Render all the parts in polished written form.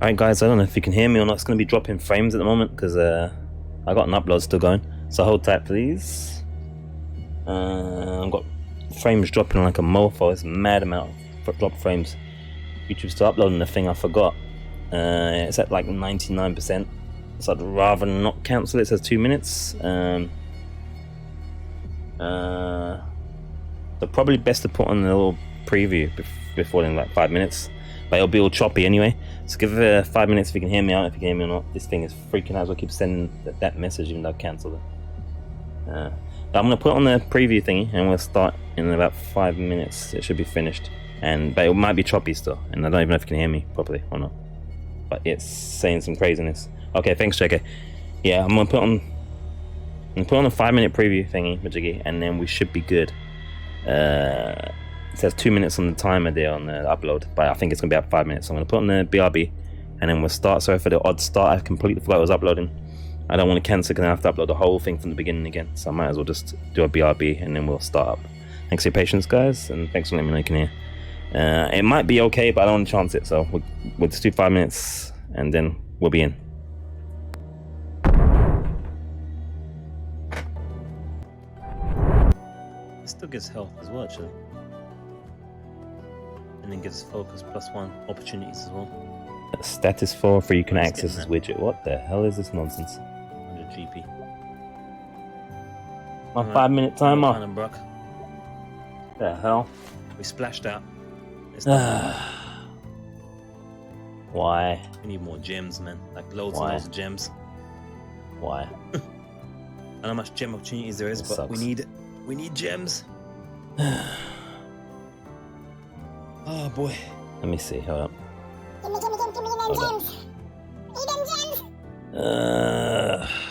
Alright guys, I don't know if you can hear me or not. It's going to be dropping frames at the moment because I got an upload still going. So hold tight please. I've got frames dropping like a mofo. It's a mad amount of drop frames. YouTube's still uploading the thing, I forgot. It's at like 99%. So I'd rather not cancel it. It says 2 minutes. So probably best to put on a little preview before in like 5 minutes. But it'll be all choppy anyway. So give it 5 minutes if you can hear me out. If you can hear me or not. This thing is freaking out. So I keep sending that message even though I cancelled it. But I'm gonna put on the preview thingy and we'll start in about 5 minutes. It should be finished. But it might be choppy still, and I don't even know if you can hear me properly or not. But it's saying some craziness. Okay, thanks, JK. Yeah, I'm gonna put on a 5 minute preview thingy, majiggy, and then we should be good. It says 2 minutes on the timer there on the upload, but I think it's gonna be about 5 minutes. So I'm gonna put on the BRB, and then we'll start. Sorry for the odd start. I completely forgot I was uploading. I don't want to cancel because I have to upload the whole thing from the beginning again. So I might as well just do a BRB and then we'll start up. Thanks for your patience, guys, and thanks for letting me know you can hear. It might be okay, but I don't want to chance it, so we'll just do 5 minutes and then we'll be in. It still gives health as well, actually. And then gives focus +1 opportunities as well. Status 4 for you can access this widget. What the hell is this nonsense? 100 GP. My 5 minute timer. The hell? We splashed out. Why? We need more gems, man. Like loads and loads of gems. Why? I don't know how much gem opportunities there is, but sucks. we need gems. Oh boy. Let me see. Hold up. Give me them gems. Need them gems.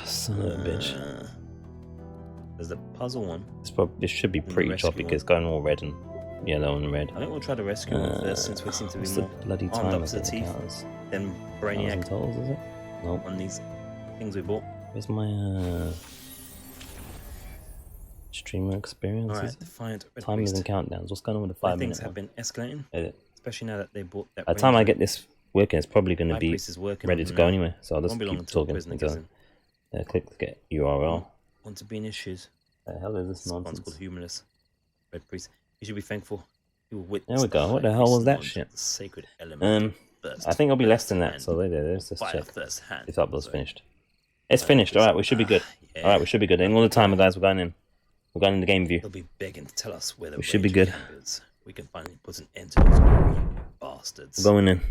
Son of a bitch. There's the puzzle one. This should be pretty choppy because it's going all red and yellow and red. I think we'll try to rescue one first since we seem to be more bloody armed up to the teeth than Brainiac. Tolls, is it? Nope. On these things we bought. Where's my streamer experience? Alright, defiant timers and countdowns. What's going on with the 5 minutes? Things have been escalating, especially now that they bought that. By the time I get this working, it's probably going to be ready to go anyway. So I'll just keep talking. Click to get URL. Want to be in issues? The hell is this nonsense? One's called Humorless. Red Priest. You should be thankful. There we go. What the hell was that shit? Sacred element. I think it'll be less than that. So there's this check. This upload's finished. It's finished. All right, we should be good. All right, we should be good. In all the time, guys, we're going in. We're going in the game view. They'll be begging to tell us where we should be good. We can finally put an end to those bastards. We're going in.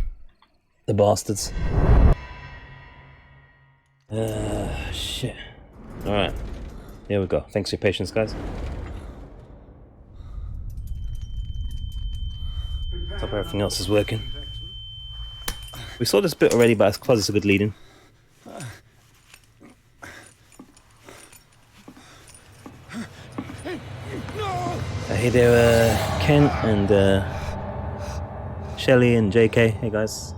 The bastards. Shit. All right. Here we go. Thanks for your patience, guys. Hope everything else is working. We saw this bit already, but I suppose it's a good lead-in. Hey there, Kent and Shelly and JK. Hey guys.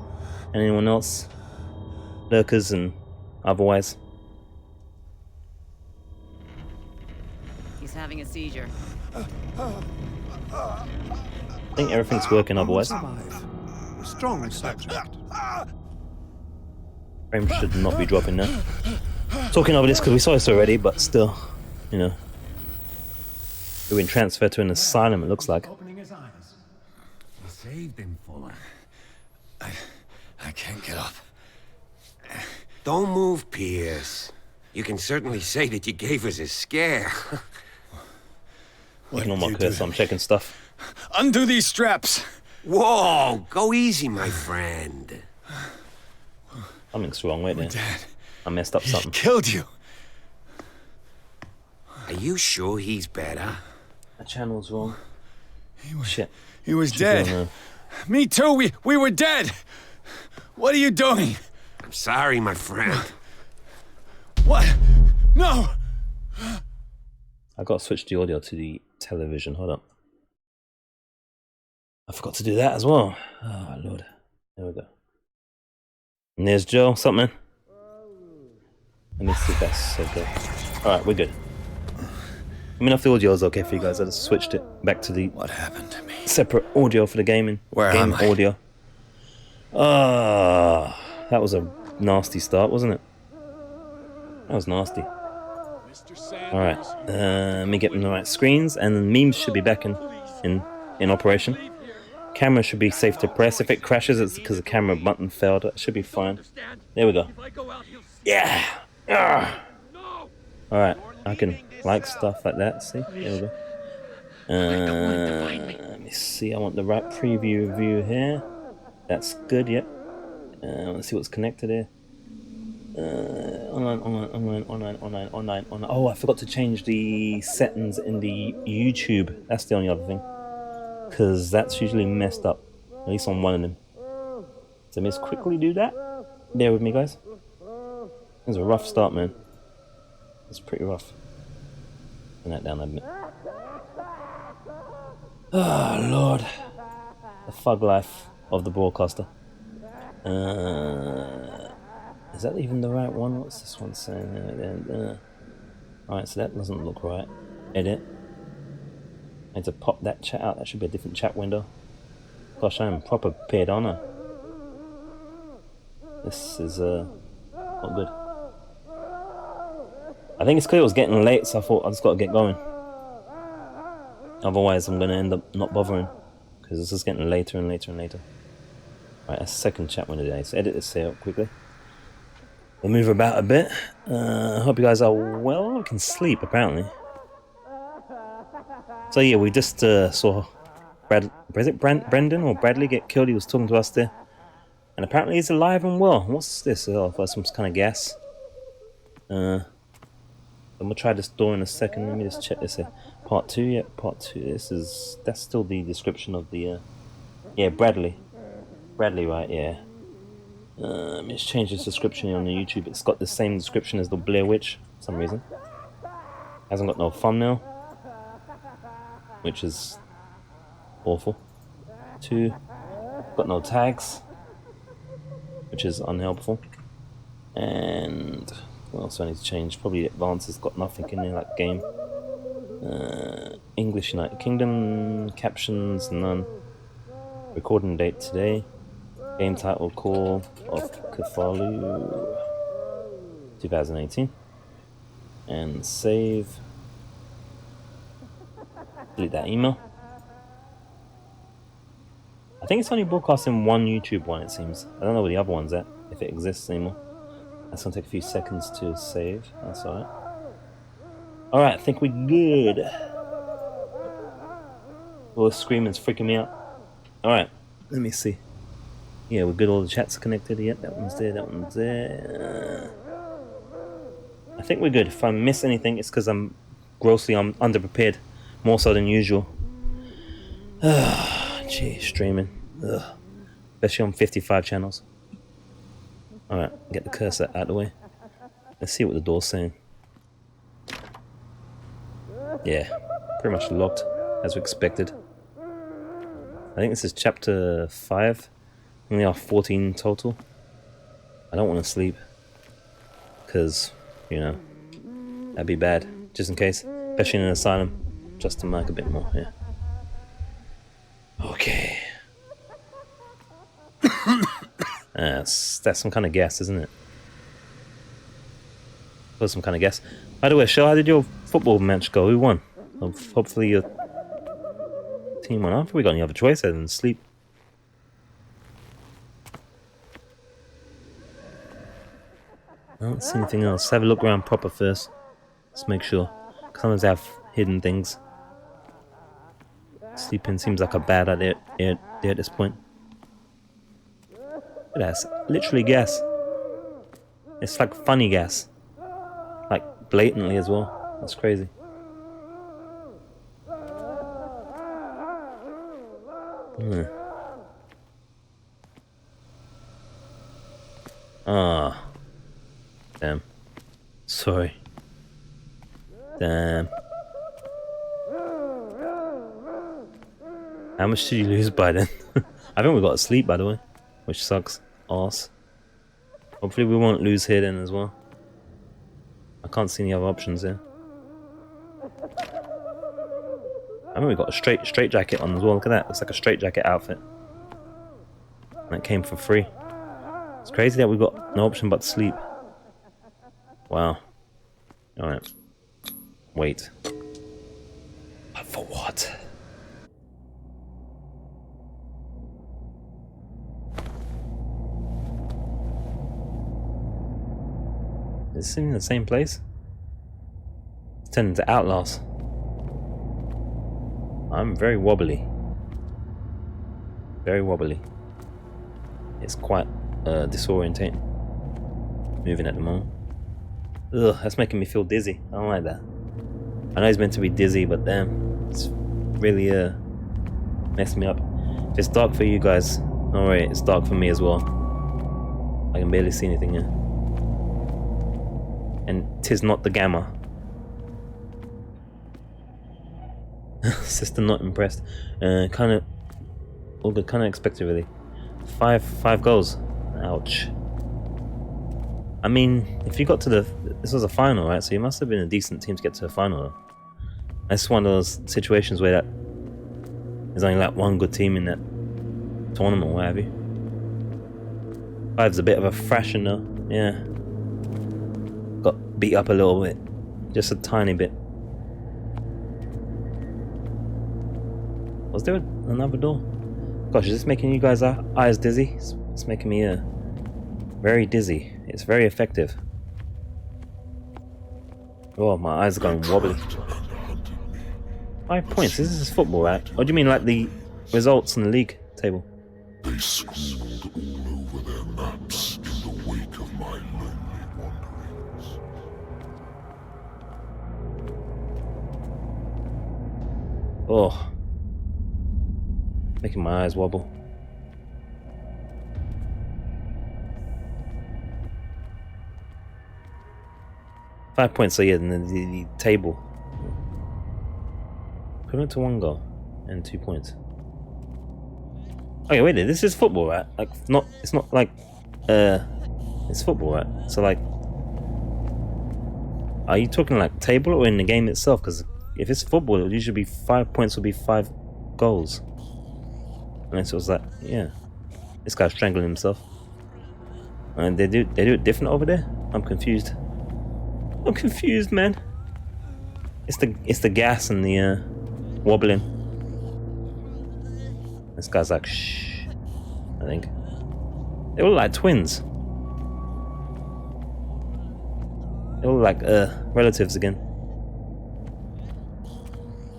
And anyone else? Lurkers and otherwise. He's having a seizure. I think everything's working otherwise. Strong subject. Frame should not be dropping now. Talking over this because we saw this already, but still, you know. We've been transferred to an asylum, it looks like. Opening his eyes. He saved him, Fuller. I can't get up. Don't move, Pierce. You can certainly say that you gave us a scare. Ignore my curse, I'm checking stuff. Undo these straps. Whoa, go easy, my friend. Something's wrong, wait there. Dad, I messed up something. He killed you. Are you sure he's better? The channel's wrong. Shit. He was dead. Me too, we were dead. What are you doing? I'm sorry, my friend. What? No! I gotta switch the audio to the television, hold up. I forgot to do that as well. Oh lord. There we go. And there's Joe, something. Let me see if that's okay. Alright, we're good. Let me know if the audio is okay for you guys. I just switched it back to the What happened to me? separate audio for the gaming. Where am I? Audio. That was a nasty start, wasn't it? That was nasty. Alright, let me get them the right screens, and the memes should be back in operation. Camera should be safe to press. If it crashes, it's because the camera button failed. It should be fine. There we go. Yeah! Alright, I can like stuff like that. See? There we go. Let me see. I want the right preview view here. That's good, yep. Let's see what's connected here. Online. Oh, I forgot to change the settings in the YouTube. That's the only other thing. Because that's usually messed up. At least on one of them. So let's quickly do that. Bear with me, guys. It was a rough start, man. It's pretty rough. Turn that down a bit. Oh, Lord. The thug life of the broadcaster. Is that even the right one? What's this one saying? Alright, so that doesn't look right. Edit. I need to pop that chat out. That should be a different chat window. Gosh, I am proper prepared, aren't I? This is not good. I think it's because it was getting late, so I thought I just got to get going. Otherwise, I'm going to end up not bothering. Because this is getting later and later and later. Alright, that's the second chat window today. So edit this here up quickly. We'll move about a bit. I hope you guys are well. I can sleep, apparently. So yeah, we just saw Brendan or Bradley get killed. He was talking to us there. And apparently he's alive and well. What's this? Oh, for some kind of gas. I'm gonna try this door in a second. Let me just check this here. Part 2, yeah, part 2. That's still the description of the yeah, Bradley, right, yeah. Let me just change this description here on the YouTube. It's got the same description as the Blair Witch for some reason. Hasn't got no thumbnail, which is awful. 2, got no tags, which is unhelpful. And what else do I need to change? Probably advanced has got nothing in there, like game. English United Kingdom, captions none. Recording date today. Game title Call of Cthulhu 2018. And save. Delete that email. I think it's only broadcasting one YouTube one, it seems. I don't know where the other one's at, if it exists anymore. That's gonna take a few seconds to save. That's alright. Alright, I think we're good. All the screaming's freaking me out. Alright, let me see. Yeah, we're good. All the chats are connected. Yep, that one's there, that one's there. I think we're good. If I miss anything, it's because I'm underprepared. More so than usual. Gee, streaming. Ugh. Especially on 55 channels. Alright, get the cursor out of the way. Let's see what the door's saying. Yeah, pretty much locked, as we expected. I think this is chapter 5. Only are 14 total. I don't want to sleep. Because, you know, that'd be bad. Just in case. Especially in an asylum. Just to mark a bit more, yeah. Okay. That's some kind of gas, isn't it? That's some kind of gas. By the way, Shell, how did your football match go? Who won? Hopefully your team won. I don't think we got any other choice other than sleep. I don't see anything else. Have a look around proper first. Let's make sure. Sometimes they have hidden things. Sleeping seems like a bad idea at this point. That's literally gas. It's like funny gas. Like blatantly as well. That's crazy. Ah. Damn. Sorry. Damn. How much did you lose by then? I think we got to sleep, by the way. Which sucks. Arse. Hopefully we won't lose here then as well. I can't see any other options here. I mean, we got a straight jacket on as well. Look at that. Looks like a straight jacket outfit. And it came for free. It's crazy that we got no option but sleep. Wow. Alright. Wait. But for what? Is this in the same place? It's turned into Outlast. I'm very wobbly. Very wobbly. It's quite disorientating. Moving at the moment. Ugh, that's making me feel dizzy. I don't like that. I know it's meant to be dizzy, but damn, it's really messed me up. If it's dark for you guys, alright, it's dark for me as well. I can barely see anything here. And 'tis not the gamma. Sister not impressed. Kind of, all good. Kind of expected really. Five goals. Ouch. I mean, if you got to this was a final, right? So you must have been a decent team to get to a final. That's one of those situations where there's only like one good team in that tournament or what have you. 5's a bit of a fraction though. Yeah. Got beat up a little bit. Just a tiny bit. Was there another door? Gosh, is this making you guys' eyes dizzy? It's making me very dizzy. It's very effective. Oh, my eyes are going wobbly. 5 points. This is football, right? What do you mean, like the results in the league table? They scrawled all over their maps in the wake of my lonely wanderings. Oh. Making my eyes wobble. Five points, so yeah, and then the table. Equivalent to 1 goal and 2 points. Okay, wait, this is football, right? Like, it's not like, it's football, right? So like, are you talking like table or in the game itself? Because if it's football, it would usually be 5 points would be 5 goals. Unless it was like, yeah, this guy's strangling himself. And they do it different over there? I'm confused. I'm confused, man. It's the gas and the wobbling. This guy's like, shh. I think they look like twins. They look like relatives again.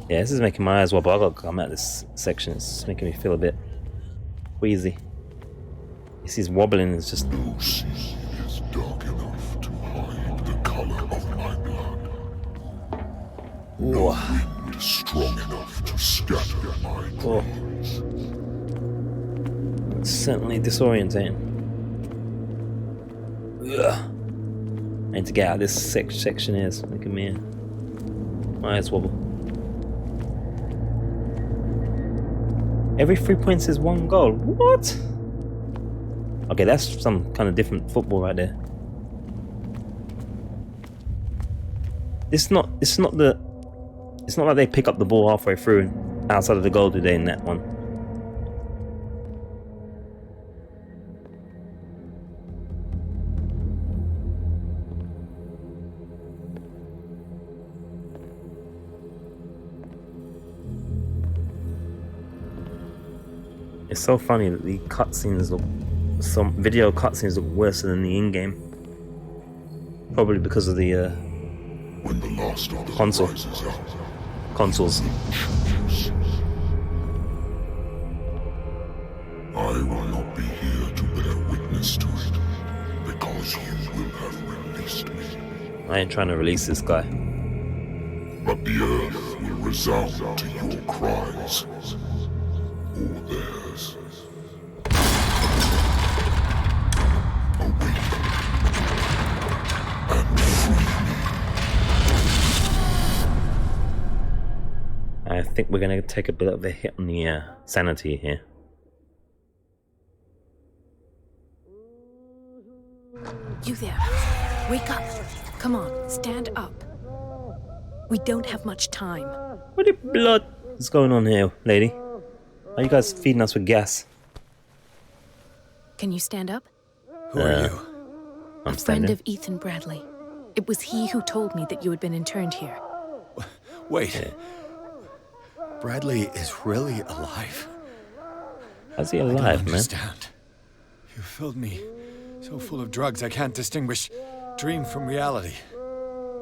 Yeah, this is making my eyes wobble. I gotta come out of this section. It's making me feel a bit queasy. He's wobbling. It's just. No sea is dark enough to hide the color of my blood. No wind strong enough to scatter my dreams. It's certainly disorientating. Ugh. I need to get out of this section here. It's making me my eyes wobble. Every 3 points is 1 goal. What? Okay, that's some kind of different football right there. It's not like they pick up the ball halfway through and outside of the goal, do they, in that one? It's so funny that the cutscenes look, some video cutscenes look worse than the in-game. Probably because of the When the last of the console. rises up, Consoles. I will not be here to bear witness to it, because you will have released me. I ain't trying to release this guy. But the earth will resound to your cries, or theirs. Awake and free me. I think we're gonna take a bit of a hit on the sanity here. You there. Wake up. Come on, stand up. We don't have much time. What the blood is going on here, lady? Are you guys feeding us with gas? Can you stand up? Who are you? I'm A friend standing. of Ethan Bradley. It was he who told me that you had been interned here. Wait. Bradley is really alive? How's he I don't alive, man? understand. You filled me so full of drugs I can't distinguish dream from reality.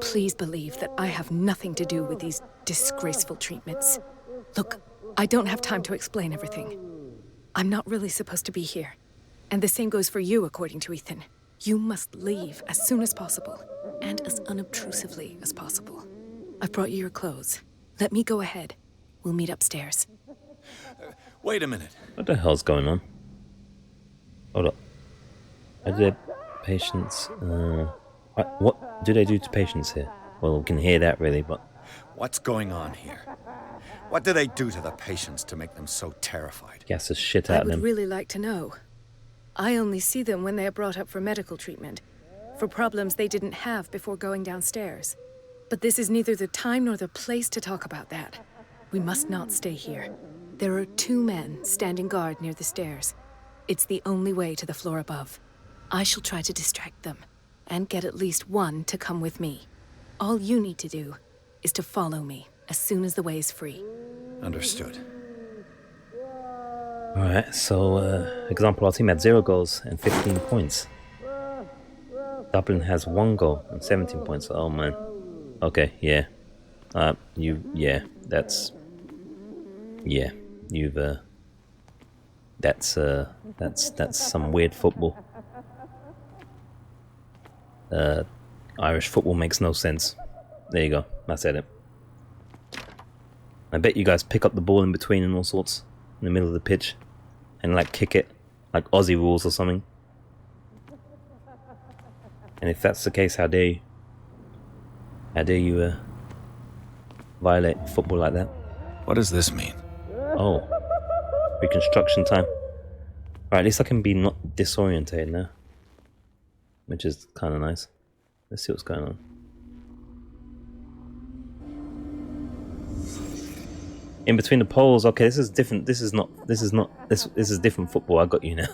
Please believe that I have nothing to do with these disgraceful treatments. Look, I don't have time to explain everything. I'm not really supposed to be here. And the same goes for you, according to Ethan. You must leave as soon as possible, and as unobtrusively as possible. I've brought you your clothes. Let me go ahead. We'll meet upstairs. Wait a minute. What the hell's going on? Hold up. Are there patients? What do they do to patients here? Well, we can hear that really, but What's going on here? What do they do to the patients to make them so terrified? gas the shit I out of would them. really like to know. I only see them when they are brought up for medical treatment, for problems they didn't have before going downstairs. But this is neither the time nor the place to talk about that. We must not stay here. There are 2 men standing guard near the stairs. It's the only way to the floor above. I shall try to distract them, and get at least one to come with me. All you need to do is to follow me as soon as the way is free. Understood. Alright, so example, our team had 0 goals and 15 points. Dublin has 1 goal and 17 points. Oh man. Okay, yeah. That's some weird football. Irish football makes no sense. There you go, I said it. I bet you guys pick up the ball in between and all sorts, in the middle of the pitch, and like kick it, like Aussie rules or something. And if that's the case, how dare you violate football like that? What does this mean? Oh, reconstruction time. Alright, at least I can be not disorientated now, which is kind of nice. Let's see what's going on. In between the poles. Okay, this is different. This is different football. I got you now.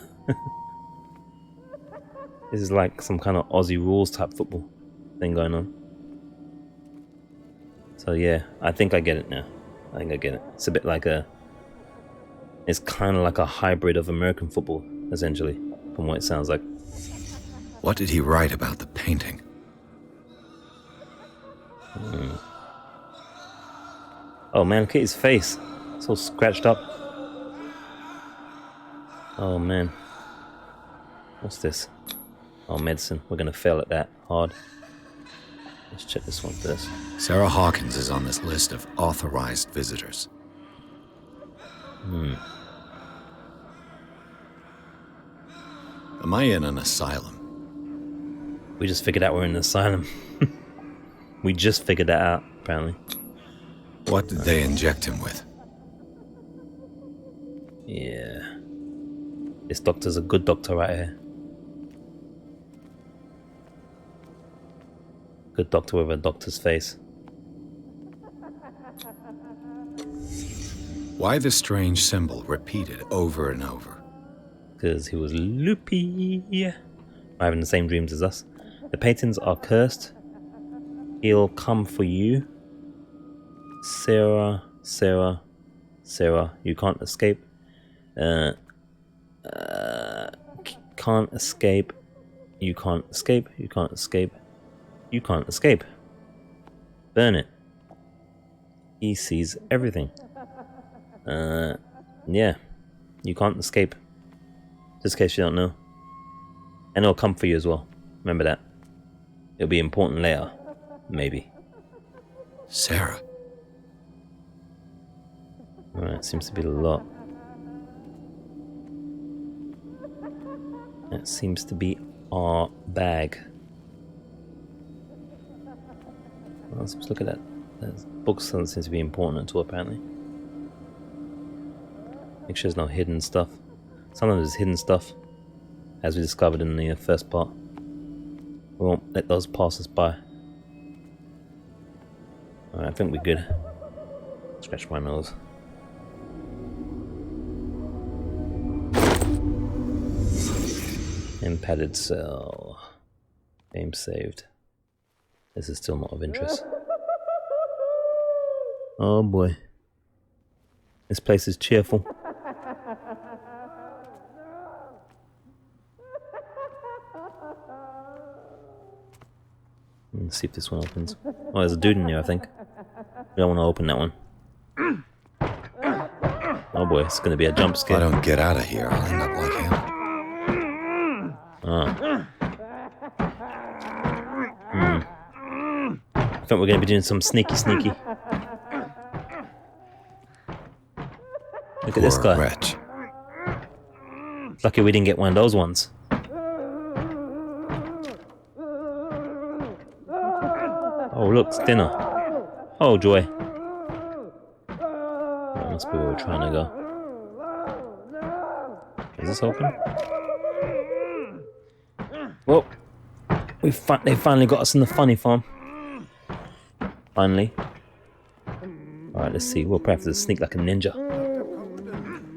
This is like some kind of Aussie rules type football thing going on. So yeah, I think I get it now. I think I get it. It's a bit like it's kind of like a hybrid of American football, essentially, from what it sounds like. What did he write about the painting? Oh man, look at his face. It's all scratched up. Oh man. What's this? Oh, medicine. We're gonna fail at that hard. Let's check this one first. Sarah Hawkins is on this list of authorized visitors. Am I in an asylum? We just figured out we're in an asylum. We just figured that out, apparently. What did they inject him with? Yeah. This doctor's a good doctor right here. Good doctor with a doctor's face. Why the strange symbol repeated over and over? Because he was loopy. Having the same dreams as us. The paintings are cursed. He'll come for you. Sarah, you can't escape. Can't escape. You can't escape. You can't escape. You can't escape. Burn it. He sees everything. Yeah. You can't escape. Just in case you don't know. And it'll come for you as well. Remember that. It'll be important later. Maybe. Sarah. Alright, seems to be a lot. That seems to be our bag. Well, let's look at that. Those books don't seem to be important at all, apparently. Make sure there's no hidden stuff. Sometimes there's hidden stuff, as we discovered in the first part. We won't let those pass us by. Alright, I think we're good. Scratch my nose. Impadded cell. Game saved. This is still not of interest. Oh boy. This place is cheerful. Let's see if this one opens. Oh, there's a dude in here, I think. We don't want to open that one. Oh boy, it's going to be a jump scare. If I don't get out of here, I'll end up like him. I think we're going to be doing some sneaky. Look at this guy. Wretch. Lucky we didn't get one of those ones. Oh look, it's dinner. Oh joy. That must be where we're trying to go. Is this open? Well, they finally got us in the funny farm. Finally. Alright, let's see. We'll probably have to sneak like a ninja.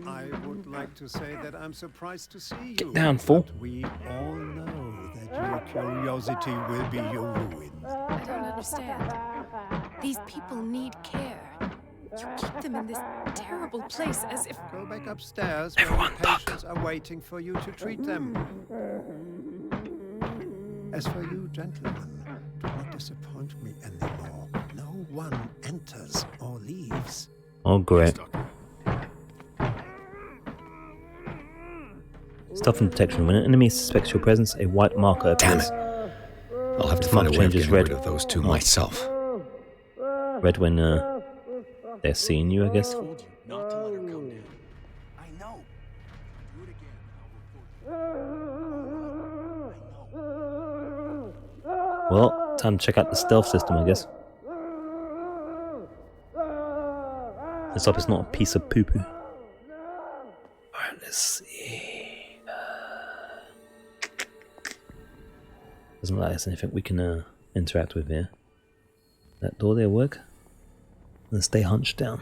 I would like to say that I'm surprised to see you. Get down, fool. But we all know that your curiosity will be your ruin. I don't understand. These people need care. You keep them in this terrible place as if... Go back upstairs where the patients are waiting for you to treat them. As for you, gentlemen, do not disappoint me anymore. No one enters or leaves. Oh great. Stealth and detection. When an enemy suspects your presence, a white marker appears. Damn it. I'll have to This find a mark way of changes getting red. rid of those two myself. Red when they're seeing you, I guess. Told you not to let her come down. I know. Do it again. I'll report you. Well, time to check out the stealth system, I guess. Let's hope it's not a piece of poo-poo. Alright, let's see. Doesn't look like there's anything we can interact with here. That door there work? And stay hunched down.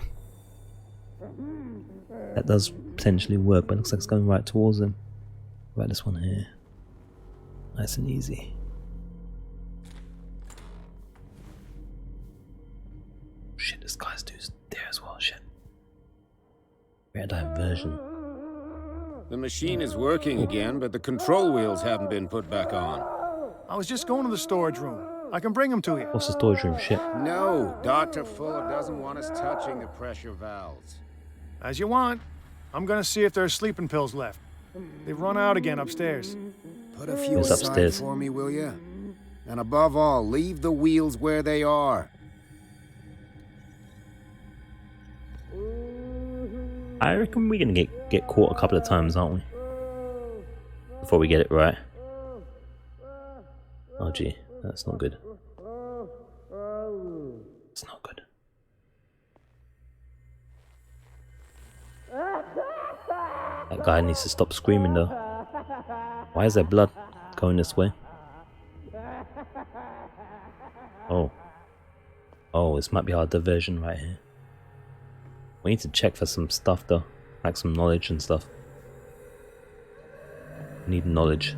That does potentially work, but it looks like it's going right towards them. Right, this one here. Nice and easy. Shit, this guy's dude's there as well, shit. Rare diversion. The machine is working again, but the control wheels haven't been put back on. I was just going to the storage room. I can bring them to you. What's the storage room? Shit. No, Dr. Fuller doesn't want us touching the pressure valves. As you want. I'm gonna see if there's sleeping pills left. They've run out again upstairs. Put a few It's aside upstairs. for me, will you? And above all, leave the wheels where they are. I reckon we're gonna get caught a couple of times, aren't we? Before we get it right. Oh gee, that's not good. It's not good. That guy needs to stop screaming though. Why is there blood going this way? Oh. Oh, this might be our diversion right here. We need to check for some stuff though. Like some knowledge and stuff. We need knowledge.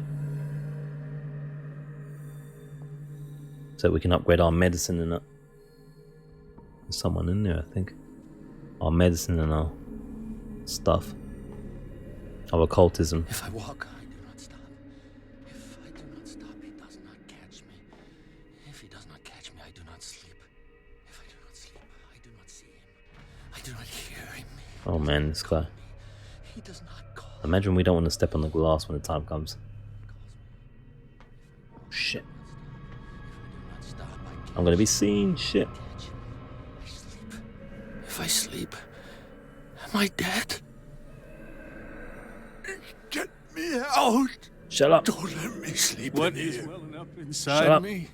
So we can upgrade our medicine and that. There's someone in there, I think. Our medicine and our stuff. Our occultism. If I walk, I do not stop. If I do not stop, he does not catch me. If he does not catch me, I do not sleep. If I do not sleep, I do not see him. I do not hear him. Oh man, this guy. He does not call. Imagine we don't want to step on the glass when the time comes. Shit. I'm gonna be seen, shit. If I sleep, am I dead? Get me out! Shut up. Don't let me sleep What in is here. welling up Shut inside up. me?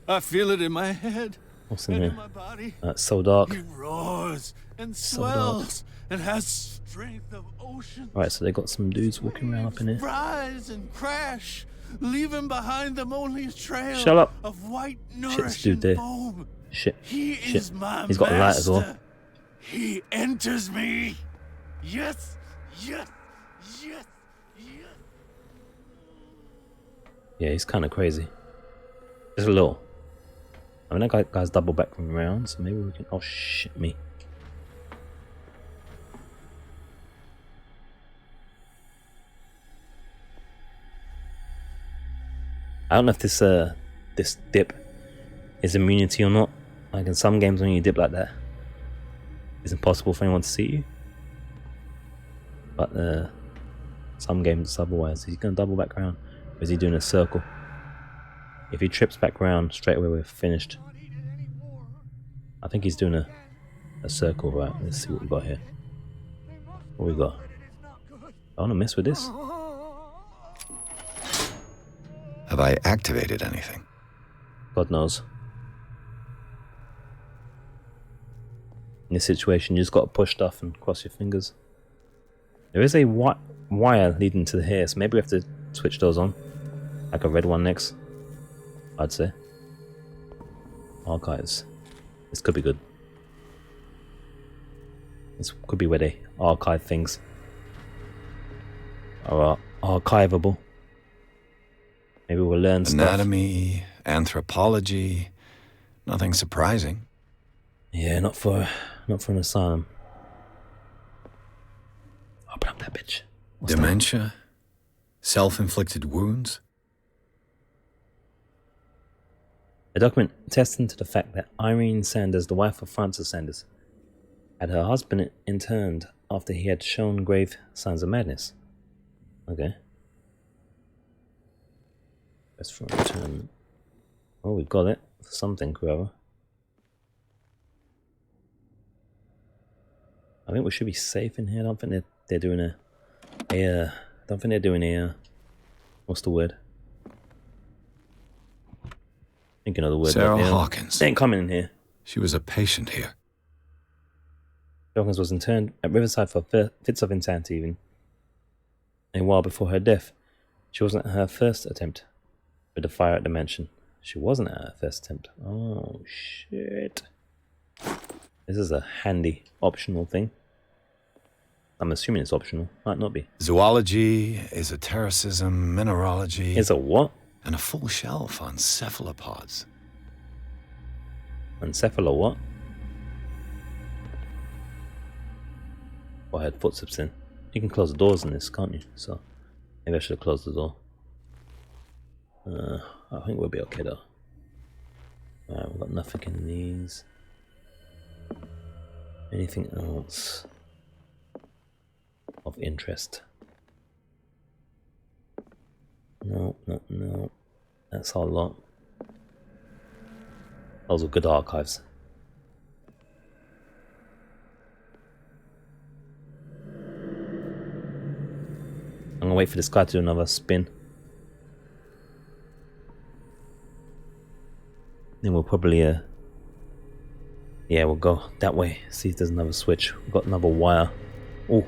I feel it in my head What's in and in here? my body. It's so dark. He roars and So dark. swells and has strength of ocean. Alright, so they got some dudes walking around up in here. Rise and crash, leaving behind them only a trail Shut up. of white this nourishing dude there. foam. Shit. He Shit. is my He's got a light as well. master. He enters me. Yes, yes, yes, yes. Yeah, he's kind of crazy. Just a little. I mean, that guy's double back from around, so maybe we can... Oh, shit me. I don't know if this dip is immunity or not. Like in some games when you dip like that, it's impossible for anyone to see you. But some games it's otherwise. He's going to double back around. Or is he doing a circle? If he trips back around, straight away we're finished. I think he's doing a circle. Right, let's see what we got here. What we got? I want to mess with this. Have I activated anything? God knows. In this situation, you just got to push stuff and cross your fingers. There is a wire leading to here, so maybe we have to switch those on. Like a red one next, I'd say. Archives. This could be good. This could be where they archive things. Or archivable. Maybe we'll learn Anatomy, anthropology, nothing surprising. Yeah, not for an asylum. Open up that bitch. What's Dementia, self-inflicted wounds. A document attesting to the fact that Irene Sanders, the wife of Francis Sanders, had her husband interned after he had shown grave signs of madness. Okay. Best for return. Oh, we got it. Something, whoever. I think we should be safe in here. I don't think they're doing I don't think they're doing a what's the word? Thinking of the word. Sarah Hawkins. They ain't coming in here. She was a patient here. Hawkins was interned at Riverside for fits of insanity even. A while before her death. She wasn't her first attempt with the fire at the mansion. She wasn't at her first attempt. Oh shit. This is a handy optional thing. I'm assuming it's optional. Might not be. Zoology, esotericism, mineralogy. Is a what? And a full shelf on cephalopods. Encephalo what? Oh, I had footsteps in. You can close the doors in this, can't you? So maybe I should have closed the door. I think we'll be okay though. Alright, we've got nothing in these. Anything else of interest? No. That's our lot. Those are good archives. I'm gonna wait for this guy to do another spin. Then we'll probably yeah, we'll go that way. See if there's another switch. We've got another wire. Oh.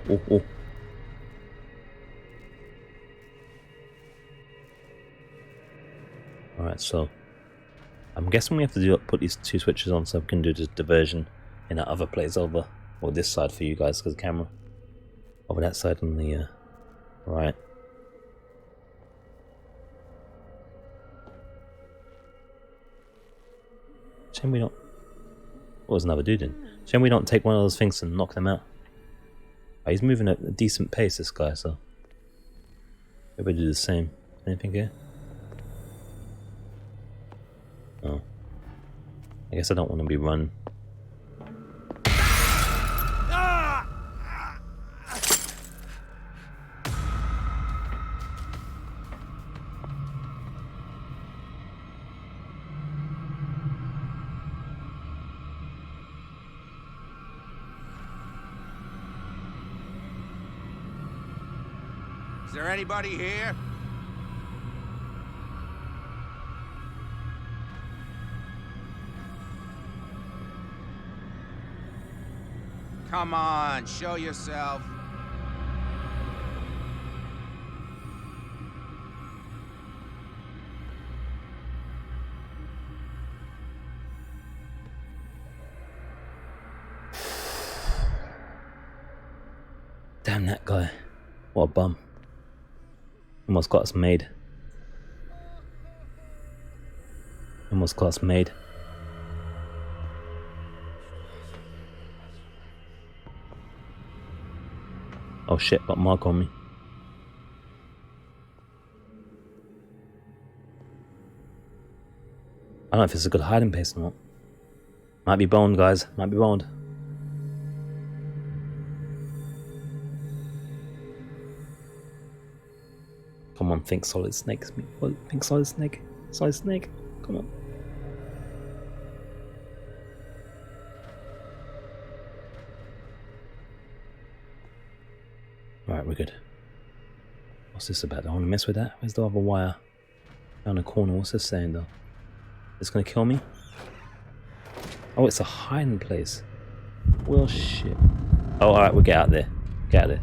Alright, so I'm guessing we have to put these two switches on so we can do the diversion in that other place over, or this side for you guys because the camera over that side on the right. Shame we don't. What was another dude in? Shame we don't take one of those things and knock them out. Oh, he's moving at a decent pace, this guy, so maybe do the same. Anything here? Oh. I guess I don't want to be run. Is there anybody here? Come on, show yourself. Damn that guy. What a bum. Almost got us made. Almost class made. Oh shit, got Mark on me. I don't know if it's a good hiding place or not. Might be boned, guys. Might be boned. Come on, think solid snake. Think solid snake. Solid snake. Come on. Right, we're good. What's this about? I want to mess with that. Where's the other wire? Down the corner. What's this saying though? It's gonna kill me? Oh, it's a hiding place. Well, shit. Oh, alright, we'll get out there. Get out there.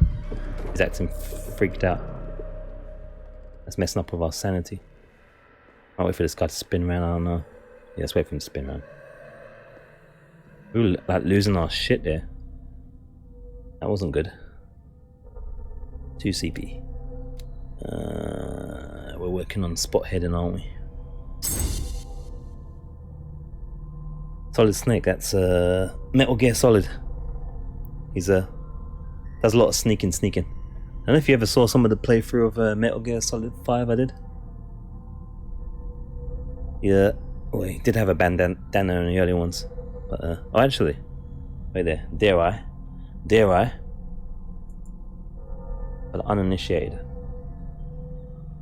He's acting freaked out. That's messing up with our sanity. I'll wait for this guy to spin around. I don't know. Yeah, let's wait for him to spin around. We were like losing our shit there. That wasn't good. 2 CP. We're working on spot heading, aren't we? Solid Snake, that's Metal Gear Solid. He's does a lot of sneaking. I don't know if you ever saw some of the playthrough of Metal Gear Solid 5 I did. Yeah, well, he did have a bandana in the early ones. But, oh actually, wait there, dare I? For the uninitiated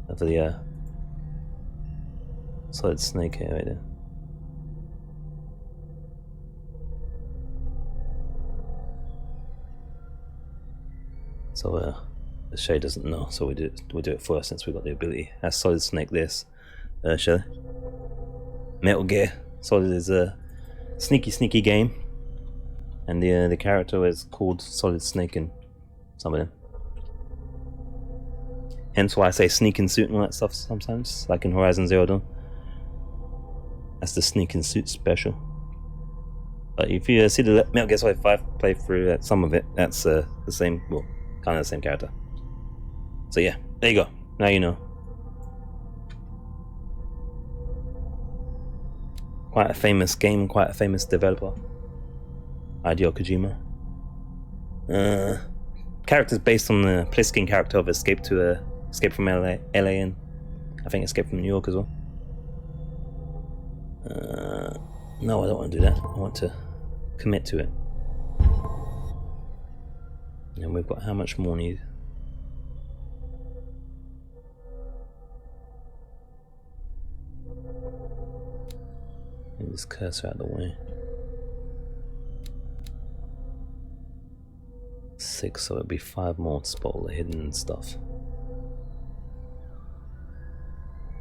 of the Solid Snake here, right there. So the Shay doesn't know, so we do it first since we got the ability. That's Solid Snake. This, shall I? Metal Gear Solid is a sneaky game, and the character is called Solid Snake in some of them. Hence why I say sneak and suit and all that stuff sometimes, like in Horizon Zero Dawn. That's the sneak and suit special. But if you see the Metal Gear Solid 5 playthrough, some of it, that's the same, well, kind of the same character. So yeah, there you go. Now you know. Quite a famous game, quite a famous developer. Hideo Kojima. Characters based on the Pliskin character of Escape from LA, and I think Escape from New York as well. No, I don't want to do that. I want to commit to it. And we've got how much more need? Get this cursor out of the way. 6, so it'll be 5 more to spot all the hidden stuff.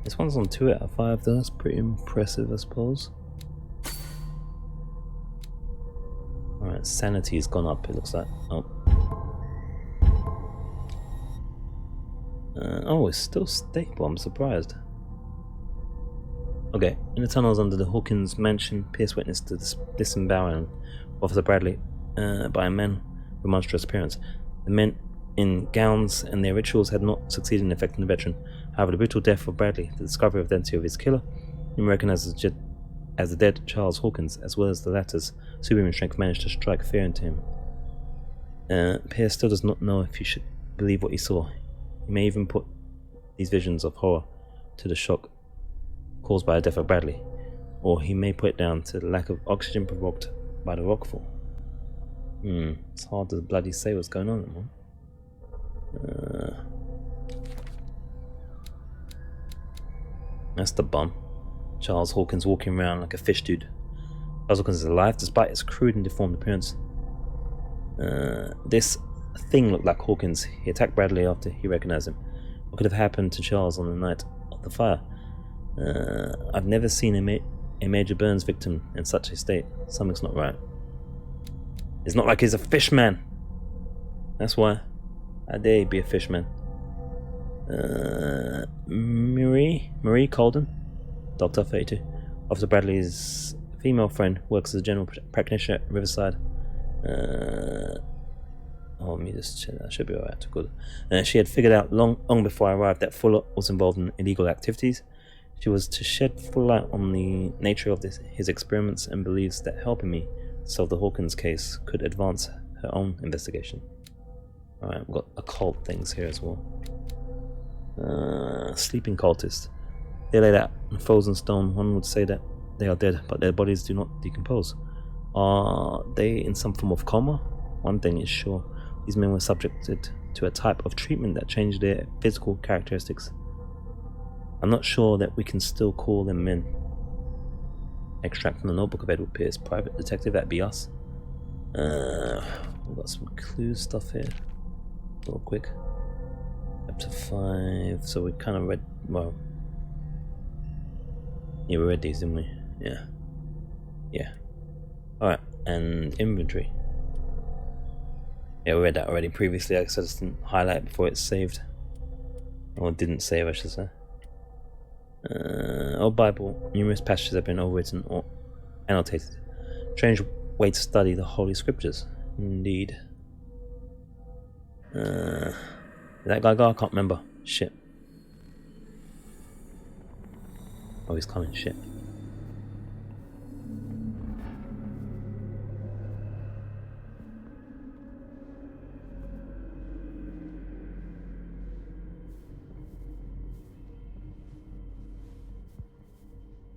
This one's on 2 out of 5 though, that's pretty impressive I suppose. Alright, sanity's gone up it looks like. Oh, it's still stable, I'm surprised. Okay, in the tunnels under the Hawkins mansion, Pierce witnessed the disembowelment of Officer Bradley by a man with monstrous appearance. The men in gowns and their rituals had not succeeded in affecting the veteran. However, the brutal death of Bradley, the discovery of the identity of his killer, him recognized as the dead Charles Hawkins, as well as the latter's superhuman strength, managed to strike fear into him. Pierce still does not know if he should believe what he saw. He may even put these visions of horror to the shock caused by the death of Bradley, or he may put it down to the lack of oxygen provoked by the rockfall. It's hard to bloody say what's going on, man. That's the bum. Charles Hawkins walking around like a fish dude. Charles Hawkins is alive despite his crude and deformed appearance. This thing looked like Hawkins. He attacked Bradley after he recognized him. What could have happened to Charles on the night of the fire? I've never seen a major burns victim in such a state. Something's not right. It's not like he's a fish man. That's why. How dare he be a fish man? Marie Colden, Dr. 32. Officer Bradley's female friend, works as a general practitioner at Riverside. Let me just check. That should be alright. Good. She had figured out long before I arrived that Fuller was involved in illegal activities. She was to shed full light on the nature of his experiments and believes that helping me solve the Hawkins case could advance her own investigation. Alright, we've got occult things here as well. Sleeping cultist. They lay that frozen stone. One would say that they are dead, but their bodies do not decompose. Are they in some form of coma? One thing is sure. These men were subjected to a type of treatment that changed their physical characteristics. I'm not sure that we can still call them men. Extract from the notebook of Edward Pierce, private detective at BIAS. We've got some clue stuff here. Real quick. Chapter 5. So we kind of read. Well. Yeah, we read these, didn't we? Yeah. Yeah. Alright, and inventory. Yeah, we read that already previously. I just didn't highlight it before it's saved. Or didn't save, I should say. Old Bible. Numerous passages have been overwritten or annotated. Strange way to study the Holy Scriptures. Indeed. Did that guy go? I can't remember. Shit. Oh, he's coming. Shit.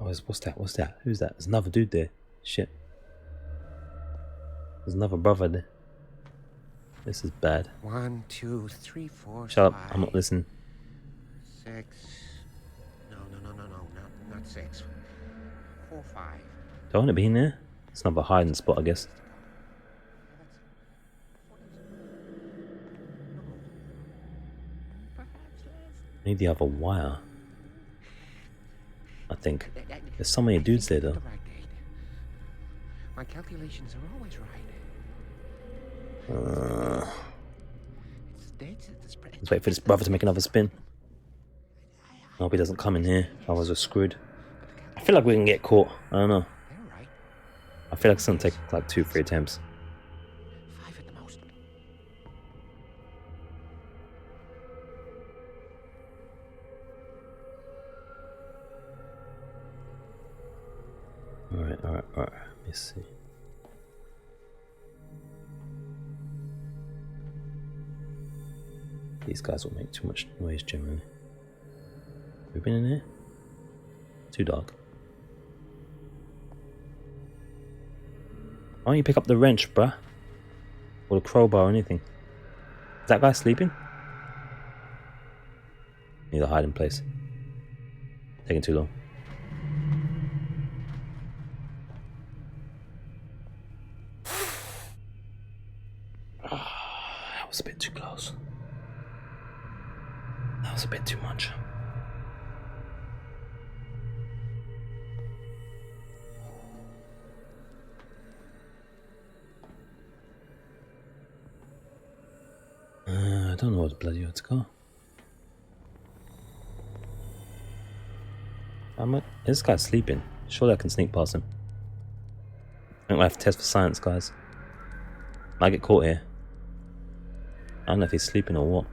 Oh, what's that? What's that? Who's that? There's another dude there. Shit. There's another brother there. This is bad. 1, 2, 3, 4. Shut 5, up. I'm not listening. 6. No, not 6. 4, 5. Do I want to be in there? It's another hiding spot, I guess. Maybe the other wire. I think. There's so many dudes there, though. My calculations are always right. Let's wait for this brother to make another spin. I hope he doesn't come in here. Otherwise we're screwed. I feel like we can get caught. I don't know. I feel like it's gonna take like 2-3 attempts. 5 at the most. Alright. Let me see. These guys will make too much noise generally. Have we been in here? Too dark. Why don't you pick up the wrench, bruh? Or the crowbar or anything? Is that guy sleeping? Need a hiding place. Taking too long. That was a bit too close. That was a bit too much. I don't know what the bloody hell to go. This guy's sleeping. Surely I can sneak past him. I think I have to test for science, guys. I get caught here. I don't know if he's sleeping or what.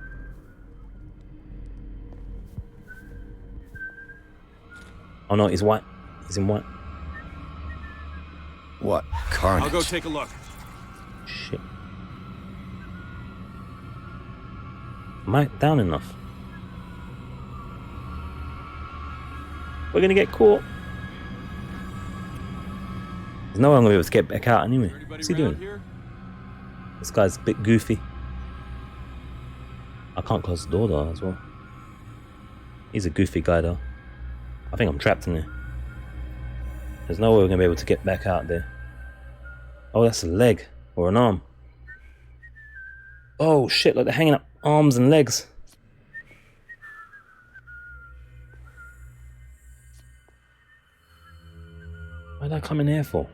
Oh no, he's white. He's in white. What carnage? I'll go take a look. Shit. Am I down enough? We're gonna get caught. There's no way I'm gonna be able to get back out anyway. What's he doing? Here? This guy's a bit goofy. I can't close the door though as well. He's a goofy guy though. I think I'm trapped in there. There's no way we're gonna be able to get back out there. Oh, that's a leg or an arm. Oh shit, look, they're hanging up arms and legs. What did I come in here for?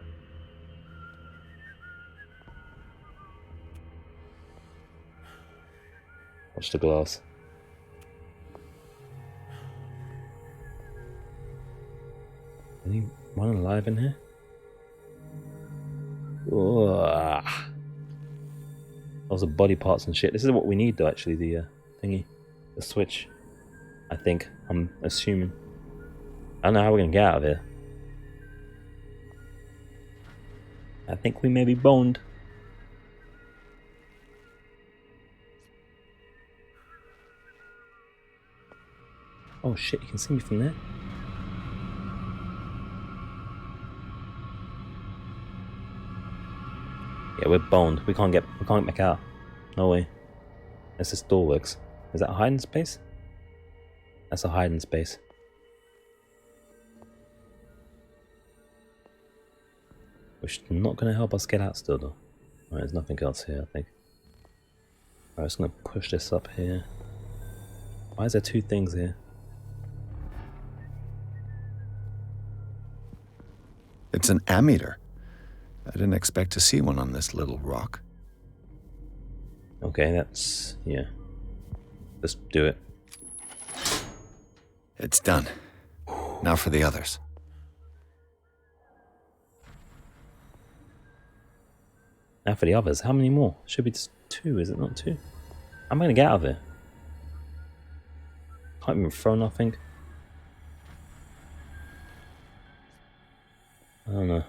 Watch the glass. Anyone alive in here? Ugh. Those are body parts and shit. This is what we need though, actually, the thingy. The switch. I think. I'm assuming. I don't know how we're gonna get out of here. I think we may be boned. Oh shit, you can see me from there? Yeah, we're boned. We can't get back out. No way. Unless this door works. Is that a hiding space? That's a hiding space. Which is not going to help us get out still though. Alright, there's nothing else here, I think. Alright, I'm just going to push this up here. Why is there two things here? It's an ammeter. I didn't expect to see one on this little rock. Okay, that's... yeah. Let's do it. It's done. Now for the others. Now for the others. How many more? Should be just two, is it not two? I'm going to get out of here. Can't even throw nothing. I don't know.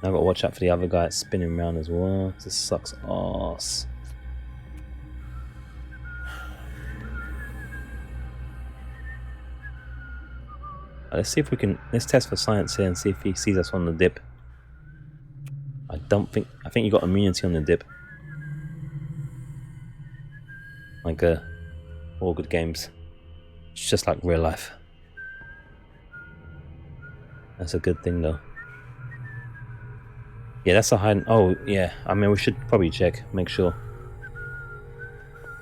Now I've got to watch out for the other guy that's spinning around as well. This sucks ass. Let's see if we can... let's test for science here and see if he sees us on the dip. I think you got immunity on the dip. Like all good games. It's just like real life. That's a good thing though. Yeah, that's a hiding... oh yeah, I mean we should probably check, make sure.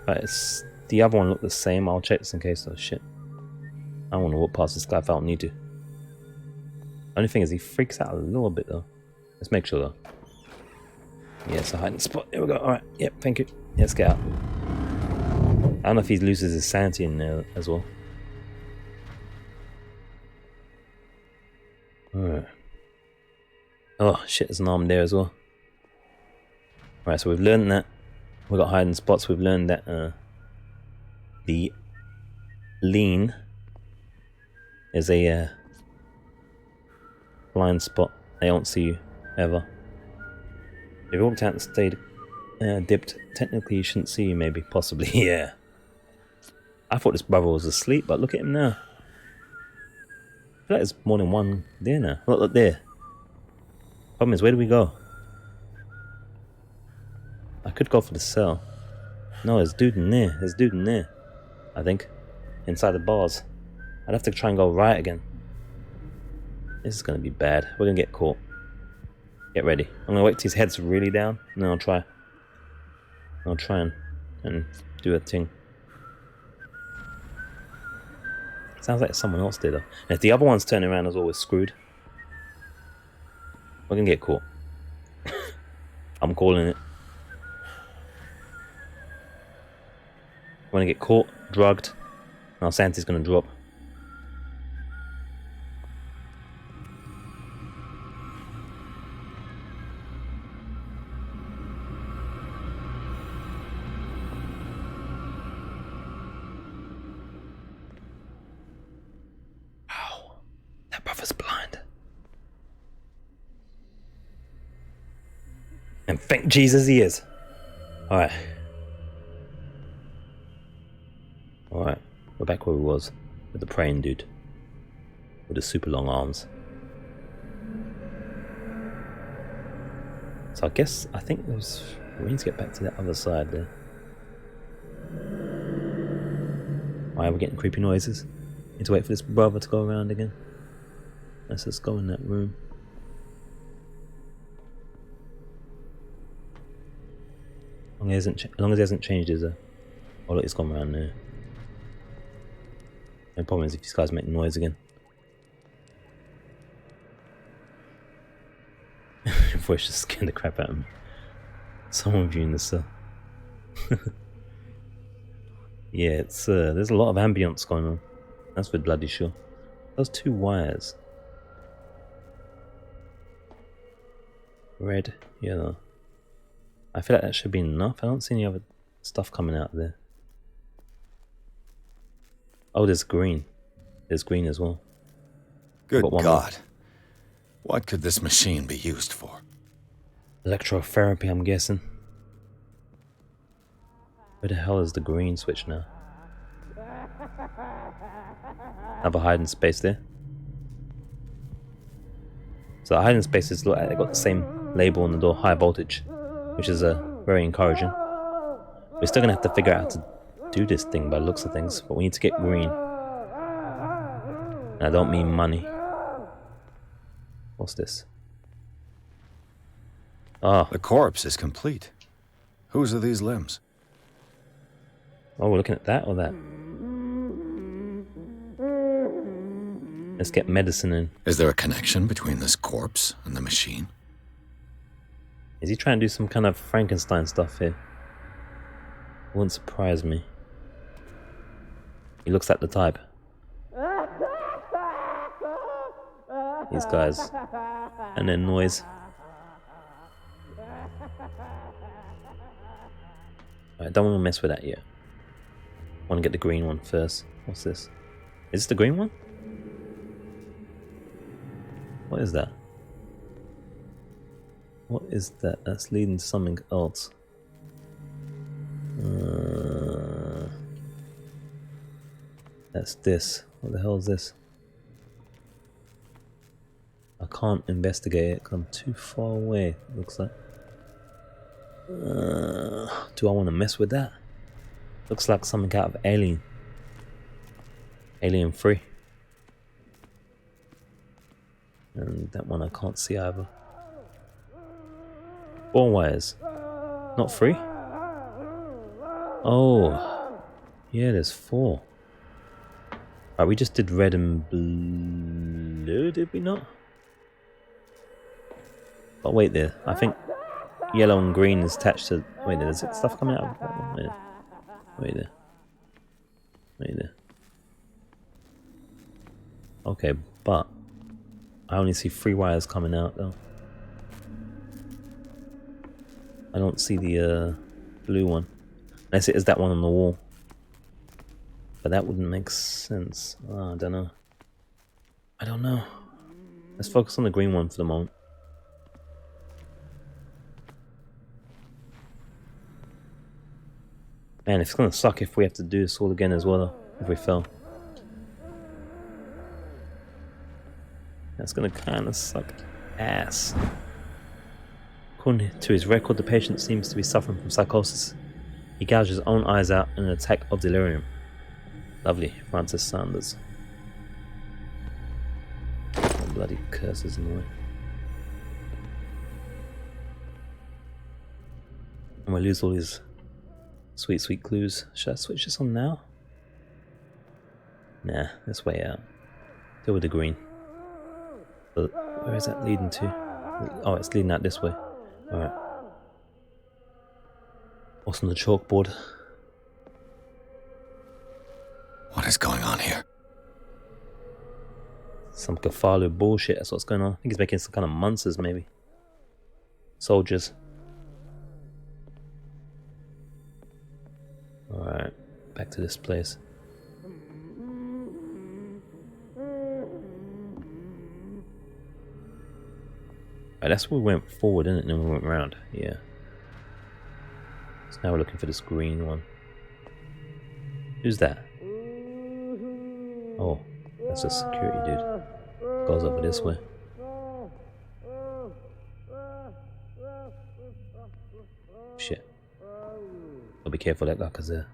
But it's... the other one looked the same. I'll check this in case though. Shit. I don't want to walk past this guy if I don't need to. Only thing is he freaks out a little bit though. Let's make sure though. Yeah, it's a hiding spot. Here we go. Alright, yep, thank you. Yeah, let's get out. I don't know if he loses his sanity in there as well. Alright. Oh shit, there's an arm there as well. Alright, so we've learned that. We've got hiding spots. We've learned that the lean is a blind spot. They won't see you ever. If you walked out and stayed dipped, technically you shouldn't see you maybe, possibly, yeah. I thought this brother was asleep, but look at him now. I feel like there's more than one there now. Look there. Problem is, where do we go? I could go for the cell. No, there's dude in there. There's dude in there. I think. Inside the bars. I'd have to try and go right again. This is going to be bad. We're going to get caught. Get ready. I'm going to wait till his head's really down. And then I'll try. And do a thing. Sounds like someone else did though. And if the other one's turning around as well, we're screwed. We're going to get caught. I'm calling it. We're going to get caught, drugged, and our sanity's going to drop. Wow, that brother's blind. And thank Jesus he is. Alright. Alright, we're back where we was, with the praying dude. With the super long arms. So I think we need to get back to that other side there. Why are we getting creepy noises? Need to wait for this brother to go around again. Let's just go in that room. As long as he hasn't changed his... oh look, he's gone around there. No problem is if these guys make noise again. Your voice just scared the crap out of me. Someone viewing this cell. Yeah, it's there's a lot of ambience going on. That's for bloody sure. Those two wires. Red, yellow. I feel like that should be enough. I don't see any other stuff coming out there. Oh, there's green. There's green as well. Good Got one God. What could this machine be used for? Electrotherapy, I'm guessing. Where the hell is the green switch now? Have a hiding space there. So the hiding spaces look like they got the same label on the door, high voltage, which is very encouraging. We're still gonna have to figure out how to do this thing by the looks of things, but we need to get green. And I don't mean money. What's this? Ah, The corpse is complete. Whose are these limbs? oh, we're looking at that or that? Let's get medicine in. Is there a connection between this corpse and the machine? Is he trying to do some kind of Frankenstein stuff here? Wouldn't surprise me. He looks like the type. These guys. And their noise. I don't want to mess with that yet. I want to get the green one first. What's this? Is this the green one? What is that? What is that? That's leading to something else. That's this. What the hell is this? I can't investigate it because I'm too far away, it looks like. Do I want to mess with that? Looks like something out of Alien. Alien 3. And that one I can't see either. 4 wires. Not 3? Oh. Yeah, there's 4. Right, we just did red and blue, did we not? But wait there, I think yellow and green is attached to... Wait there, there's stuff coming out of that one. Wait there. Wait there. Wait there. Okay, but I only see 3 wires coming out though. I don't see the blue one. Unless it is that one on the wall. But that wouldn't make sense. Oh, I don't know. I don't know. Let's focus on the green one for the moment. Man, it's gonna suck if we have to do this all again as well, though, if we fail. That's gonna kinda suck ass. According to his record, the patient seems to be suffering from psychosis. He gouged his own eyes out in an attack of delirium. Lovely, Francis Sanders. Oh, bloody curses in the way. I'm gonna lose all these sweet, sweet clues. Should I switch this on now? Nah, let's wait out. Go with the green. But where is that leading to? Oh, it's leading out this way. Alright. What's on the chalkboard? What is going on here? Some Cthulhu bullshit, that's what's going on. I think he's making some kind of monsters, maybe. Soldiers. Alright, back to this place. Right, that's where we went forward, isn't it? And then we went round. Yeah. So now we're looking for this green one. Who's that? Oh, that's a security dude. Goes over this way. Shit. I'll be careful that guy, because they'll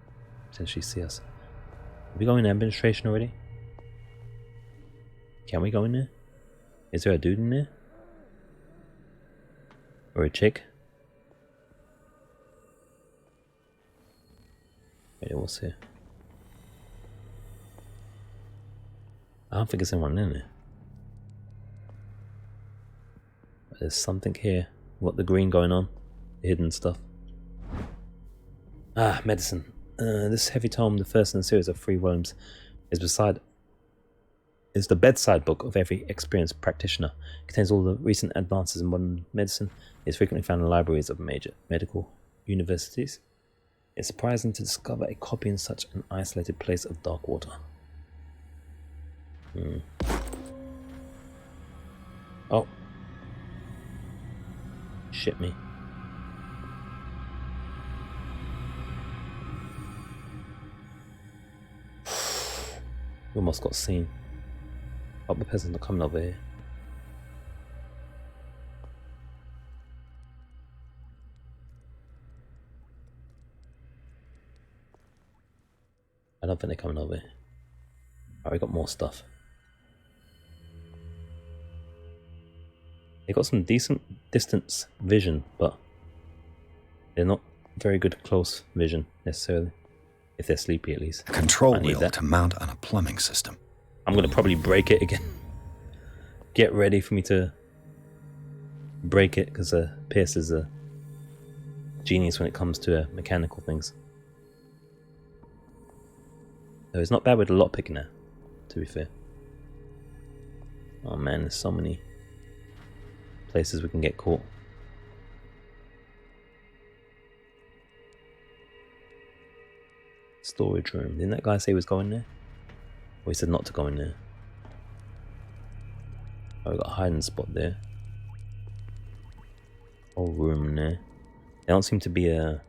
potentially see us. Are we going in administration already? Can we go in there? Is there a dude in there? Or a chick? Wait, what's here? I don't think there's anyone in there. But there's something here. What the green going on? The hidden stuff. Ah, medicine. This heavy tome, the first in a series of 3 volumes, is the bedside book of every experienced practitioner. It contains all the recent advances in modern medicine. It is frequently found in libraries of major medical universities. It's surprising to discover a copy in such an isolated place of dark water. Oh. Shit me. We almost got seen. Hope the peasants are coming over here. I don't think they're coming over here. Alright, we got more stuff. They got some decent distance vision, but they're not very good close vision necessarily. If they're sleepy, at least. A control I need wheel that. to mount on a plumbing system. I'm gonna probably break it again. Get ready for me to break it, because Pierce is a genius when it comes to mechanical things. So it's not bad with a lot picking there, to be fair. Oh man, there's so many places we can get caught. Storage room. Didn't that guy say he was going there? Or he said not to go in there? Oh, we got a hiding spot there. Whole room in there. There don't seem to be a... I'm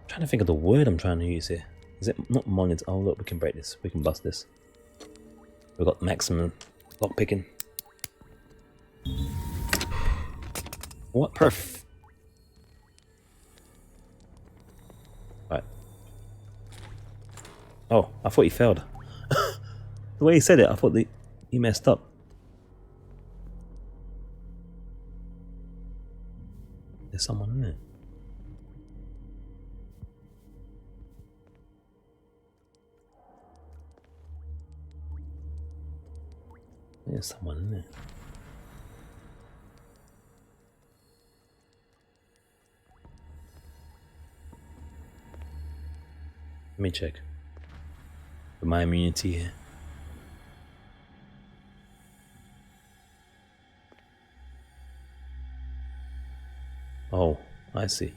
trying to think of the word I'm trying to use here. Is it not monitor? Oh look, we can break this. We can bust this. We've got maximum lock picking. What? Perf. Right. Oh, I thought he failed. The way he said it, I thought he messed up. There's someone in there. There's someone in there. Let me check. For my immunity here. Oh, I see.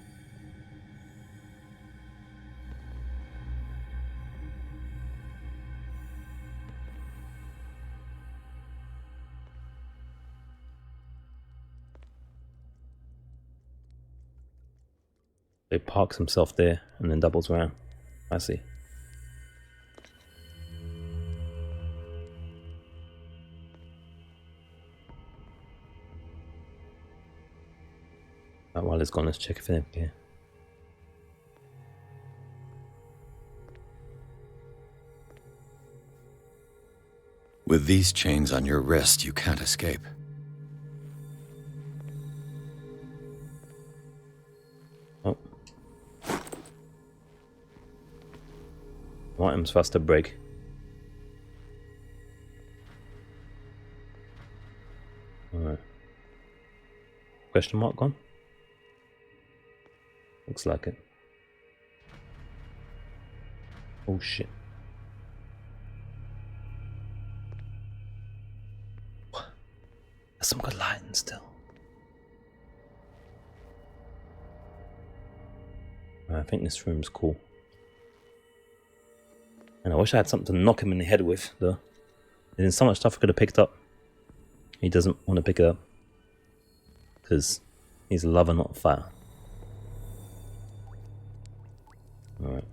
He parks himself there and then doubles around. I see. Right, while it's gone, let's check if anything here. With these chains on your wrist, you can't escape. Oh. What items for us to break? Alright. Question mark gone? Looks like it. Oh shit. There's some good lighting still. I think this room's cool. And I wish I had something to knock him in the head with, though. There's so much stuff I could have picked up. He doesn't want to pick it up. Because he's a lover, not a fighter. Alright.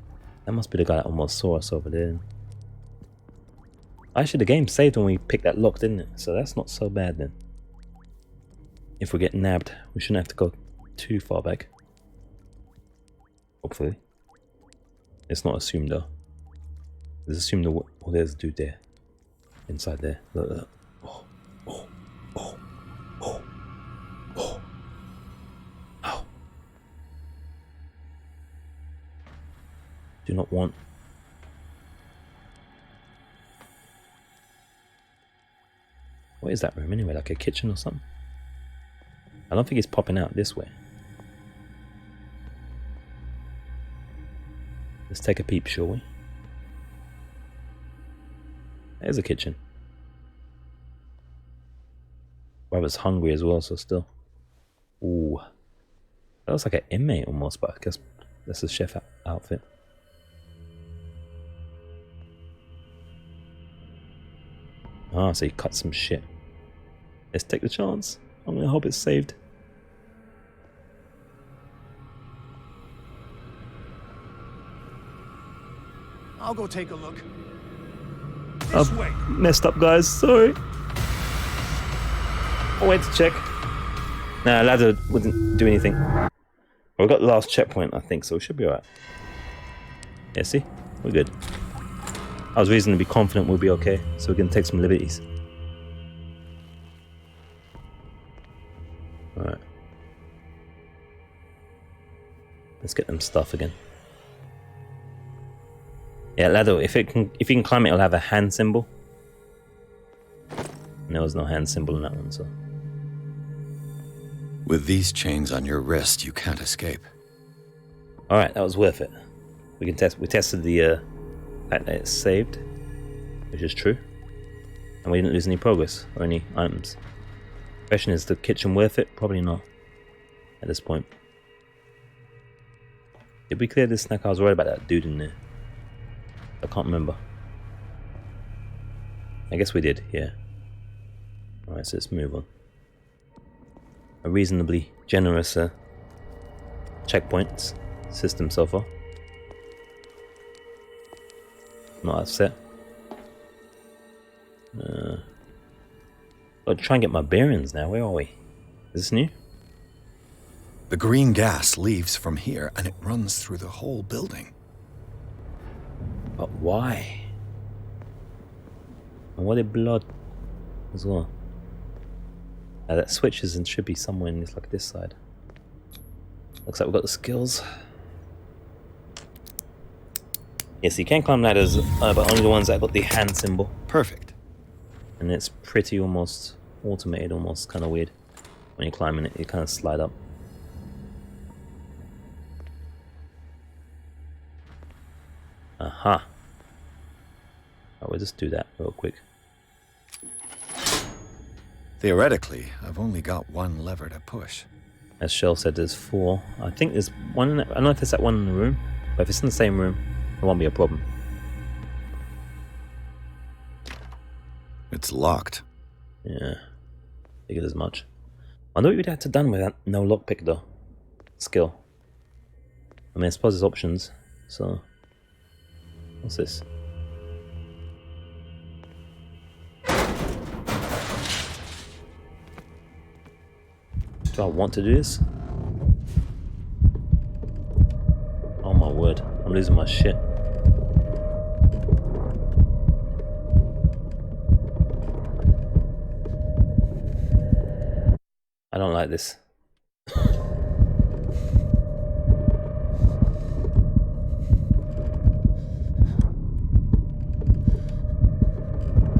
That must be the guy that almost saw us over there. Actually, the game saved when we picked that lock, didn't it? So that's not so bad then. If we get nabbed, we shouldn't have to go too far back. Hopefully. It's not assumed though. Let's assume the... Oh, there's a dude there. Inside there. Look, look. Oh, oh, oh, oh, oh. Ow. Do not want... What is that room anyway? Like a kitchen or something? I don't think it's popping out this way. Let's take a peep, shall we? There's a kitchen. Brother's hungry as well, so still. Ooh. That looks like an inmate almost, but I guess that's a chef outfit. Ah, so you cut some shit. Let's take the chance. I'm gonna hope it's saved. I'll go take a look. I've messed up, guys. Sorry. I'll wait to check. Nah, ladder wouldn't do anything. We got the last checkpoint, I think, so we should be alright. Yeah, see? We're good. I was reasonably confident we'll be okay, so we're gonna take some liberties. Alright. Let's get them stuff again. Yeah, ladder, if you can climb it, it'll have a hand symbol. And there was no hand symbol in that one, so. With these chains on your wrist, you can't escape. Alright, that was worth it. We tested the fact that it's saved, which is true. And we didn't lose any progress or any items. Question is the kitchen worth it? Probably not. At this point. Did we clear this snack? I was worried about that dude in there. I can't remember. I guess we did, yeah. Alright, so let's move on. A reasonably generous checkpoints system so far. Not upset. I'll try and get my bearings now. Where are we? Is this new? The green gas leaves from here and it runs through the whole building. But why? And what is blood as well? That switches and should be somewhere in this, like this side. Looks like we've got the skills. Yes, you can climb ladders, but only the ones that got the hand symbol. Perfect. And it's pretty almost automated, almost kind of weird. When you're climbing it, you kind of slide up. Aha. Oh, we'll just do that real quick. Theoretically, I've only got one lever to push. As Shell said, there's 4. I think there's one in I don't know if there's that one in the room, but if it's in the same room, it won't be a problem. It's locked. Yeah. Figured as much. I wonder what we'd have to done with that no lockpick though. Skill. I mean, I suppose there's options, so. What's this? Do I want to do this? Oh my word, I'm losing my shit. I don't like this.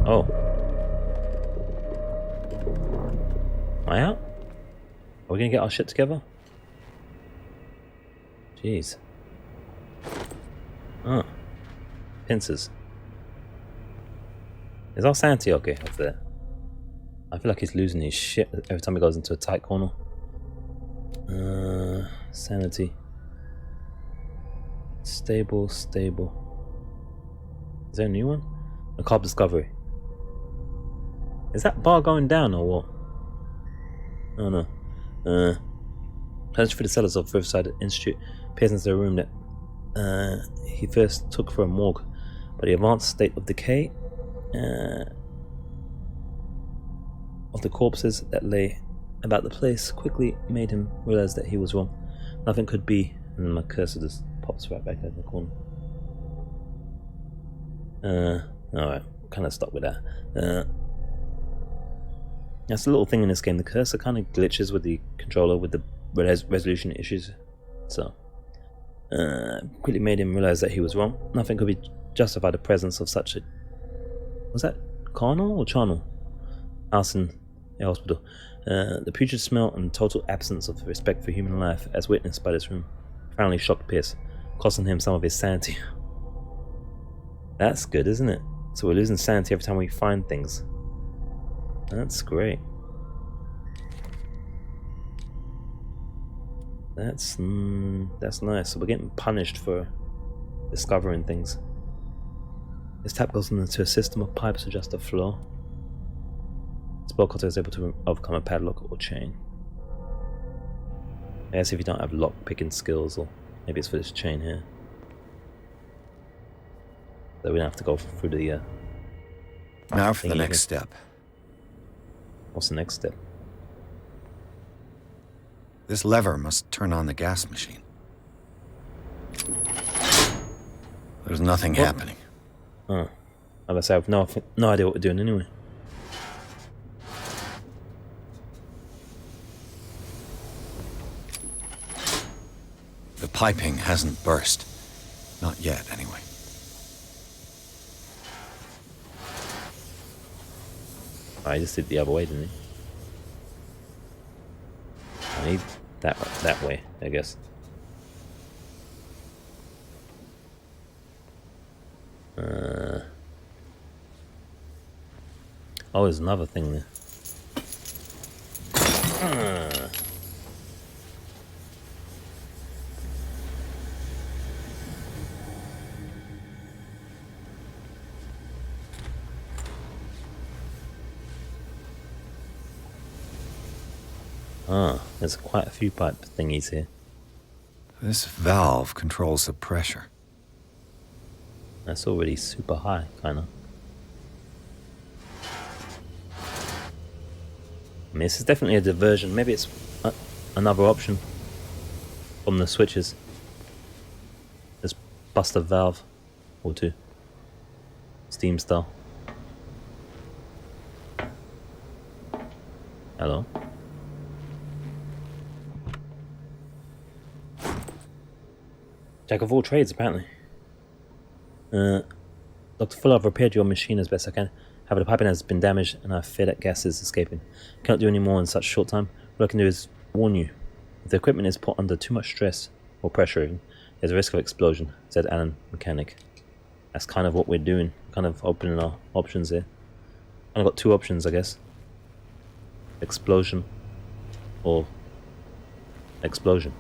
Oh. Am I out? Are we gonna get our shit together? Jeez. Oh. Pincers. Is our sanity okay up there? I feel like he's losing his shit every time he goes into a tight corner. Sanity. Stable, stable. Is there a new one? Macabre discovery. Is that bar going down or what? Oh no. Plunge through the cellars of Riverside Institute. Peers into a room that he first took for a morgue, but the advanced state of decay of the corpses that lay about the place quickly made him realize that he was wrong. Nothing could be, and then my cursor just pops right back out in the corner. Alright, kind of stuck with that. That's the little thing in this game. The cursor kind of glitches with the controller with the resolution issues. So, quickly made him realize that he was wrong. Nothing could be justify the presence of such a... Was that carnal or charnel? House in a hospital. The putrid smell and total absence of respect for human life, as witnessed by this room, finally shocked Pierce, costing him some of his sanity. That's good, isn't it? So we're losing sanity every time we find things. That's great. That's nice. So we're getting punished for discovering things. This tap goes into a system of pipes to adjust the flow. Spellcaster is able to overcome a padlock or chain. I guess if you don't have lock picking skills, or maybe it's for this chain here. So we don't have to go through the. Now for the thingy next here. step. What's the next step? This lever must turn on the gas machine. There's nothing happening. Oh, I have no idea what we're doing anyway. The piping hasn't burst. Not yet, anyway. I just did the other way, didn't he? I need that way, I guess. Oh, there's another thing there. There's quite a few pipe thingies here. This valve controls the pressure. That's already super high, kinda. I mean, this is definitely a diversion. Maybe it's another option from the switches. Just bust a valve or two. Steam style. Hello? Jack of all trades, apparently. Dr. Fuller, I've repaired your machine as best I can. However, the piping has been damaged and I fear that gas is escaping. Cannot do any more in such short time. What I can do is warn you. If the equipment is put under too much stress, or pressure even, there's a risk of explosion, said Alan, mechanic. That's kind of what we're doing. Kind of opening our options here. Kind of got two options, I guess. Explosion or explosion.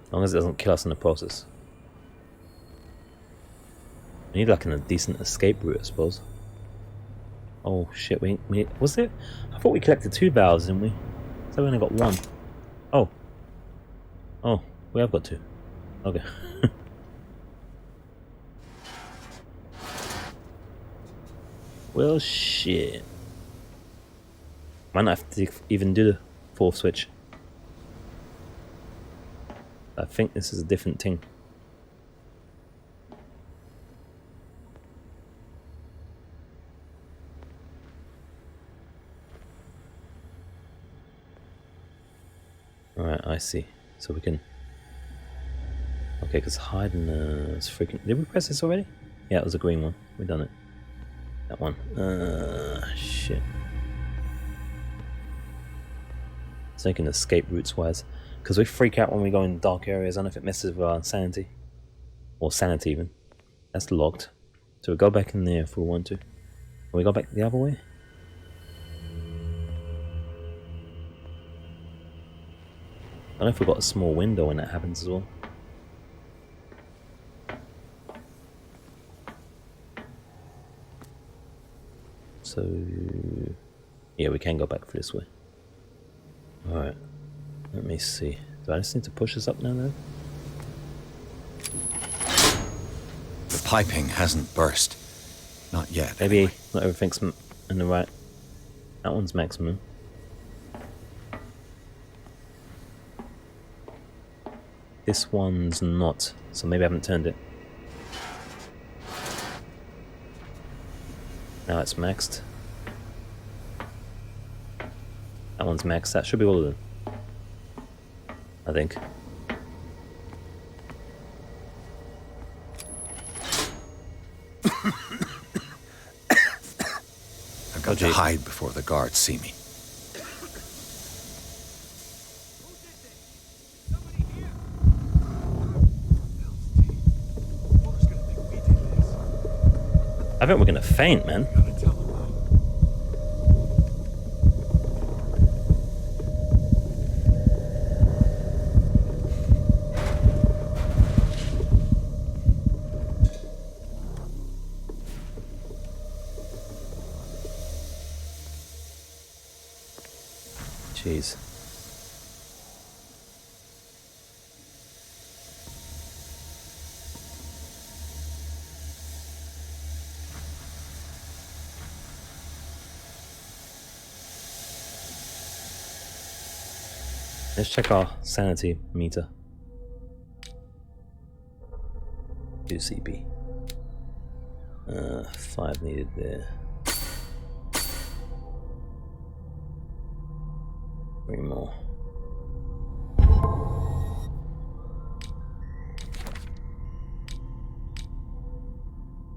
As long as it doesn't kill us in the process. We need like a decent escape route, I suppose. Oh shit, we was it? I thought we collected 2 valves, didn't we? So we only got 1. Oh. Oh, we have got 2. Okay. Well shit. Might not have to even do the 4th switch. I think this is a different thing. Alright, I see. So we can... Okay, because hiding is freaking... Did we press this already? Yeah, it was a green one. We done it. That one. Shit. Thinking escape routes wise. Because we freak out when we go in dark areas. I don't know if it messes with our sanity. Or sanity even. That's locked. So we go back in there if we want to. Can we go back the other way? I don't know if we've got a small window when that happens as well. So... yeah, we can go back this way. Alright. Let me see. Do I just need to push this up now then? The piping hasn't burst. Not yet. Maybe anyway. not everything's in the right... That one's maximum. This one's not, so maybe I haven't turned it. Now it's maxed. That one's maxed. That should be all of them. I think. I've got to hide before the guards see me. I think we're gonna faint, man. Jeez. Let's check our sanity meter. 2 CP. 5 needed there. 3 more.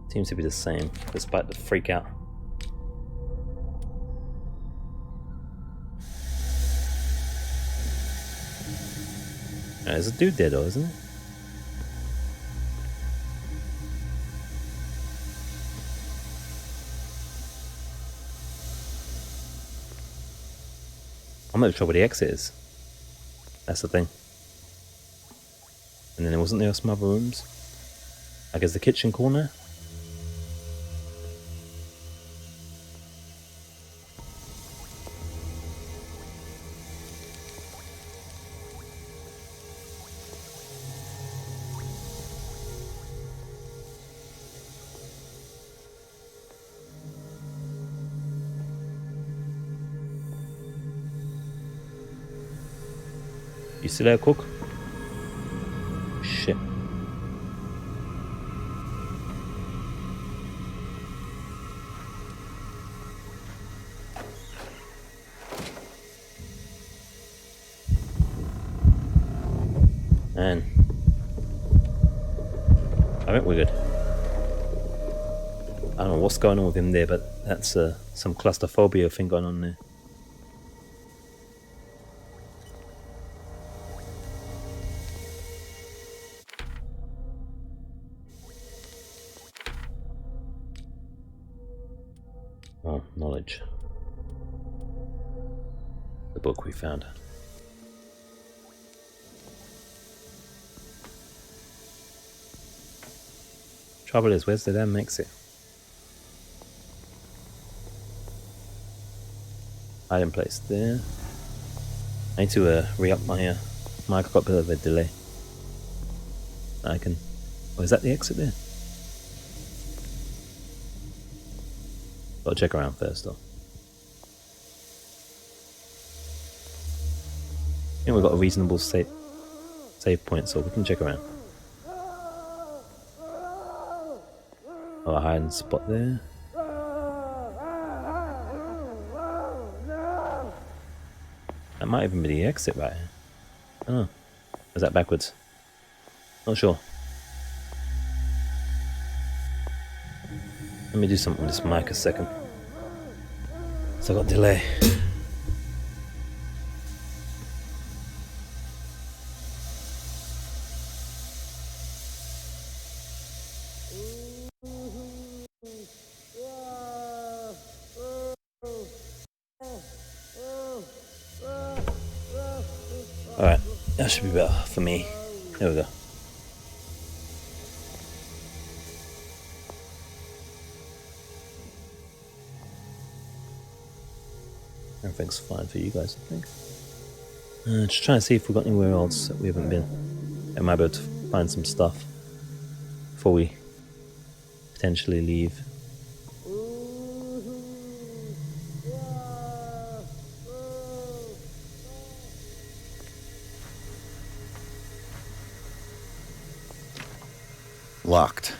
Seems to be the same, despite the freak out. There's a dude there though, isn't it? I'm not sure where the exit is. That's the thing. And then wasn't there some other rooms? I guess the kitchen corner? You still there, Cook? Shit. Man. I think we're good. I don't know what's going on with him there, but that's some claustrophobia thing going on there. Oh, knowledge. The book we found. Trouble is, where's the damn exit? Hiding place there. I need to re-up my mic. I've got a bit of a delay. I can... Oh, is that the exit there? Gotta check around first though. I think we've got a reasonable save point, so we can check around. Oh, a hiding spot there. That might even be the exit right here. Oh, is that backwards? Not sure. Let me do something with this mic a second. So I got delay. Alright, that should be better for me. There we go. Everything's fine for you guys, I think. Just trying to see if we've got anywhere else that we haven't been. I might be able to find some stuff before we potentially leave. Locked.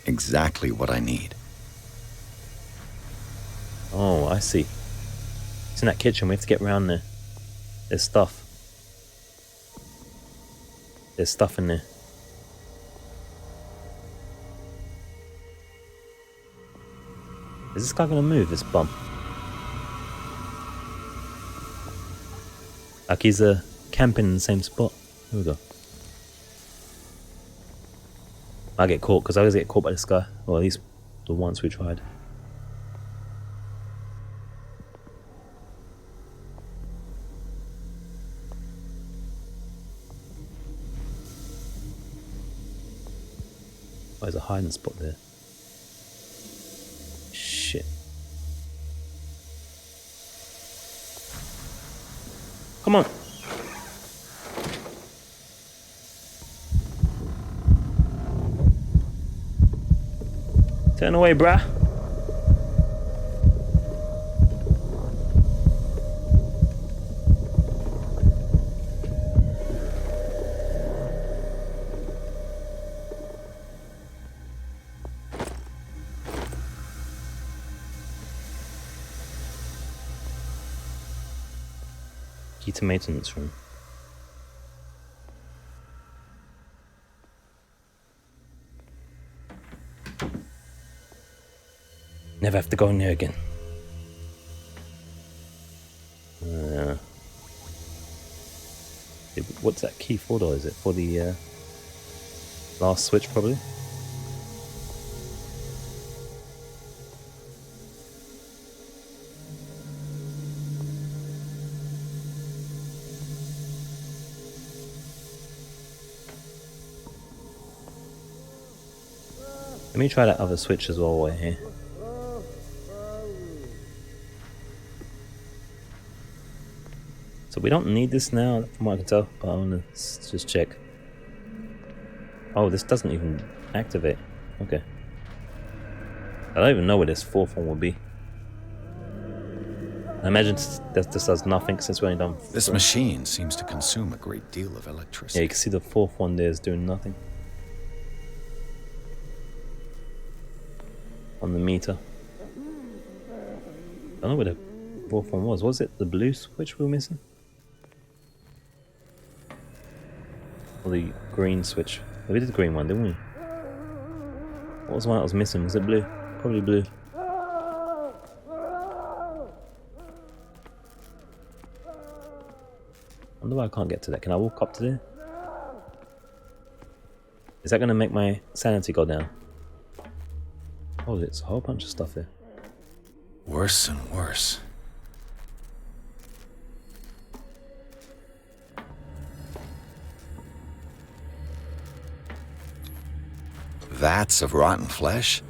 Exactly what I need. Oh, I see. It's in that kitchen. We have to get around there. There's stuff. There's stuff in there. Is this guy gonna move, this bum? Like he's camping in the same spot. Here we go. I get caught, because I always get caught by this guy. Or at least the once we tried. Oh, there's a hiding spot there. Shit. Come on. Turn away, bruh. Key to maintenance room. Never have to go in there again. What's that key for though? Is it for the last switch probably? Let me try that other switch as well while we're here. So we don't need this now, from what I can tell, but I want to just check. Oh, this doesn't even activate. Okay. I don't even know where this fourth one will be. I imagine that this does nothing since we only done... This machine seems to consume a great deal of electricity. Yeah, you can see the fourth one there is doing nothing. On the meter. I don't know where the fourth one was. Was it the blue switch we were missing? Or the green switch? We did the green one, didn't we? What was the one that was missing? Was it blue? Probably blue. I wonder why I can't get to that. Can I walk up to there? Is that going to make my sanity go down? Oh, there's a whole bunch of stuff here. Worse and worse. Vats of rotten flesh?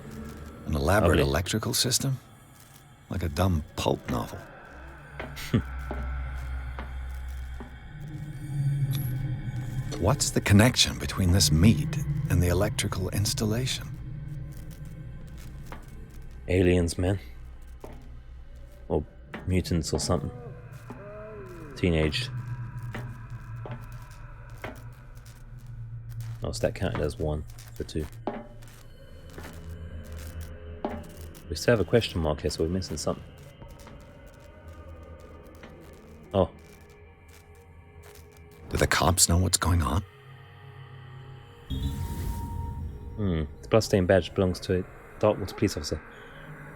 An elaborate electrical system? Like a dumb pulp novel. What's the connection between this meat and the electrical installation? Aliens, man. Or mutants or something. Teenaged. Oh, so that counted as 1 for 2. We still have a question mark here, so we're missing something. Oh. Do the cops know what's going on? The bloodstained badge belongs to a Darkwater police officer.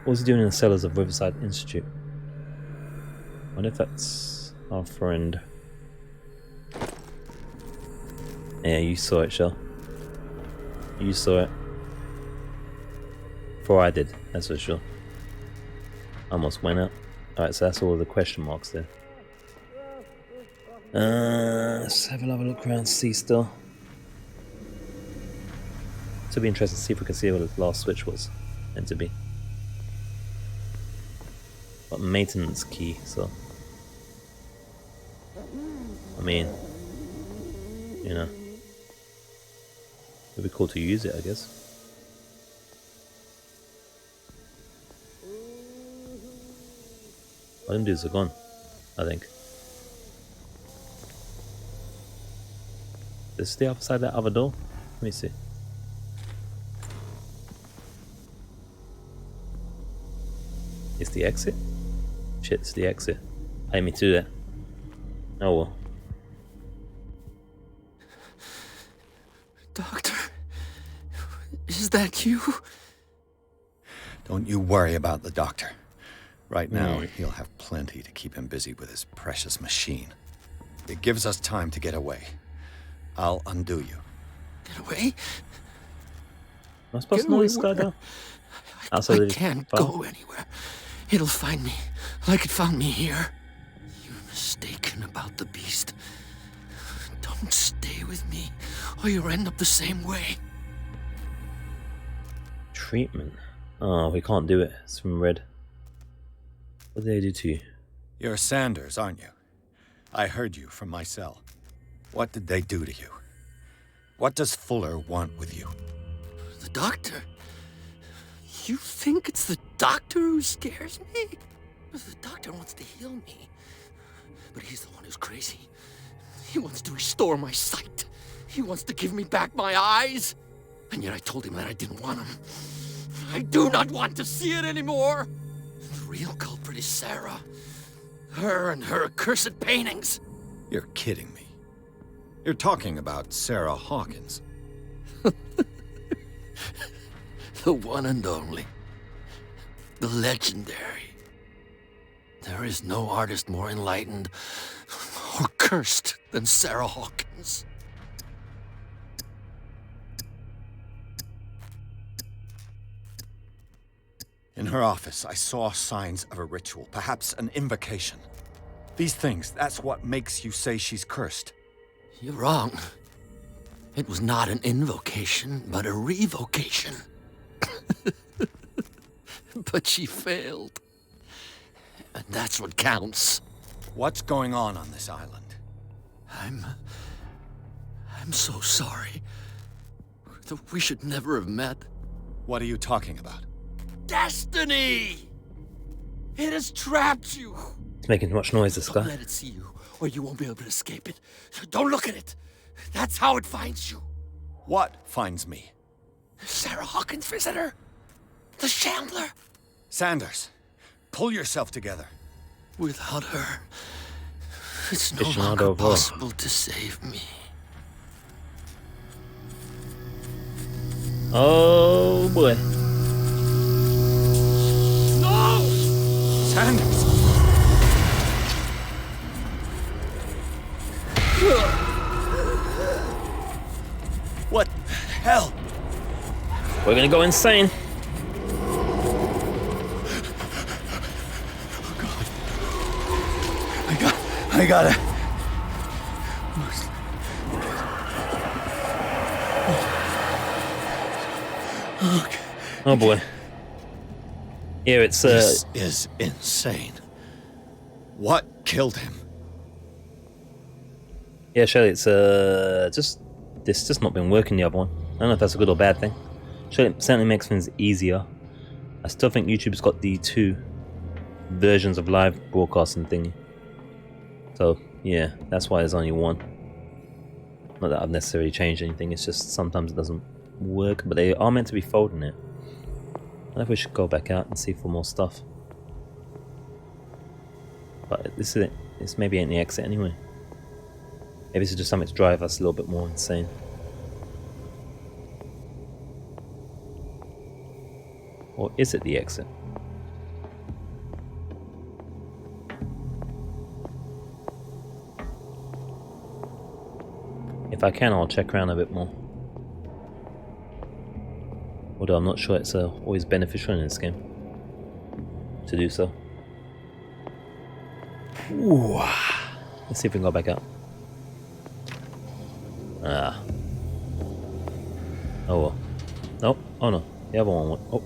What was he doing in the cellars of Riverside Institute? I wonder if that's our friend. Yeah, you saw it, Shell. You saw it. Before I did, that's for sure. Almost went up. Alright, so that's all the question marks there. Let's have another look around, see still. It'll be interesting to see if we can see what the last switch was meant to be. But maintenance key, so I mean, you know, it'd be cool to use it, I guess. All them dudes are gone, I think. Is this the other side of that other door? Let me see. It's the exit? Shit, it's the exit. I didn't mean to do that. Oh well. Doctor, is that you? Don't you worry about the doctor. Right now, he'll have plenty to keep him busy with his precious machine. It gives us time to get away. I'll undo you. Get away? Am I supposed to know this guy though? I can't go anywhere. It'll find me, like it found me here. You're mistaken about the beast. Don't stay with me, or you'll end up the same way. Treatment? Oh, we can't do it. It's from Red. What did they do to you? You're Sanders, aren't you? I heard you from my cell. What did they do to you? What does Fuller want with you? The doctor? You think it's the doctor who scares me? The doctor wants to heal me. But he's the one who's crazy. He wants to restore my sight. He wants to give me back my eyes. And yet I told him that I didn't want him. I do not want to see it anymore. The real culprit is Sarah. Her and her accursed paintings. You're kidding me. You're talking about Sarah Hawkins. The one and only. The legendary. There is no artist more enlightened or cursed than Sarah Hawkins. In her office, I saw signs of a ritual, perhaps an invocation. These things, that's what makes you say she's cursed. You're wrong. It was not an invocation, but a revocation. But she failed. And that's what counts. What's going on this island? I'm so sorry. We should never have met. What are you talking about? Destiny! It has trapped you. It's making too much noise, this guy. Don't let it see you, or you won't be able to escape it. Don't look at it. That's how it finds you. What finds me? Sarah Hawkins' visitor. The Shambler. Sanders, pull yourself together. Without her, it's no It's longer not possible to save me. Oh boy. No! Sanders! What the hell? We're gonna go insane. I gotta... Okay. Oh boy. Here it's This is insane. What killed him? yeah, Shelley, it's just not been working, the other one. I don't know if that's a good or bad thing. Shelley, it certainly makes things easier. I still think YouTube's got the two versions of live broadcasting thingy. So yeah, that's why there's only one. Not that I've necessarily changed anything, it's just sometimes it doesn't work, but they are meant to be folding it. I don't know if we should go back out and see for more stuff. But this is it. This maybe ain't the exit anyway. Maybe this is just something to drive us a little bit more insane. Or is it the exit? If I can, I'll check around a bit more. Although I'm not sure it's always beneficial in this game to do so. Ooh. Let's see if we can go back out. Ah. Oh well. Nope. Oh no. The other one went. Oh.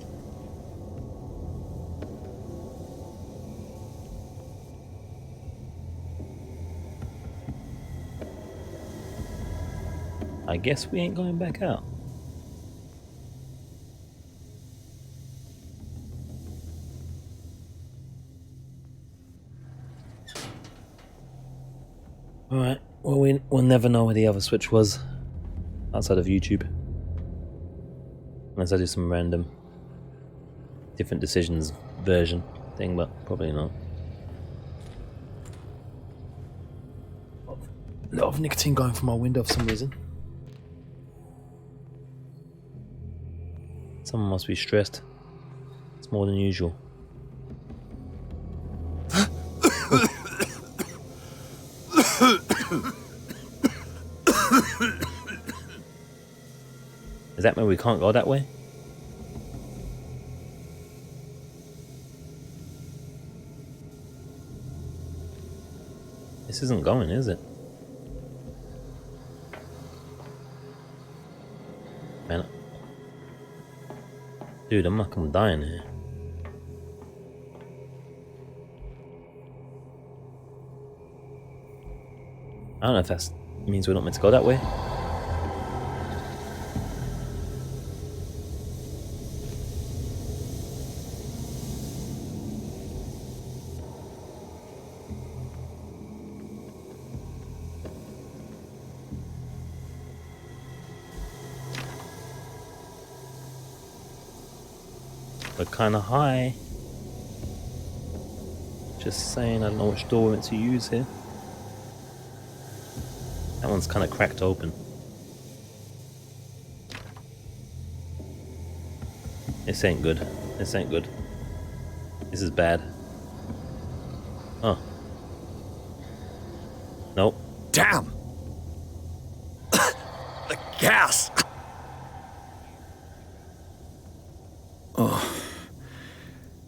I guess we ain't going back out. Alright, well we'll never know where the other switch was outside of YouTube. Unless I do some random different decisions version thing, but probably not. A lot of nicotine going from my window for some reason. Someone must be stressed. It's more than usual. Does that mean we can't go that way? This isn't going, is it? Man, dude, I'm dying here. I don't know if that means we're not meant to go that way. We're kind of high. Just saying, I don't know which door we're meant to use here. That one's kind of cracked open. This ain't good. This ain't good. This is bad. Oh. Nope. Damn! The gas! Oh.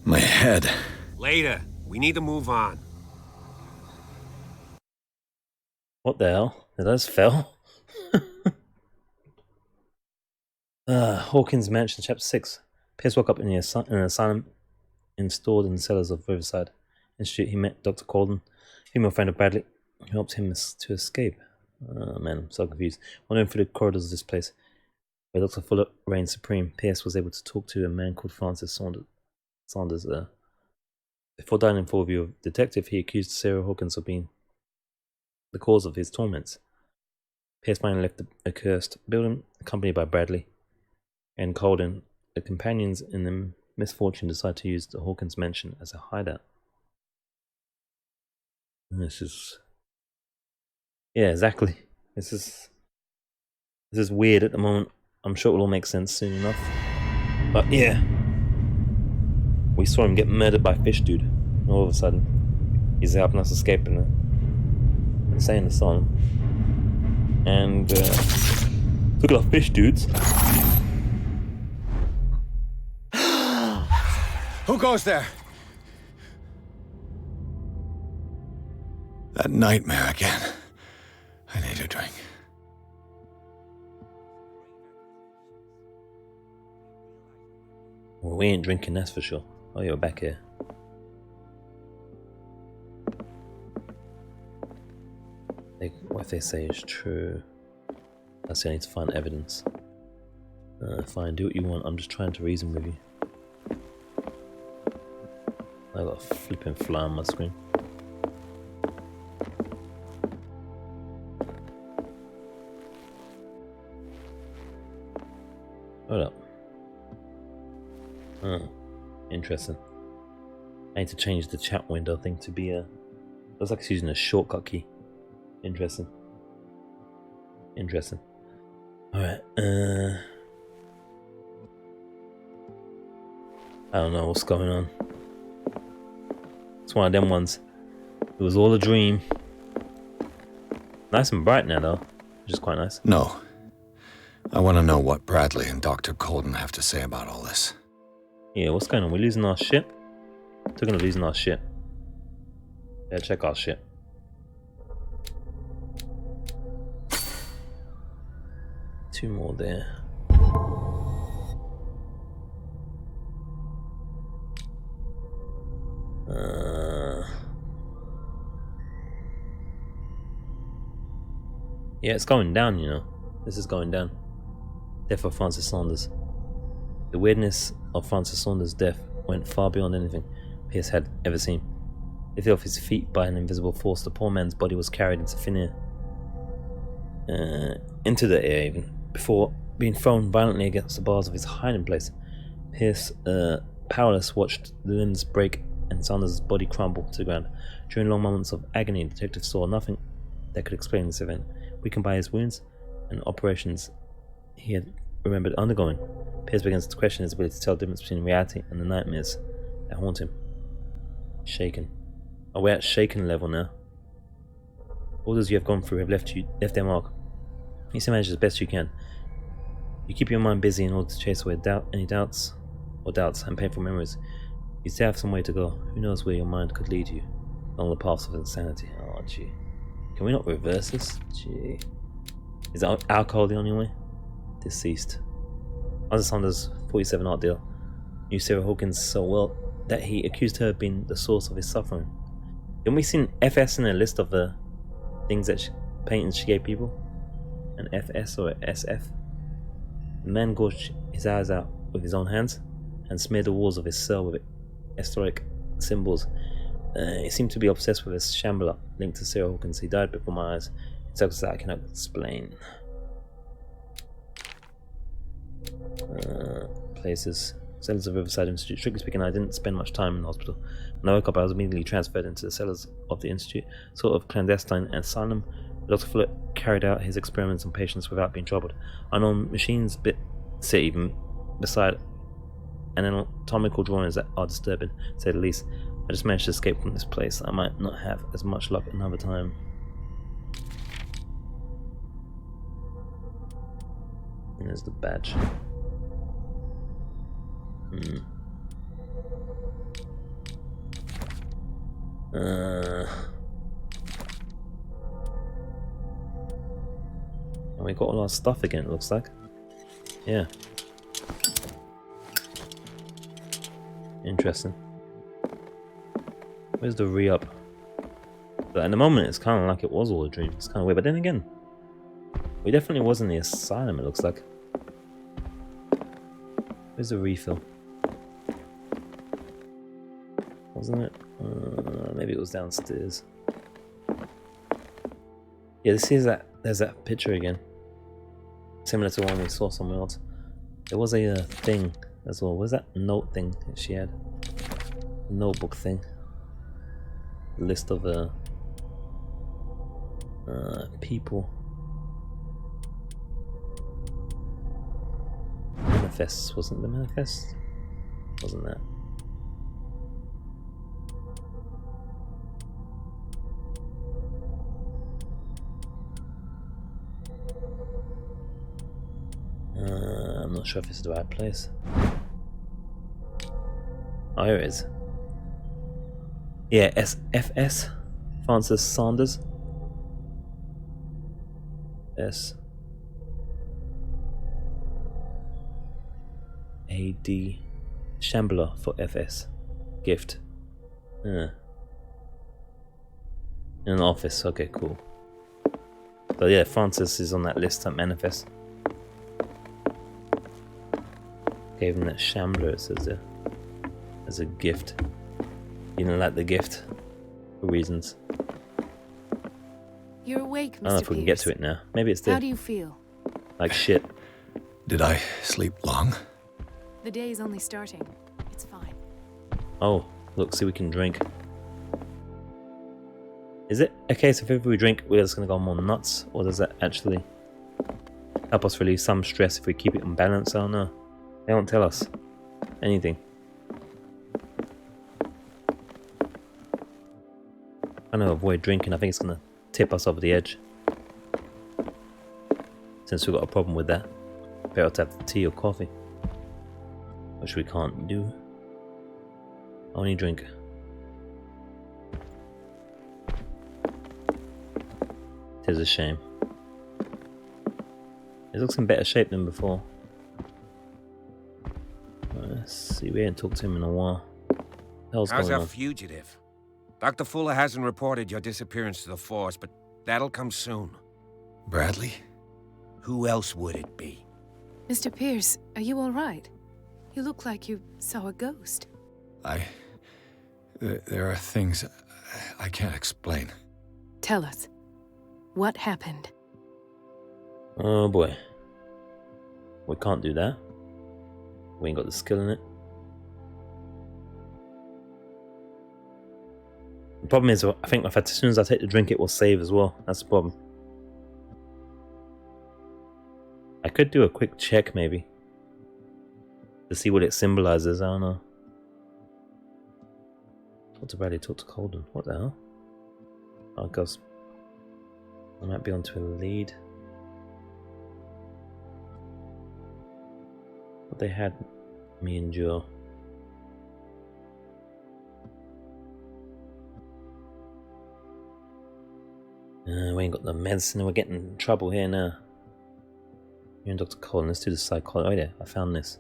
My head. Later. We need to move on. What the hell? Did I just fell? Hawkins Mansion, Chapter 6. Pierce woke up in an asylum installed in the cellars of Riverside Institute. He met Dr. Colden, female friend of Bradley, who helped him to escape. Oh man, I'm so confused. Wandering through the corridors of this place, where Dr. Fuller reigned supreme, Pierce was able to talk to a man called Francis Saunders. Before dying in full view of detective, he accused Sarah Hawkins of being the cause of his torments. Pierce finally left the accursed building, accompanied by Bradley and Colden. The companions in the misfortune decide to use the Hawkins mansion as a hideout. This is... yeah, exactly. This is weird at the moment. I'm sure it will all make sense soon enough. But yeah. We saw him get murdered by Fish Dude. All of a sudden, he's helping us escape in an insane asylum. And look at our Fish Dudes. Who goes there? That nightmare again. I need a drink. Well, we ain't drinking, that's for sure. Oh, you're back here. What if they say is true? I say I need to find evidence. Fine, do what you want. I'm just trying to reason with you. I got a flipping fly on my screen. Hold up. Interesting. I need to change the chat window thing to be a... looks like it's using a shortcut key. Interesting. Interesting. Alright, I don't know what's going on. It's one of them ones. It was all a dream. Nice and bright now though, which is quite nice. No. I want to know what Bradley and Dr. Colden have to say about all this. Yeah, what's going on? We're losing our ship? Talking of losing our ship. Yeah, check our ship. Two more there. Yeah, it's going down, you know. This is going down. Death of Francis Saunders. The weirdness of Francis Saunders' death went far beyond anything Pierce had ever seen. Lifted off his feet by an invisible force, the poor man's body was carried into thin air. Into the air even, before being thrown violently against the bars of his hiding place. Pierce, powerless, watched the limbs break and Saunders' body crumble to the ground. During long moments of agony, the detective saw nothing that could explain this event. Weakened by his wounds and operations he had remembered undergoing, Pierce begins to question his ability to tell the difference between reality and the nightmares that haunt him. Shaken. Oh, we're at shaken level now. All those you have gone through have left their mark. You need to manage as best you can. You keep your mind busy in order to chase away any doubts and painful memories. You still have some way to go. Who knows where your mind could lead you along the paths of insanity. Oh, gee. Can we not reverse this? Gee. Is alcohol the only way? Deceased. Francis Saunders' 47 art deal knew Sarah Hawkins so well that he accused her of being the source of his suffering. Didn't we see an FS in a list of the things that paintings she gave people? An FS or a SF? The man gouged his eyes out with his own hands and smeared the walls of his cell with historic symbols. He seemed to be obsessed with a shambler linked to Sarah Hawkins. He died before my eyes. It's something that I cannot explain. Places. Cellars of Riverside Institute. Strictly speaking, I didn't spend much time in the hospital. When I woke up, I was immediately transferred into the cellars of the institute, sort of clandestine asylum. Dr. Fuller carried out his experiments on patients without being troubled. Unknown machines sit even beside anatomical drawings that are disturbing, to say the least. I just managed to escape from this place. I might not have as much luck another time. And there's the badge. And we got all our stuff again, it looks like. Yeah. Interesting. Where's the re-up? But at the moment it's kind of like it was all a dream. It's kind of weird. But then again, we definitely was in the asylum, it looks like. Where's the refill? Wasn't it? Maybe it was downstairs. Yeah, this is that. There's that picture again. Similar to one we saw somewhere else. There was a thing as well. Where's that note thing that she had? Notebook thing. List of people. Manifests. Wasn't the manifest? Wasn't that? I'm not sure if it's the right place. Oh, here it is. Yeah, SFS. Francis Saunders. S. AD. Shambler for FS. Gift. In an office. Okay, cool. So yeah, Francis is on that list at Manifest. Gave him that shambler, it says there, as a gift. You didn't like the gift for reasons. You're awake, Mr. I don't know if we can get to it now. Maybe it's there. How do you feel? Like shit. Did I sleep long? The day is only starting. It's fine. Oh, look, see, we can drink. Is it a case of if we drink, we're just going to go more nuts? Or does that actually help us relieve some stress if we keep it in balance? I don't know. They don't tell us anything. I know, avoid drinking. I think it's going to tip us over the edge. Since we've got a problem with that. Better to have tea or coffee. Which we can't do. Only drink. It is a shame. It looks in better shape than before. Let's see, we ain't talked to him in a while. What the hell's How's going our on? fugitive? Dr. Fuller hasn't reported your disappearance to the force, but that'll come soon. Bradley? Who else would it be? Mr. Pierce, are you all right? You look like you saw a ghost. There are things I can't explain. Tell us. What happened? Oh boy. We can't do that. We ain't got the skill in it. The problem is, I think as soon as I take the drink, it will save as well. That's the problem. I could do a quick check, maybe. To see what it symbolizes, I don't know. Talk to Bradley, talk to Colden. What the hell? Oh, goes. I might be onto a lead. What they had me endure. We ain't got the medicine, we're getting in trouble here now. You and Dr. Colin, let's do the psychology. Oh yeah, I found this.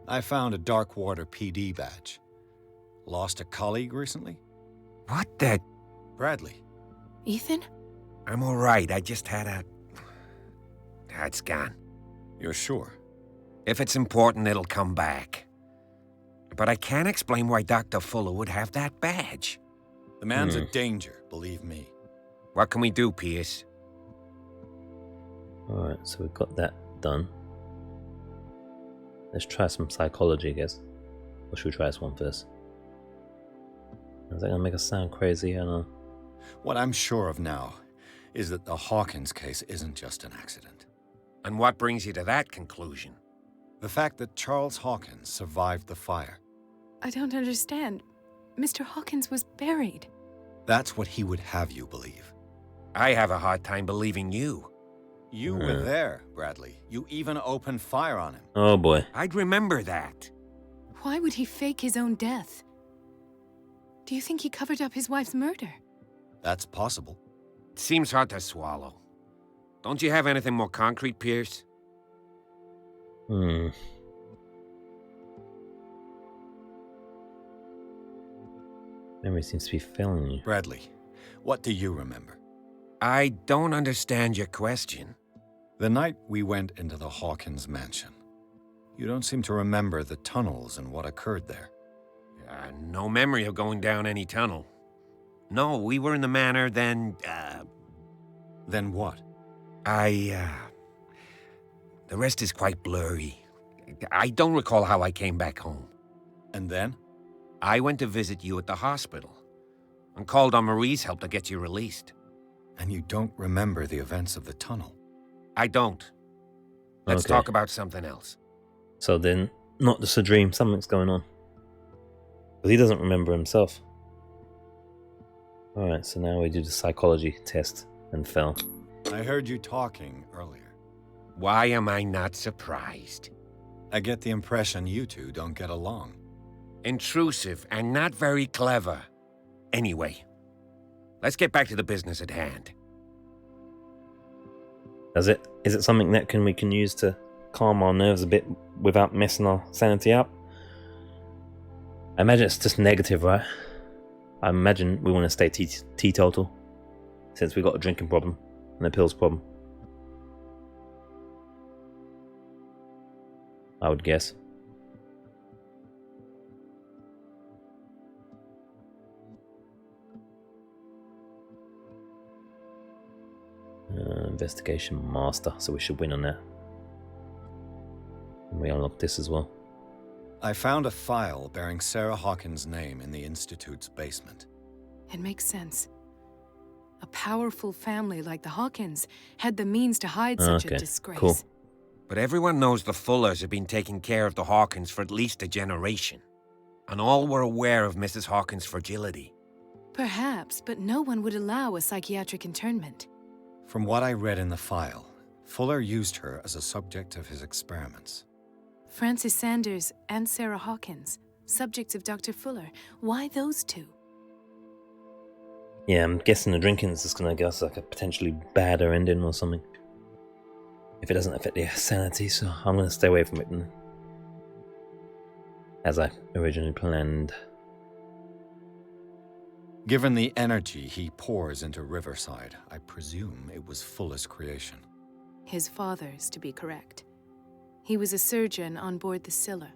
I found a Darkwater PD badge. Lost a colleague recently? What the... Bradley. Ethan? I'm all right. I just had a... It's gone. You're sure? If it's important, it'll come back. But I can't explain why Dr. Fuller would have that badge. The man's a danger, believe me. What can we do, Pierce? Alright, so we've got that done. Let's try some psychology, I guess. Or should we try this one first? Is that gonna make us sound crazy? I don't know. What I'm sure of now is that the Hawkins case isn't just an accident. And what brings you to that conclusion? The fact that Charles Hawkins survived the fire. I don't understand. Mr. Hawkins was buried. That's what he would have you believe. I have a hard time believing you. You were there, Bradley. You even opened fire on him. Oh boy. I'd remember that. Why would he fake his own death? Do you think he covered up his wife's murder? That's possible. It seems hard to swallow. Don't you have anything more concrete, Pierce? Memory seems to be failing you. Bradley, what do you remember? I don't understand your question. The night we went into the Hawkins mansion. You don't seem to remember the tunnels and what occurred there. No memory of going down any tunnel. No, we were in the manor, then, Then what? The rest is quite blurry. I don't recall how I came back home. And then? I went to visit you at the hospital and called on Marie's help to get you released. And you don't remember the events of the tunnel? I don't. Let's Okay. talk about something else. So then, not just a dream, something's going on. But he doesn't remember himself. Alright, so now we do the psychology test and fail. I heard you talking earlier. Why am I not surprised? I get the impression you two don't get along. Intrusive and not very clever. Anyway, let's get back to the business at hand. Is it something that we can use to calm our nerves a bit without messing our sanity up? I imagine it's just negative, right? I imagine we want to stay teetotal, since we got a drinking problem and a pills problem. I would guess. Investigation master, so we should win on that. And we unlock this as well. I found a file bearing Sarah Hawkins' name in the Institute's basement. It makes sense. A powerful family like the Hawkins had the means to hide such a disgrace. Cool. But everyone knows the Fullers have been taking care of the Hawkins for at least a generation. And all were aware of Mrs. Hawkins' fragility. Perhaps, but no one would allow a psychiatric internment. From what I read in the file, Fuller used her as a subject of his experiments. Francis Sanders and Sarah Hawkins, subjects of Dr. Fuller. Why those two? Yeah, I'm guessing the drinking is just going to give us like a potentially badder ending or something. If it doesn't affect the sanity, so I'm going to stay away from it then. As I originally planned. Given the energy he pours into Riverside, I presume it was Fuller's creation. His father's, to be correct. He was a surgeon on board the Scylla.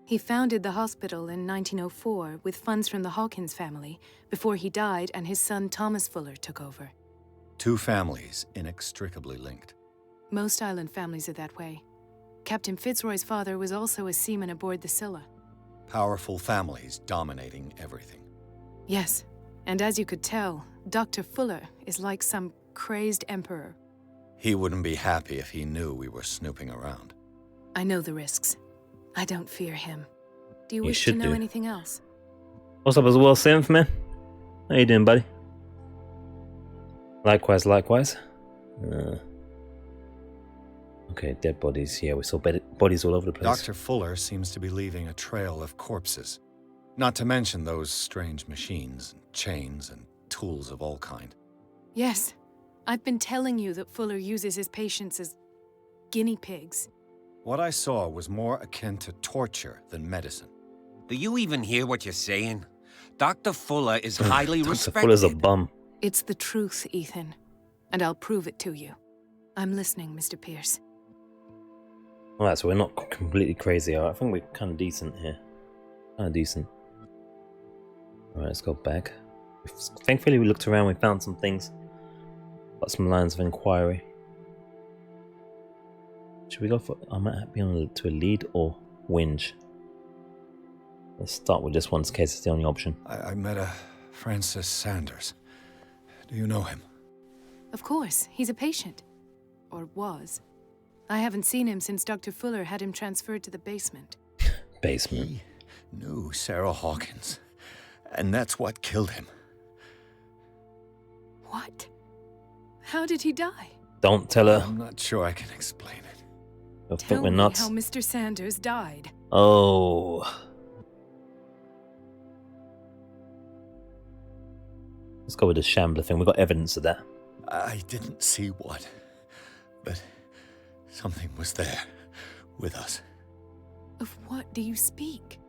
He founded the hospital in 1904 with funds from the Hawkins family before he died and his son Thomas Fuller took over. Two families inextricably linked. Most island families are that way. Captain Fitzroy's father was also a seaman aboard the Scylla. Powerful families dominating everything. Yes, and as you could tell, Dr. Fuller is like some crazed emperor. He wouldn't be happy if he knew we were snooping around. I know the risks. I don't fear him. Do you You wish to should know do. anything else? What's up as well, Synth, man? How you doing, buddy? Likewise. Okay, dead bodies. Yeah, we saw bodies all over the place. Dr. Fuller seems to be leaving a trail of corpses. Not to mention those strange machines, and chains, and tools of all kind. Yes. I've been telling you that Fuller uses his patients as guinea pigs. What I saw was more akin to torture than medicine. Do you even hear what you're saying? Dr. Fuller is highly Dr. respected. Fuller's a bum. It's the truth, Ethan. and I'll prove it to you. I'm listening, Mr. Pierce. Alright, so we're not completely crazy. I think we're kind of decent here. Kind of decent. Alright, let's go back. Thankfully we looked around, we found some things. Got some lines of inquiry. Should we go for... I might be on to a lead or whinge. Let's start with this one in case it's the only option. I met a Francis Sanders. Do you know him? Of course, he's a patient. Or was. I haven't seen him since Dr. Fuller had him transferred to the basement. Basement? He knew Sarah Hawkins. And that's what killed him. What? How did he die? Don't tell her. I'm not sure I can explain it. You'll think Tell we're me nuts. how Mr. Sanders died. Oh. Let's go with the Shambler thing. We've got evidence of that. I didn't see what, but something was there with us. Of what do you speak?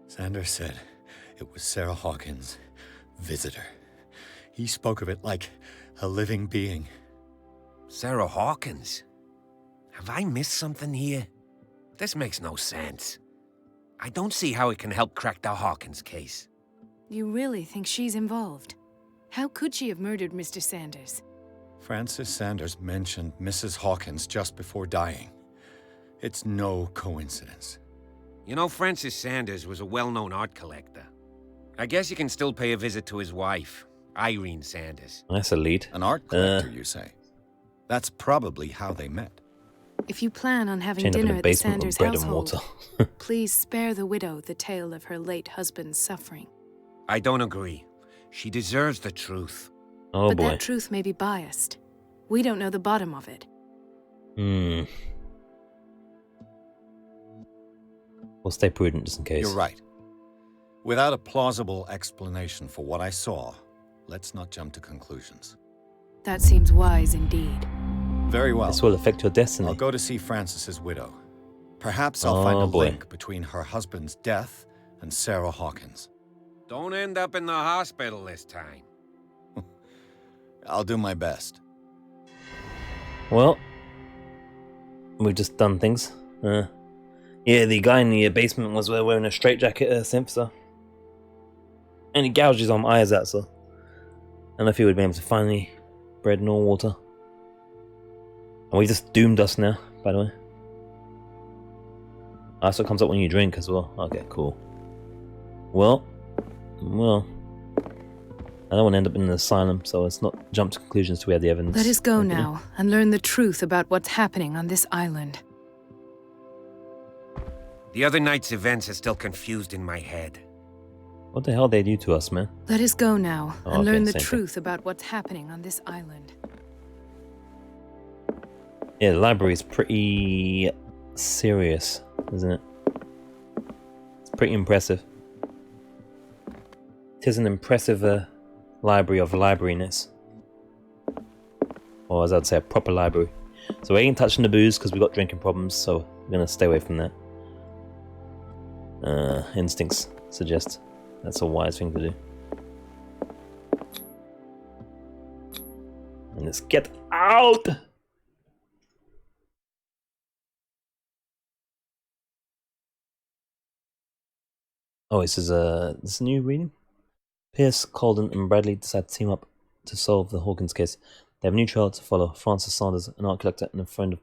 Sanders said it was Sarah Hawkins' visitor. He spoke of it like a living being. Sarah Hawkins? Have I missed something here? This makes no sense. I don't see how it can help crack the Hawkins case. You really think she's involved? How could she have murdered Mr. Sanders? Francis Sanders mentioned Mrs. Hawkins just before dying. It's no coincidence. You know, Francis Sanders was a well-known art collector. I guess you can still pay a visit to his wife, Irene Sanders. That's a lead. An art collector, you say? That's probably how they met. If you plan on having Chained up in dinner a at the basement Sanders with bread and household, water. please spare the widow the tale of her late husband's suffering. I don't agree. She deserves the truth. Oh But boy. that truth may be biased. We don't know the bottom of it. We'll stay prudent just in case. You're right. Without a plausible explanation for what I saw, let's not jump to conclusions. That seems wise indeed. Very well. This will affect your destiny. I'll go to see Francis's widow. Perhaps I'll find a link between her husband's death and Sarah Hawkins. Don't end up in the hospital this time. I'll do my best. Well, we've just done things. Yeah, the guy in the basement was wearing a straitjacket, synth, so. And he gouged his own eyes out, so. I don't know if he would be able to find any bread nor water. And we just doomed us now, by the way. That's what comes up when you drink as well. Okay, cool. Well. I don't want to end up in an asylum, so let's not jump to conclusions till we have the evidence. Let us go now and learn the truth about what's happening on this island. The other night's events are still confused in my head. What the hell they do to us, man? Let us go now and okay, learn the same truth about what's happening on this island. Yeah, the library is pretty serious, isn't it? It's pretty impressive. It is an impressive library of librariness. Or as I'd say, a proper library. So we ain't touching the booze because we got drinking problems, so we're going to stay away from that. Instincts suggest that's a wise thing to do. And let's get out! Oh, this is a new reading? Pierce, Colden, and Bradley decide to team up to solve the Hawkins case. They have a new trial to follow. Francis Sanders, an art collector and a friend of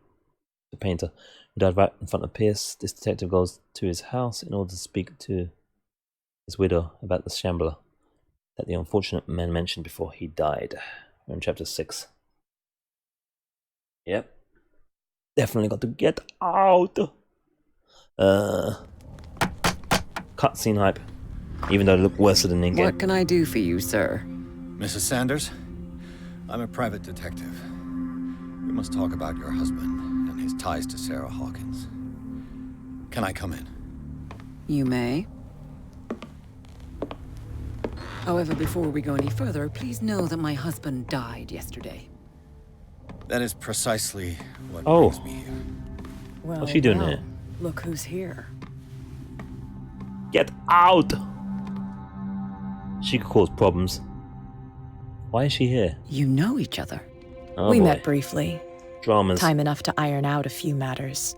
the painter, who died right in front of Pierce. This detective goes to his house in order to speak to his widow about the Shambler that the unfortunate man mentioned before he died. We're in chapter 6. Yep. Definitely got to get out. Cutscene hype. Even though it looked worse than in game. What can I do for you, sir? Mrs. Sanders, I'm a private detective. We must talk about your husband and his ties to Sarah Hawkins. Can I come in? You may. However, before we go any further, please know that my husband died yesterday. That is precisely what brings me here. Well, What's she doing well, here? Look who's here. Get out! She could cause problems. Why is she here? You know each other. Oh, We boy. met briefly. Dramas. Time enough to iron out a few matters.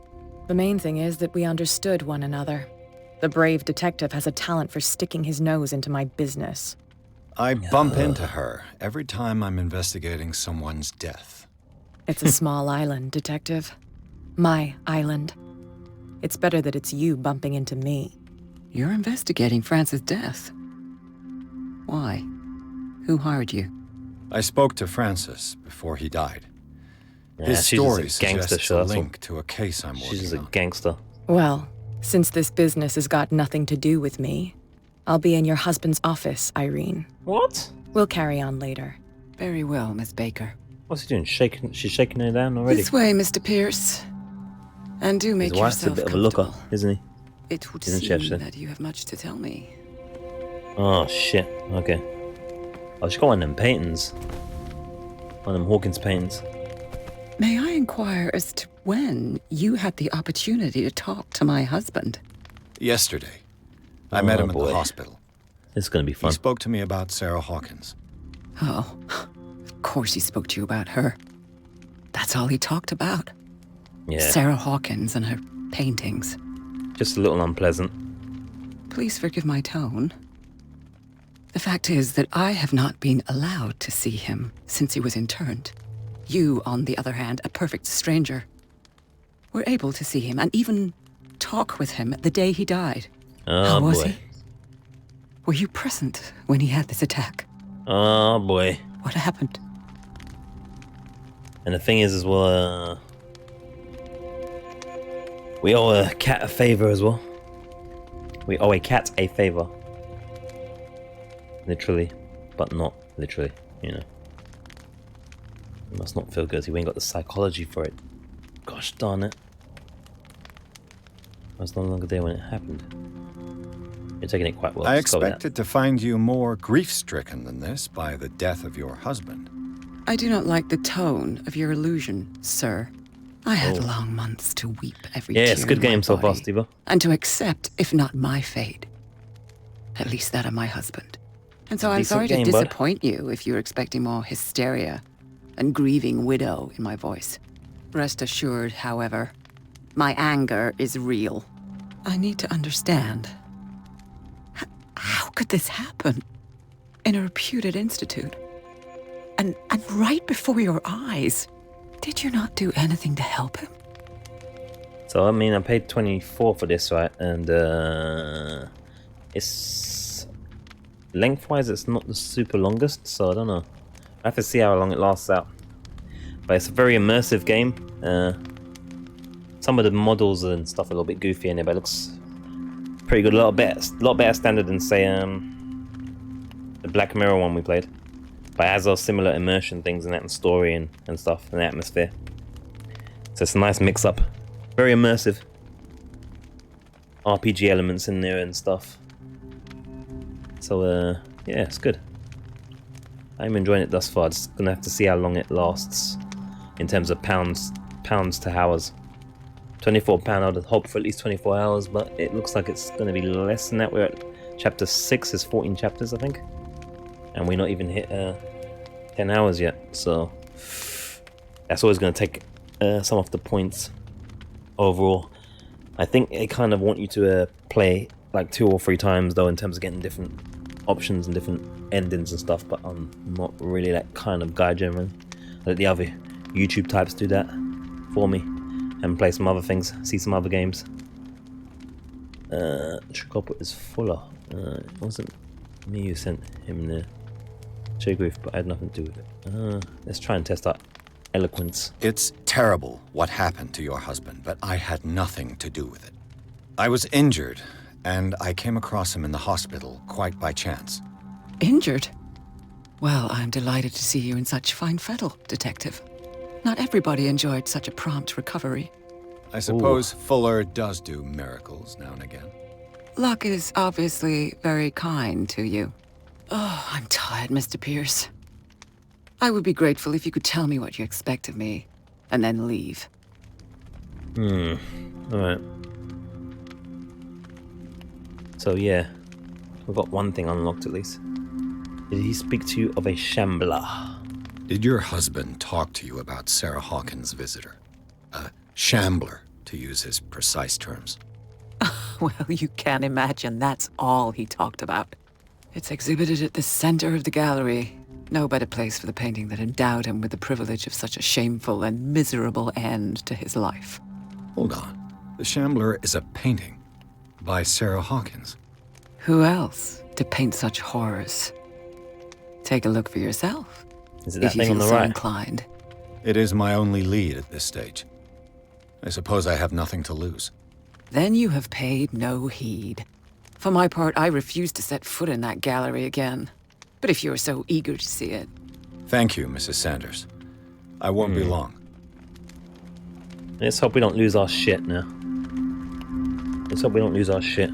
The main thing is that we understood one another. The brave detective has a talent for sticking his nose into my business. I bump into her every time I'm investigating someone's death. It's a small island, detective. My island. It's better that it's you bumping into me. You're investigating Francis' death. Why? Who hired you? I spoke to Francis before he died. Yeah, His she's story just a gangster, suggests so a that's all. link to a case I'm She's working just a on. gangster. Well, since this business has got nothing to do with me, I'll be in your husband's office, Irene. What? We'll carry on later. Very well, Miss Baker. What's he doing? Shaking? She's shaking her down already. This way, Mr. Pierce. And do make His wife's a yourself bit of a looker, comfortable. isn't he? It would Isn't she, seem actually? that you have much to tell me. Oh shit. Okay. Oh, she got one of them paintings. One of them Hawkins paintings. May I inquire as to when you had the opportunity to talk to my husband? Yesterday, I met him at boy. the hospital. It's gonna be He fun. spoke to me about Sarah Hawkins. Oh, of course he spoke to you about her. That's all he talked about. Yeah. Sarah Hawkins and her paintings. Just a little unpleasant. Please forgive my tone. The fact is that I have not been allowed to see him since he was interned. You, on the other hand, a perfect stranger, were able to see him and even talk with him the day he died. Oh How was boy. he? Were you present when he had this attack? Oh boy. What happened? And the thing is as well, we owe a cat a favor as well. We owe a cat a favor. Literally, but not literally, you know. It must not feel good. We ain't got the psychology for it. Gosh darn it. I was no longer there when it happened. You're taking it quite well. I Let's go with that. expected to find you more grief-stricken than this by the death of your husband. I do not like the tone of your allusion, sir. I had Oh. long months to weep every Yeah, tear it's a good in my game so far, body, Steve. and to accept, if not my fate, at least that of my husband. And so I'm Decent sorry to game, bud. disappoint you if you're expecting more hysteria and grieving widow in my voice. Rest assured, however, my anger is real. I need to understand. How could this happen? In a reputed institute? And right before your eyes? Did you not do anything to help him? So I mean, I paid 24 for this, right? And it's lengthwise, it's not the super longest, so I don't know. I have to see how long it lasts out. But it's a very immersive game. Some of the models and stuff are a little bit goofy in it, but it looks pretty good. A lot better standard than say the Black Mirror one we played. But it has those similar immersion things in that, and story and stuff, and atmosphere. So it's a nice mix up. Very immersive. RPG elements in there and stuff. So yeah, it's good. I'm enjoying it thus far. Just gonna have to see how long it lasts in terms of pounds to hours. £24, I'd hope for at least 24 hours, but it looks like it's gonna be less than that. We're at chapter 6, there's 14 chapters, I think. And we're not even hit 10 hours yet, so that's always gonna take some of the points overall. I think they kind of want you to play like 2 or 3 times though, in terms of getting different options and different endings and stuff, but I'm not really that kind of guy generally. I let the other YouTube types do that for me and play some other things, see some other games. Tricopper is fuller. It wasn't me who sent him the Grief, but I had nothing to do with it. Let's try and test out eloquence. It's terrible what happened to your husband, but I had nothing to do with it. I was injured, and I came across him in the hospital quite by chance. Injured? Well, I'm delighted to see you in such fine fettle, Detective. Not everybody enjoyed such a prompt recovery. I suppose Fuller does do miracles now and again. Luck is obviously very kind to you. Oh, I'm tired, Mr. Pierce. I would be grateful if you could tell me what you expect of me, and then leave. Alright. So yeah, we've got one thing unlocked at least. Did he speak to you of a shambler? Did your husband talk to you about Sarah Hawkins' visitor? A shambler, to use his precise terms. Well, you can't imagine that's all he talked about. It's exhibited at the center of the gallery. No better place for the painting that endowed him with the privilege of such a shameful and miserable end to his life. Hold on. The Shambler is a painting by Sarah Hawkins. Who else to paint such horrors? Take a look for yourself. Is it that if you thing on feel the so right? inclined. It is my only lead at this stage. I suppose I have nothing to lose. Then you have paid no heed. For my part, I refuse to set foot in that gallery again. But if you're so eager to see it... Thank you, Mrs. Sanders. I won't be long. Let's hope we don't lose our shit now. Let's hope we don't lose our shit.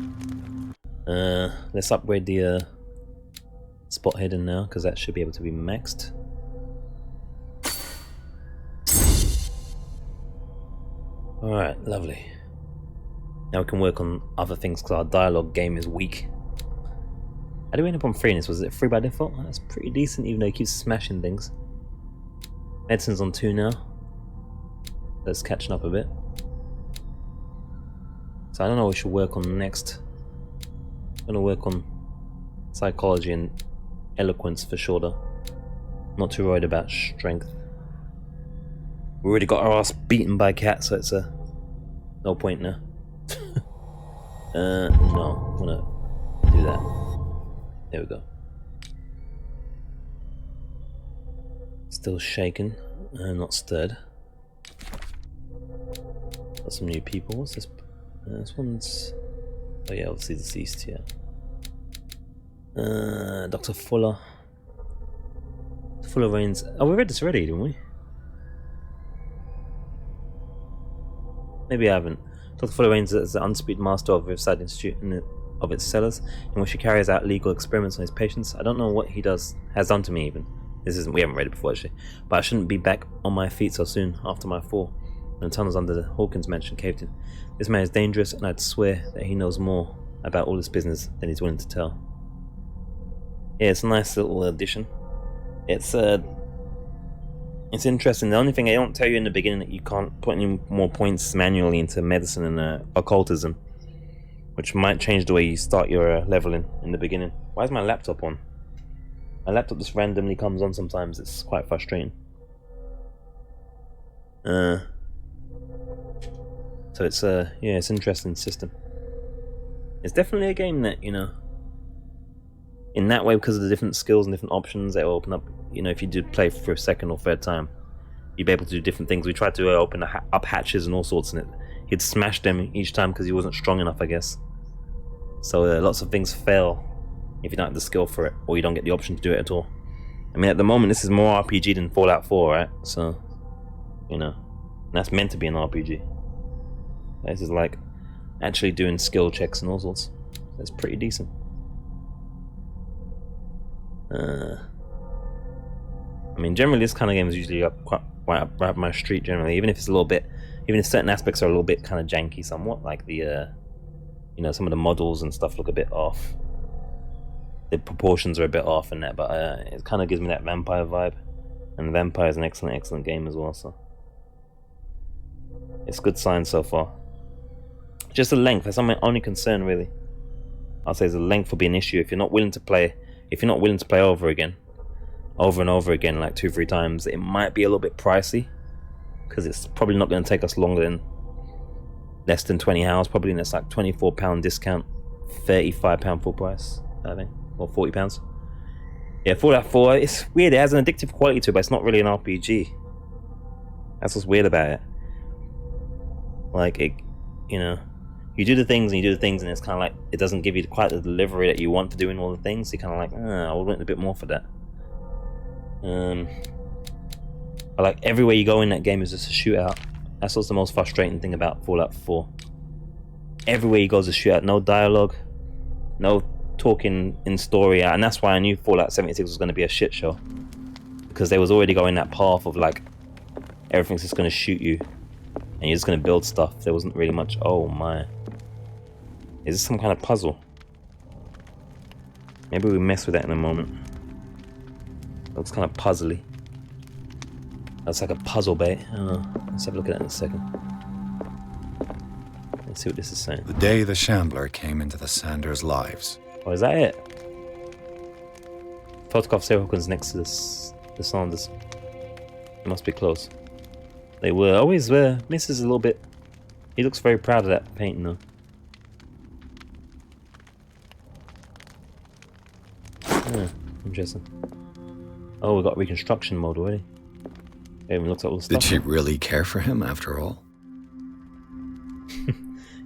Let's upgrade the spot hidden now, because that should be able to be maxed. Alright, lovely. Now we can work on other things, because our dialogue game is weak. How do we end up on 3 in this? Was it 3 by default? That's pretty decent, even though he keeps smashing things. Medicine's on 2 now. That's catching up a bit. So I don't know what we should work on next. I'm gonna work on psychology and eloquence for sure though. Not too worried about strength. We already got our ass beaten by cats, so it's no point now. No, I'm gonna do that. There we go. Still shaken, not stirred. Got some new people. What's this? This one's... Oh yeah, obviously deceased, yeah. Dr. Fuller. Fuller reigns... Oh, we read this already, didn't we? Maybe I haven't. Dr. Fuller reigns as the undisputed master of Riverside Institute and of its cellars, in which he carries out legal experiments on his patients. I don't know what he has done to me even. We haven't read it before actually. But I shouldn't be back on my feet so soon after my fall. And the tunnels under the Hawkins mansion caved in. This man is dangerous, and I'd swear that he knows more about all this business than he's willing to tell. Yeah, it's a nice little addition. It's interesting. The only thing I don't tell you in the beginning that you can't put any more points manually into medicine and occultism, which might change the way you start your leveling in the beginning. Why is my laptop on? My laptop just randomly comes on sometimes. It's quite frustrating. So it's yeah, it's an interesting system. It's definitely a game that, you know, in that way, because of the different skills and different options that open up, you know, if you did play for a second or third time, you'd be able to do different things. We tried to open up hatches and all sorts, and he'd smash them each time because he wasn't strong enough, I guess. So lots of things fail if you don't have the skill for it, or you don't get the option to do it at all. I mean, at the moment, this is more RPG than Fallout 4, right? So, you know, that's meant to be an RPG. This is like actually doing skill checks and all sorts. That's pretty decent. I mean, generally this kind of game is usually quite up my street generally, even if it's a little bit, even if certain aspects are a little bit kind of janky somewhat, like the, you know, some of the models and stuff look a bit off. The proportions are a bit off and that, but it kind of gives me that vampire vibe. And Vampire is an excellent game as well, so it's good sign so far. Just the length, that's my only concern really. I'll say the length will be an issue if you're not willing to play. If you're not willing to play over and over again, like 2-3 times, it might be a little bit pricey, because it's probably not going to take us longer than less than 20 hours. Probably, and it's like £24 discount, £35 full price, I think, or £40. Yeah, Fallout 4, it's weird. It has an addictive quality to it, but it's not really an RPG. That's what's weird about it. Like it, you know. You do the things and you do the things, and it's kind of like it doesn't give you quite the delivery that you want to do in all the things. You're kind of like, I would want a bit more for that. But like everywhere you go in that game is just a shootout. That's what's the most frustrating thing about Fallout 4. Everywhere you go is a shootout. No dialogue, no talking in story, and that's why I knew Fallout 76 was going to be a shit show, because they was already going that path of like everything's just going to shoot you, and you're just going to build stuff. There wasn't really much. Oh my. Is this some kind of puzzle? Maybe we mess with that in a moment. Looks kind of puzzly. That's like a puzzle bait. I don't know. Let's have a look at that in a second. Let's see what this is saying. The day the Shambler came into the Sanders' lives. Oh, is that it? Photograph Sarah Hawkins next to the Sanders. It must be close. They were. Always were. Misses a little bit. He looks very proud of that painting though. Yeah, interesting. Oh, we got reconstruction mode already. I even looked at all the stuff. Did she really care for him after all?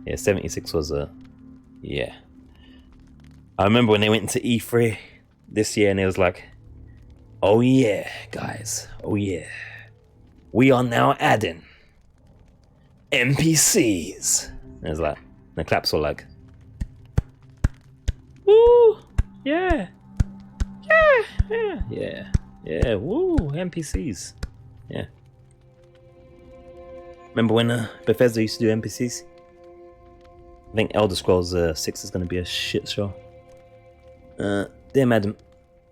Yeah, 76 was yeah. I remember when they went into E3 this year and it was like, oh yeah, guys, oh yeah. We are now adding NPCs. And it was like, and the claps were like, woo, yeah, yeah, woo, NPCs, yeah. Remember when Bethesda used to do NPCs? I think Elder Scrolls 6 is going to be a shit show. Dear madam,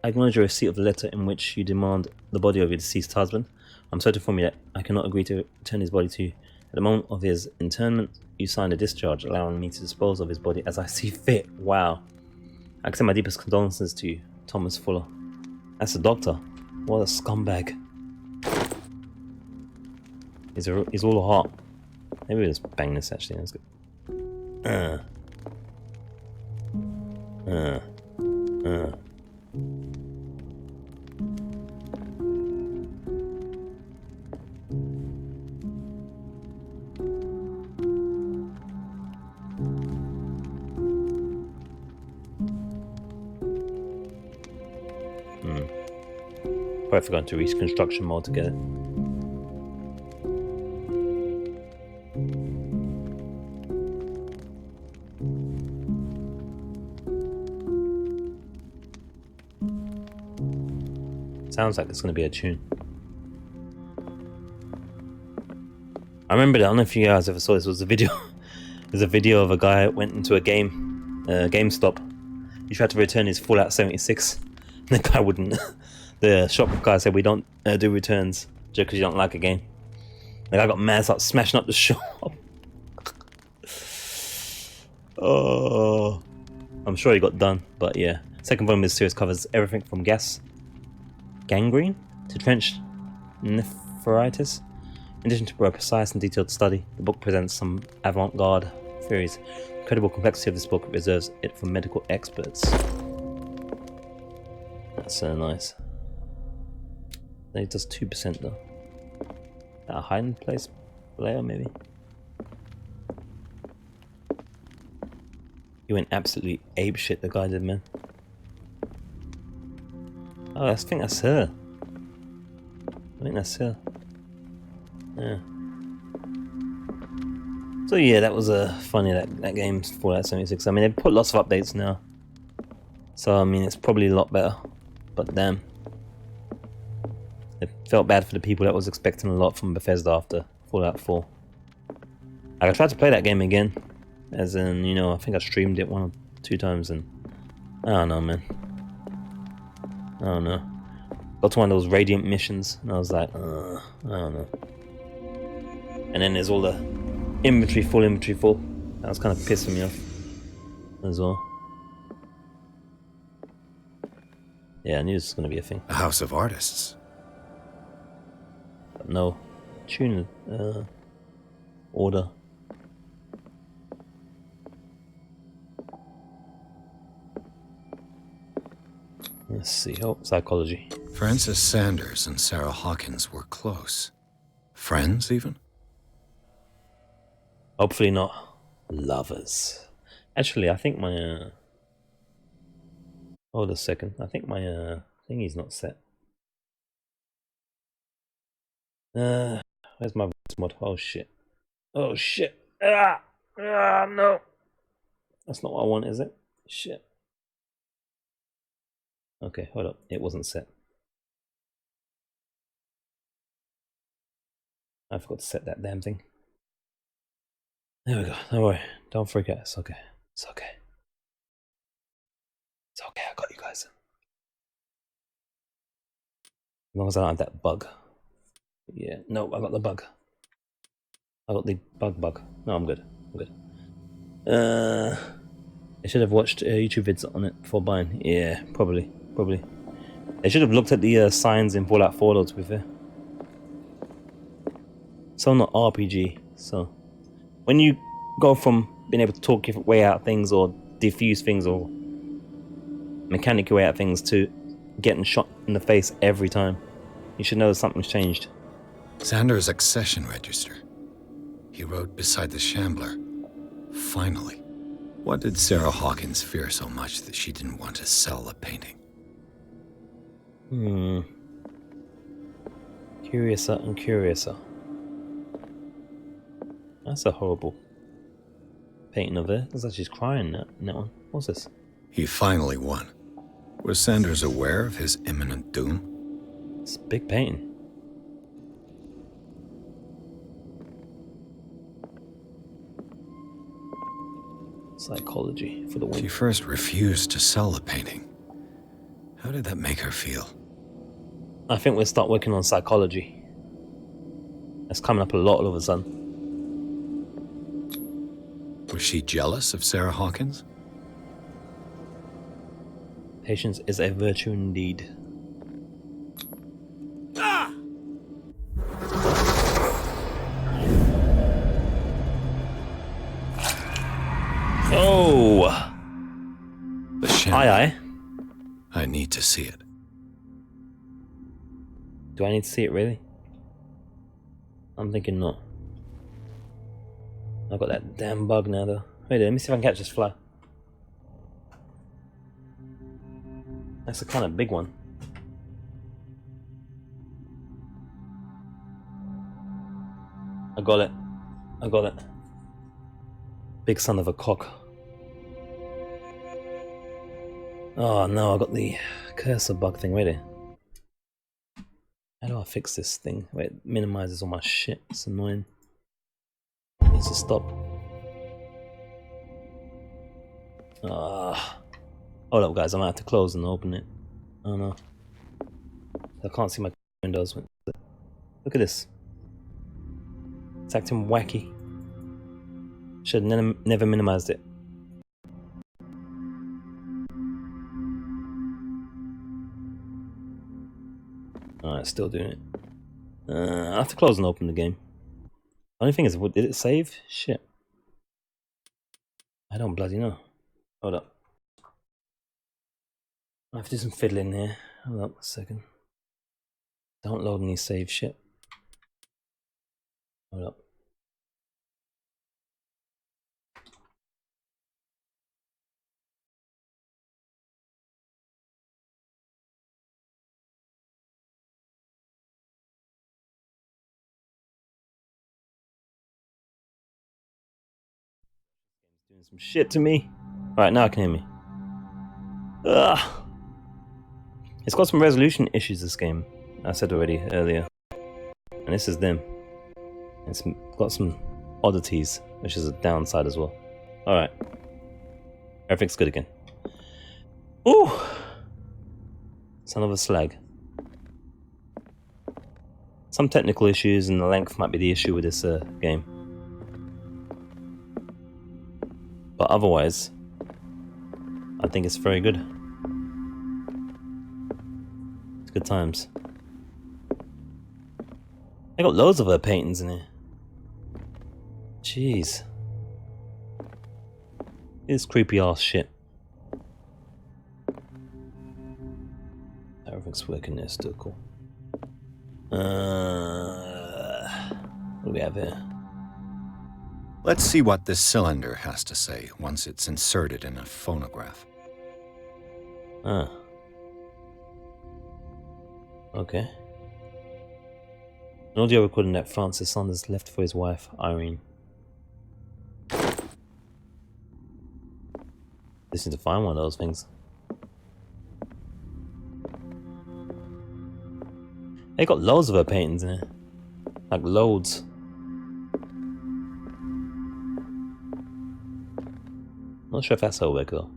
I acknowledge your receipt of the letter in which you demand the body of your deceased husband. I'm sorry to inform you that I cannot agree to return his body to you. At the moment of his interment, you signed a discharge allowing me to dispose of his body as I see fit. Wow. I extend my deepest condolences to you, Thomas Fuller. That's the doctor. What a scumbag. He's all hot. Maybe we'll just bang this actually. That's good. Probably forgot to reach construction mode to get it. Sounds like it's going to be a tune. I remember that. I don't know if you guys ever saw this. It was a video. There's a video of a guy who went into a GameStop. He tried to return his Fallout 76. And the guy wouldn't. The shop guy said, we don't do returns just because you don't like a game. The guy got mad, started smashing up the shop. Oh, I'm sure he got done, but yeah. Second volume of this series covers everything from gangrene to trench nephritis. In addition to a precise and detailed study, the book presents some avant-garde theories. The incredible complexity of this book reserves it for medical experts. That's so nice. It does 2% though. A hiding place layer maybe? He went absolutely apeshit, the guy did, man. Oh, I think that's her. I think that's her. Yeah. So yeah, that was funny, that game's Fallout 76. I mean, they've put lots of updates now. So, I mean, it's probably a lot better. But damn. It felt bad for the people that was expecting a lot from Bethesda after Fallout 4. I tried to play that game again. As in, you know, I think I streamed it 1 or 2 times and... I don't know, man. I don't know. Got to one of those Radiant missions and I was like, I don't know. And then there's all the inventory full. That was kind of pissing me off as well. Yeah, I knew this was going to be a thing. A house of artists. But no. Tune order. Let's see. Oh, psychology. Francis Sanders and Sarah Hawkins were close. Friends, even? Hopefully not lovers. Actually, I think my... hold a second. I think my thingy's not set. Where's my voice mod? Oh shit. Oh shit. No. That's not what I want, is it? Shit. Okay, hold up. It wasn't set. I forgot to set that damn thing. There we go. Don't worry. Don't freak out. It's okay. It's okay. It's okay. I got you guys. As long as I don't have that bug. Yeah, no, I got the bug. I got the bug. No, I'm good. I'm good. I should have watched YouTube vids on it before buying. Yeah, probably. They should have looked at the signs in Fallout 4 though, to be fair. So not RPG, so when you go from being able to talk your way out of things or diffuse things or mechanic your way out of things to getting shot in the face every time, you should know something's changed. Xander's accession register. He wrote beside the Shambler, "Finally." What did Sarah Hawkins fear so much that she didn't want to sell the painting? Curiouser and curiouser. That's a horrible painting of her. Looks like she's crying in that one. What's this? He finally won. Was Sanders aware of his imminent doom? It's a big painting. Psychology for the win. She first refused to sell the painting. How did that make her feel? I think we'll start working on psychology. That's coming up a lot all of a sudden. Was she jealous of Sarah Hawkins? Patience is a virtue indeed. Oh! The Shambler. Aye. I need to see it. Do I need to see it really? I'm thinking not. I've got that damn bug now though. Wait, let me see if I can catch this fly. That's a kind of big one. I got it. Big son of a cock. Oh no, I got the cursor bug thing. Wait there. How do I fix this thing? Wait, it minimizes all my shit. It's annoying. It needs to stop. Hold up, guys. I might have to close and open it. Oh no. I can't see my windows. Look at this. It's acting wacky. Should have never minimized it. Alright, still doing it. I have to close and open the game. Only thing is, did it save? Shit. I don't bloody know. Hold up. I have to do some fiddling here. Hold up a second. Don't load any save shit. Hold up. Doing some shit to me. Right, now I can hear me. Ugh. It's got some resolution issues, this game. I said already earlier. And this is them. It's got some oddities, which is a downside as well. Alright. Everything's good again. Ooh! Son of a slag. Some technical issues and the length might be the issue with this game. But otherwise, I think it's very good. It's good times. I got loads of her paintings in here. Jeez. This creepy ass shit. Everything's working there, still cool. What do we have here? Let's see what this cylinder has to say once it's inserted in a phonograph. Ah. Okay. An audio recording that Francis Saunders left for his wife, Irene. This is to find one of those things. They got loads of her paintings in it. Like loads. Not sure if that's her work though.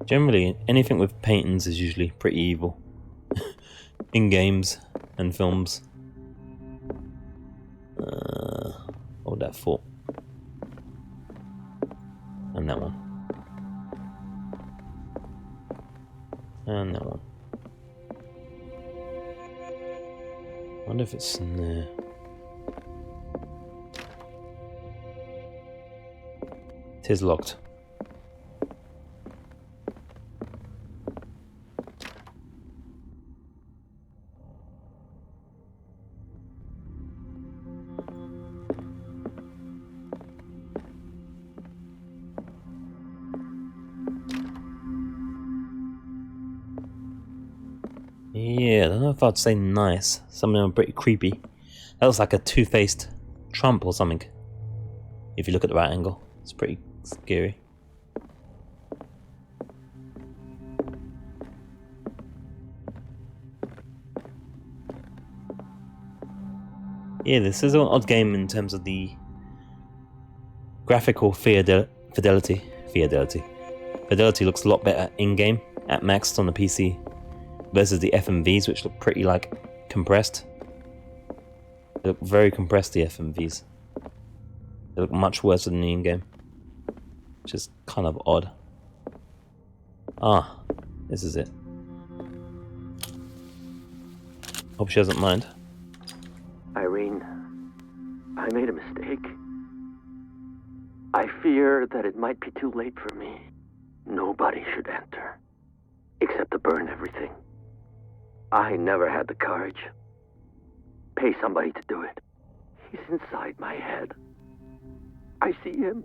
Generally, anything with paintings is usually pretty evil. In games and films. Hold that thought. And that one. And that one. I wonder if it's in there. It is locked. Yeah, I don't know if I'd say nice. Some of them are pretty creepy. That looks like a two-faced Trump or something. If you look at the right angle, it's pretty scary. Yeah, this is an odd game in terms of the graphical fidelity. Fidelity looks a lot better in-game at max on the PC versus the FMVs, which look pretty like compressed. They look very compressed, the FMVs. They look much worse than the in-game, which is kind of odd. Ah, this is it. Hope she doesn't mind. Irene, I made a mistake. I fear that it might be too late for me. Nobody should enter, except to burn everything. I never had the courage. Pay somebody to do it. He's inside my head. I see him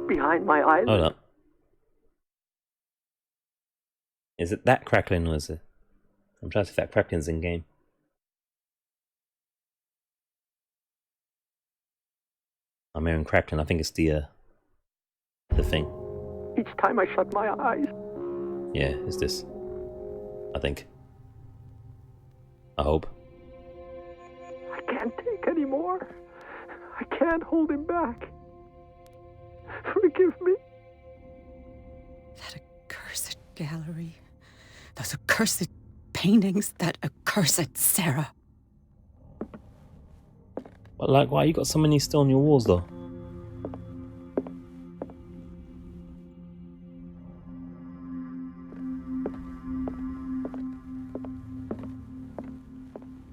behind my eyelids. Hold up. Is it that crackling or is it? I'm trying to see if that crackling's in game. I'm hearing crackling. I think it's the thing. Each time I shut my eyes. Yeah, it's this. I think. I hope. I can't take any more. I can't hold him back. Forgive me. That accursed gallery. Those accursed paintings. That accursed Sarah. But like, why you got so many still on your walls though?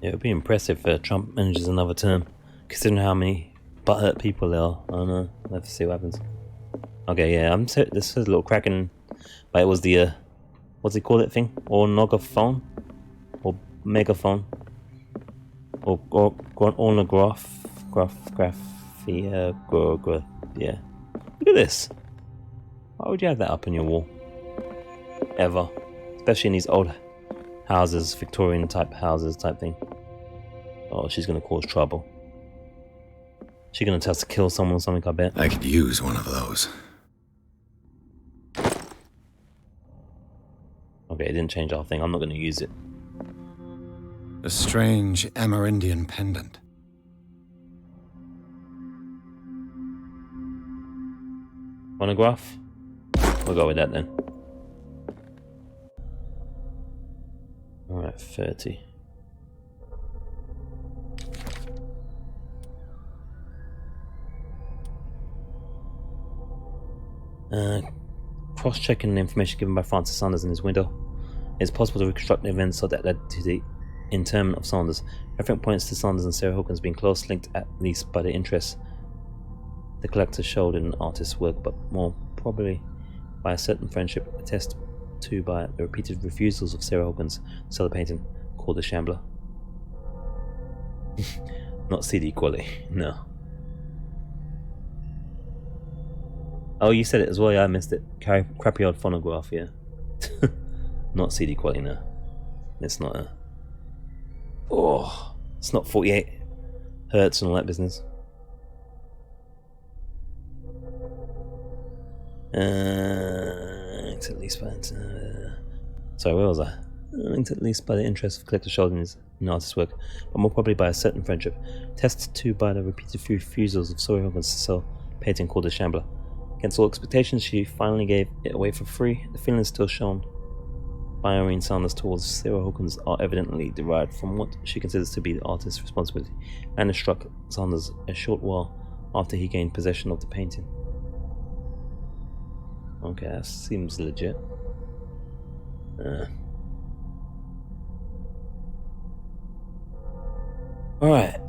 It would be impressive if Trump manages another term, considering how many butthurt people there are. I don't know. We'll have to see what happens. Okay, yeah, this is a little cracking, but it was the what's he call it thing? Ornogophone? Or megaphone? Or ornograph? Yeah. Look at this. Why would you have that up on your wall? Ever. Especially in these old houses, Victorian type houses type thing. Oh, she's gonna cause trouble. She's gonna tell us to kill someone or something, I bet. I could use one of those. Okay, it didn't change our thing. I'm not gonna use it. A strange Amerindian pendant. Monograph? We'll go with that then. Alright, 30. Cross-checking the information given by Francis Saunders in his window. It's possible to reconstruct the events that led to the interment of Saunders. Everything points to Saunders and Sarah Hawkins being close linked, at least by their interests the collector showed in an artist's work, but more probably by a certain friendship attested to by the repeated refusals of Sarah Hawkins to sell a painting called The Shambler. Not CD quality, no. Oh, you said it as well, yeah, I missed it. Crappy old phonograph, yeah. Not CD quality, no. It's not a... Oh, it's not 48 hertz and all that business. Linked at least by... sorry, where was I? Linked at least by the interest of collector showed in his artist's work, but more probably by a certain friendship, tested to by the repeated refusals of Sarah Hawkins to sell a painting called The Shambler. Against all expectations, she finally gave it away for free. The feelings still shown by Irene Sanders towards Sarah Hawkins are evidently derived from what she considers to be the artist's responsibility, and it struck Sanders a short while after he gained possession of the painting. Okay, that seems legit. Alright.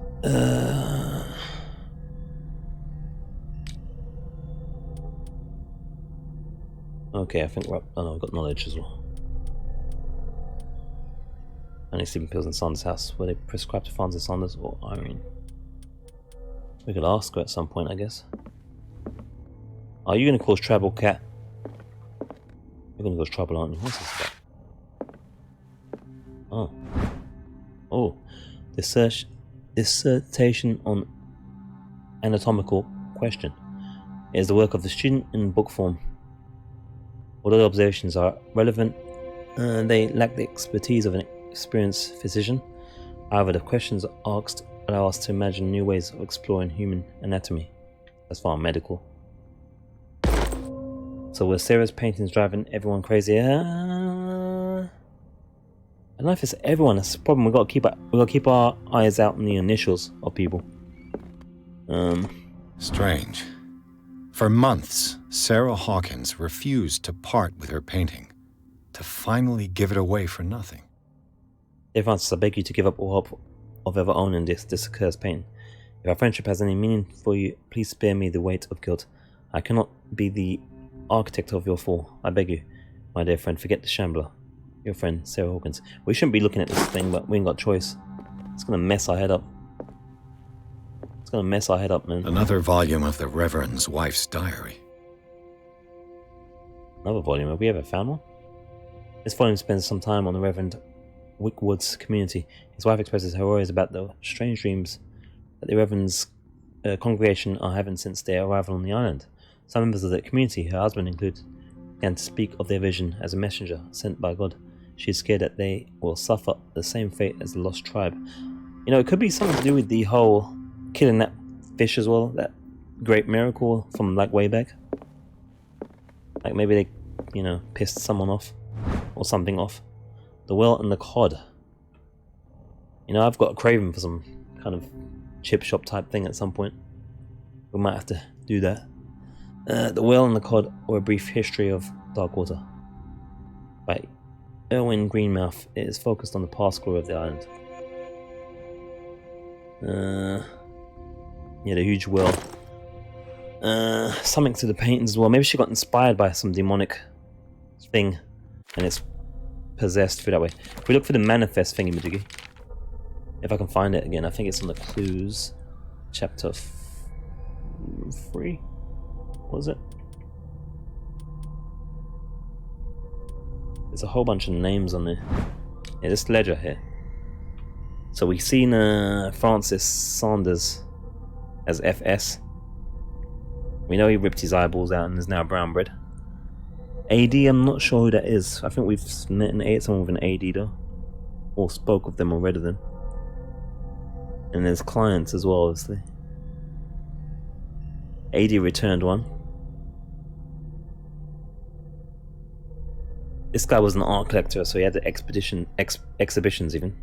Okay, I think we're up. Oh no, we've got knowledge as well. Only sleeping pills in Sanders' house. Were they prescribed to Francis Sanders or Irene? We could ask her at some point, I guess. Are you going to cause trouble, cat? You're going to cause trouble, aren't you? What's this about? Oh. Dissertation on anatomical question. It is the work of the student in book form. Although the observations are relevant, they lack the expertise of an experienced physician. However, the questions asked allow us to imagine new ways of exploring human anatomy, as far as medical. So were Sarah's paintings driving everyone crazy? I don't know if it's everyone. That's the problem. We got to keep our eyes out on the initials of people. Strange. For months, Sarah Hawkins refused to part with her painting, to finally give it away for nothing. Dear Francis, I beg you to give up all hope of ever owning this accursed painting. If our friendship has any meaning for you, please spare me the weight of guilt. I cannot be the architect of your fall. I beg you, my dear friend, forget the shambler. Your friend, Sarah Hawkins. We shouldn't be looking at this thing, but we ain't got choice. It's gonna mess our head up. It's gonna mess our head up, man. Another volume of the Reverend's wife's diary. Another volume? Have we ever found one? This volume spends some time on the Reverend Wickwood's community. His wife expresses her worries about the strange dreams that the Reverend's congregation are having since their arrival on the island. Some members of the community, her husband included, began to speak of their vision as a messenger sent by God. She is scared that they will suffer the same fate as the lost tribe. You know, it could be something to do with the whole killing that fish as well, that great miracle from like way back. Like maybe they, you know, pissed someone off or something off. The well and the cod. You know, I've got a craving for some kind of chip shop type thing at some point. We might have to do that. The Whale and the Cod, or A Brief History of Darkwater, by Erwin Greenmouth. It is focused on the past glory of the island. Yeah, the huge whale. Something to the paintings as well. Maybe she got inspired by some demonic thing, and it's possessed through that way. If we look for the manifest thingy-majiggy, if I can find it again, I think it's on the clues, chapter 3. Was it? There's a whole bunch of names on there. Yeah, this ledger here. So we've seen Francis Sanders as FS. We know he ripped his eyeballs out and is now brown bread. AD, I'm not sure who that is. I think we've met someone with an AD though. Or spoke of them or read of them. And there's clients as well, obviously. AD returned one. This guy was an art collector, so he had the exhibitions even.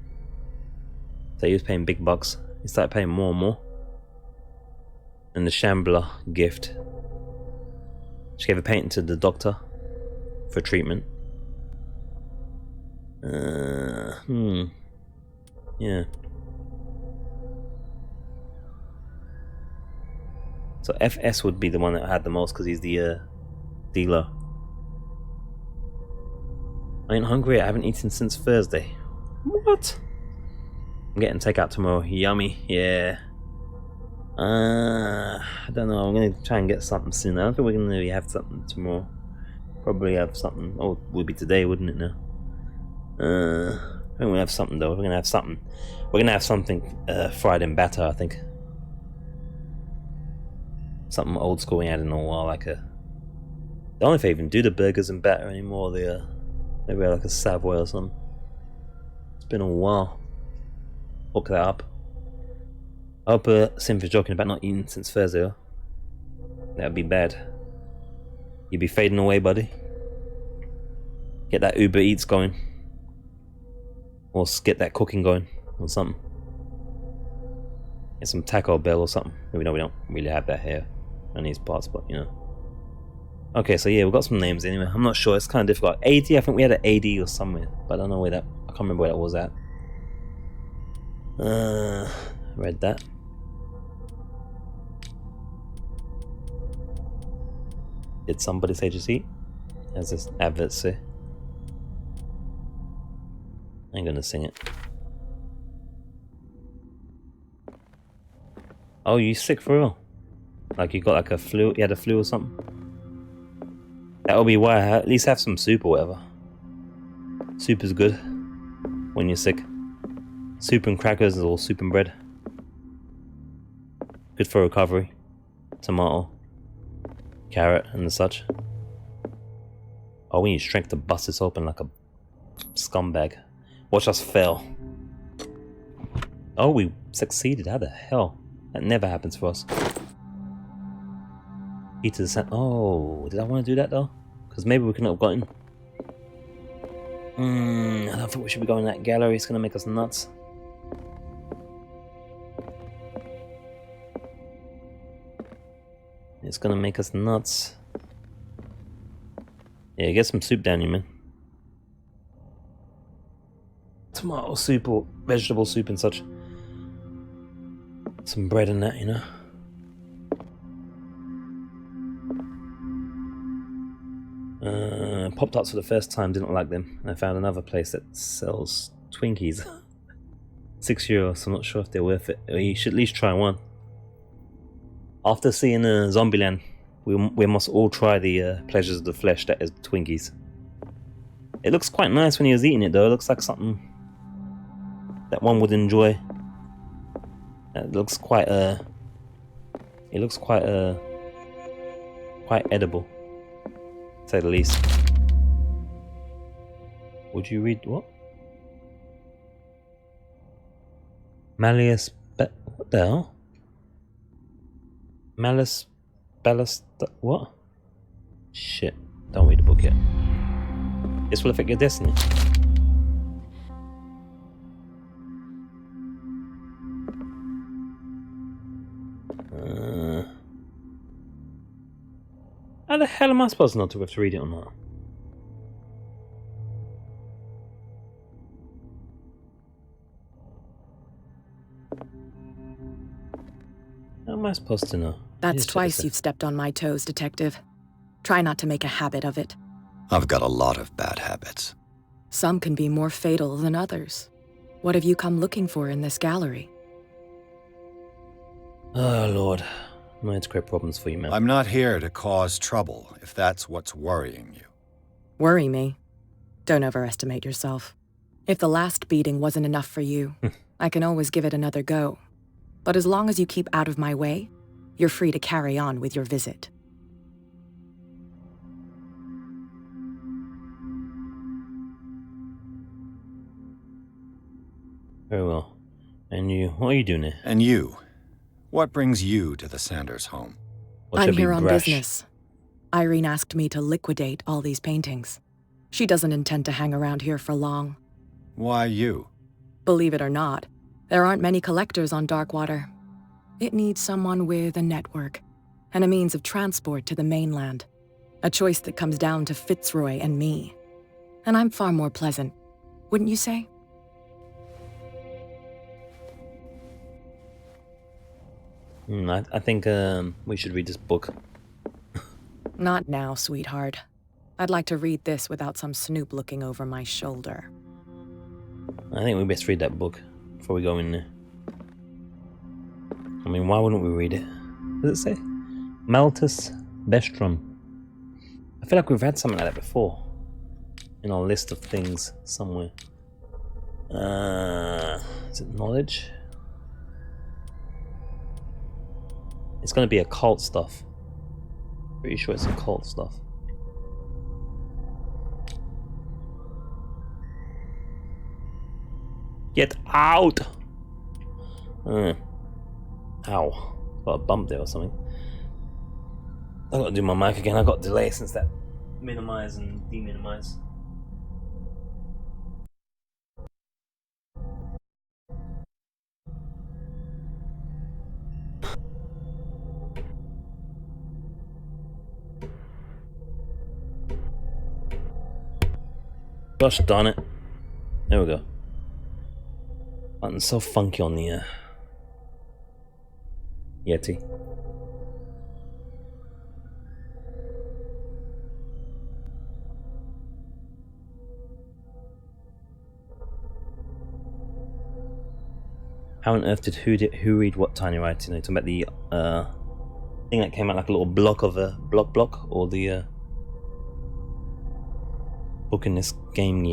So he was paying big bucks. He started paying more and more. And the Shambler gift. She gave a painting to the doctor for treatment. Yeah. So FS would be the one that had the most because he's the dealer. I ain't hungry. I haven't eaten since Thursday. What? I'm getting takeout tomorrow. Yummy. Yeah. I don't know. I'm gonna try and get something soon. I don't think we're gonna really have something tomorrow. Probably have something. Oh, it would be today, wouldn't it? Now. I think we have something though. We're gonna have something. We're gonna have something fried in batter. I think. Something old school we had in a while, like a. I don't know if they even do the burgers in batter anymore. Maybe like a Savoy or something. It's been a while. Hook that up. I hope Sim is joking about not eating since Thursday. That would be bad. You be fading away, buddy. Get that Uber Eats going. Or get that cooking going or something. Get some Taco Bell or something. We don't really have that here on these parts, but you know. Okay, so yeah, we've got some names anyway. I'm not sure, it's kind of difficult. AD, I think we had an AD or somewhere, but I don't know where that, I can't remember where that was at. Read that. Did somebody say just eat? As this advert say. I ain't gonna sing it. Oh, you sick for real? Like you got like a flu? You had a flu or something? That'll be why. At least have some soup or whatever. Soup is good when you're sick. Soup and crackers or soup and bread. Good for recovery. Tomato. Carrot and such. Oh, we need strength to bust this open like a scumbag. Watch us fail. Oh, we succeeded. How the hell? That never happens for us. E to the center. Oh, did I want to do that though? Because maybe we couldn't have gotten. I don't think we should be going in that gallery. It's gonna make us nuts. It's gonna make us nuts. Yeah, get some soup down here, man. Tomato soup or vegetable soup and such. Some bread and that, you know. Pop Tarts for the first time, didn't like them. I found another place that sells Twinkies. €6, so I'm not sure if they're worth it. You should at least try one. After seeing Zombieland, we must all try the pleasures of the flesh that is Twinkies. It looks quite nice when he was eating it though. It looks like something that one would enjoy. It looks quite quite edible, to say the least. Would you read what? Malleus, what the hell? Malleus, ballast, what? Shit, don't read the book yet. This will affect your destiny. How the hell am I supposed to know if to read it or not? How am I supposed to know? That's twice you've stepped on my toes, Detective. Try not to make a habit of it. I've got a lot of bad habits. Some can be more fatal than others. What have you come looking for in this gallery? Oh, Lord. Might create problems for you, man. I'm not here to cause trouble, if that's what's worrying you. Worry me? Don't overestimate yourself. If the last beating wasn't enough for you, I can always give it another go. But as long as you keep out of my way, you're free to carry on with your visit. Very well. And you, what are you doing here? And you? What brings you to the Sanders home? I'm here on business. Irene asked me to liquidate all these paintings. She doesn't intend to hang around here for long. Why you? Believe it or not, there aren't many collectors on Darkwater. It needs someone with a network and a means of transport to the mainland. A choice that comes down to Fitzroy and me. And I'm far more pleasant, wouldn't you say? I think we should read this book. Not now, sweetheart. I'd like to read this without some snoop looking over my shoulder. I think we best read that book before we go in there. I mean, why wouldn't we read it? Does it say? Malthus Bestrom. I feel like we've had something like that before. In our list of things somewhere. Is it knowledge? It's gonna be occult stuff. Pretty sure it's occult stuff. Get out! Ow. Got a bump there or something. I gotta do my mic again. I got delay since that minimize and deminimize. Gosh darn it. There we go. Button's so funky on the Yeti. How on earth did who read what tiny writing? Are you talking about the thing that came out like a little block of a block, or the book in this game?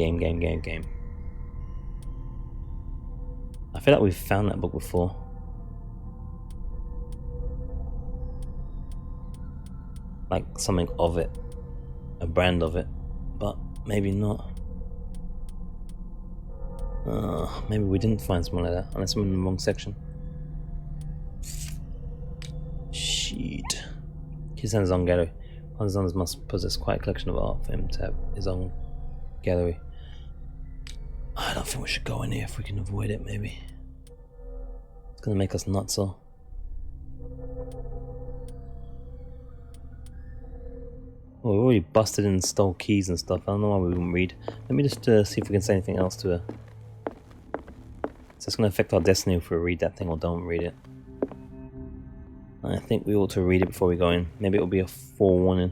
I feel like we've found that book before. Like something of it, a brand of it, but maybe not. Maybe we didn't find something like that, unless I'm in the wrong section. Shit. He's in his own gallery. One of his owners must possess quite a collection of art for him to have his own gallery. I don't think we should go in here if we can avoid it, maybe. It's gonna make us nuts, so. Oh, we already busted and stole keys and stuff. I don't know why we wouldn't read. Let me just see if we can say anything else to her. So it's going to affect our destiny if we read that thing or don't read it. I think we ought to read it before we go in. Maybe it'll be a forewarning.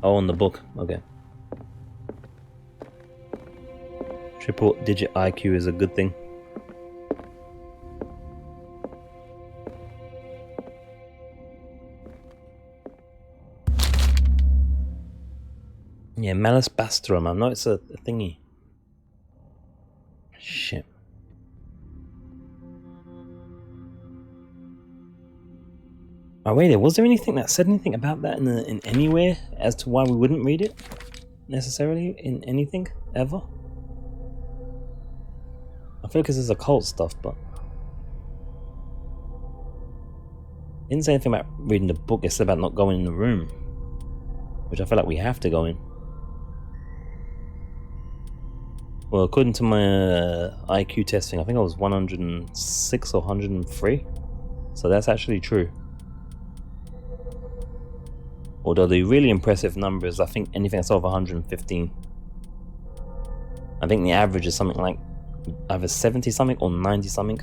Oh, on the book. Okay. Triple digit IQ is a good thing. Yeah, Malus Bastrum. I know it's a thingy. Shit. Oh wait, was there anything that said anything about that in anywhere as to why we wouldn't read it necessarily in anything ever? I feel like this is occult stuff, but it didn't say anything about reading the book. It said about not going in the room, which I feel like we have to go in. Well, according to my IQ testing, I think I was 106 or 103, so that's actually true. Although the really impressive number is, I think, anything that's over 115. I think the average is something like either 70 something or 90 something.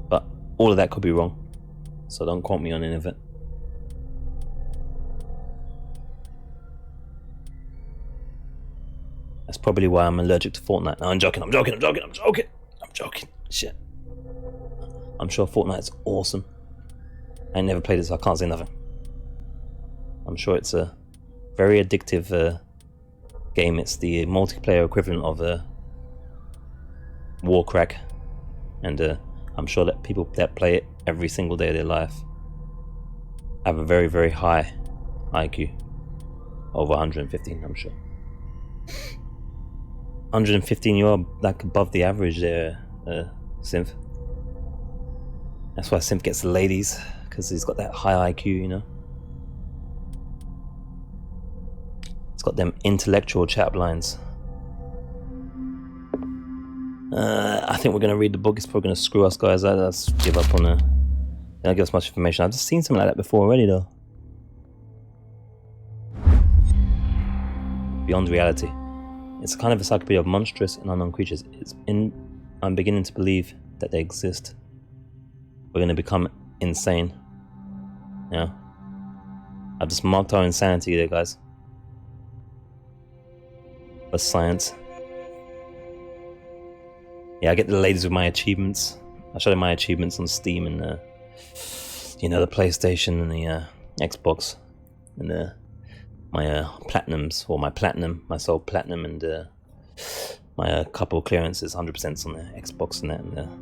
But all of that could be wrong, so don't quote me on any of it. That's probably why I'm allergic to Fortnite. No, I'm joking. Shit. I'm sure Fortnite's awesome. I never played it, so I can't say nothing. I'm sure it's a very addictive game. It's the multiplayer equivalent of Warcrack. And I'm sure that people that play it every single day of their life have a very, very high IQ. Over 115, I'm sure. 115, you are like above the average there, Synth. That's why Synth gets the ladies, because he's got that high IQ, you know. It's got them intellectual chap lines. I think we're going to read the book. It's probably going to screw us, guys. Let's give up on it. They don't give us much information. I've just seen something like that before already, though. Beyond reality. It's a kind of encyclopedia of monstrous and unknown creatures. I'm beginning to believe that they exist. We're going to become insane. Yeah. I've just marked our insanity there, guys. For science. Yeah, I get the ladies with my achievements. I show them my achievements on Steam and the PlayStation and the Xbox and my platinums, or my platinum, my soul platinum, and my couple clearances, 100% on the Xbox and that. And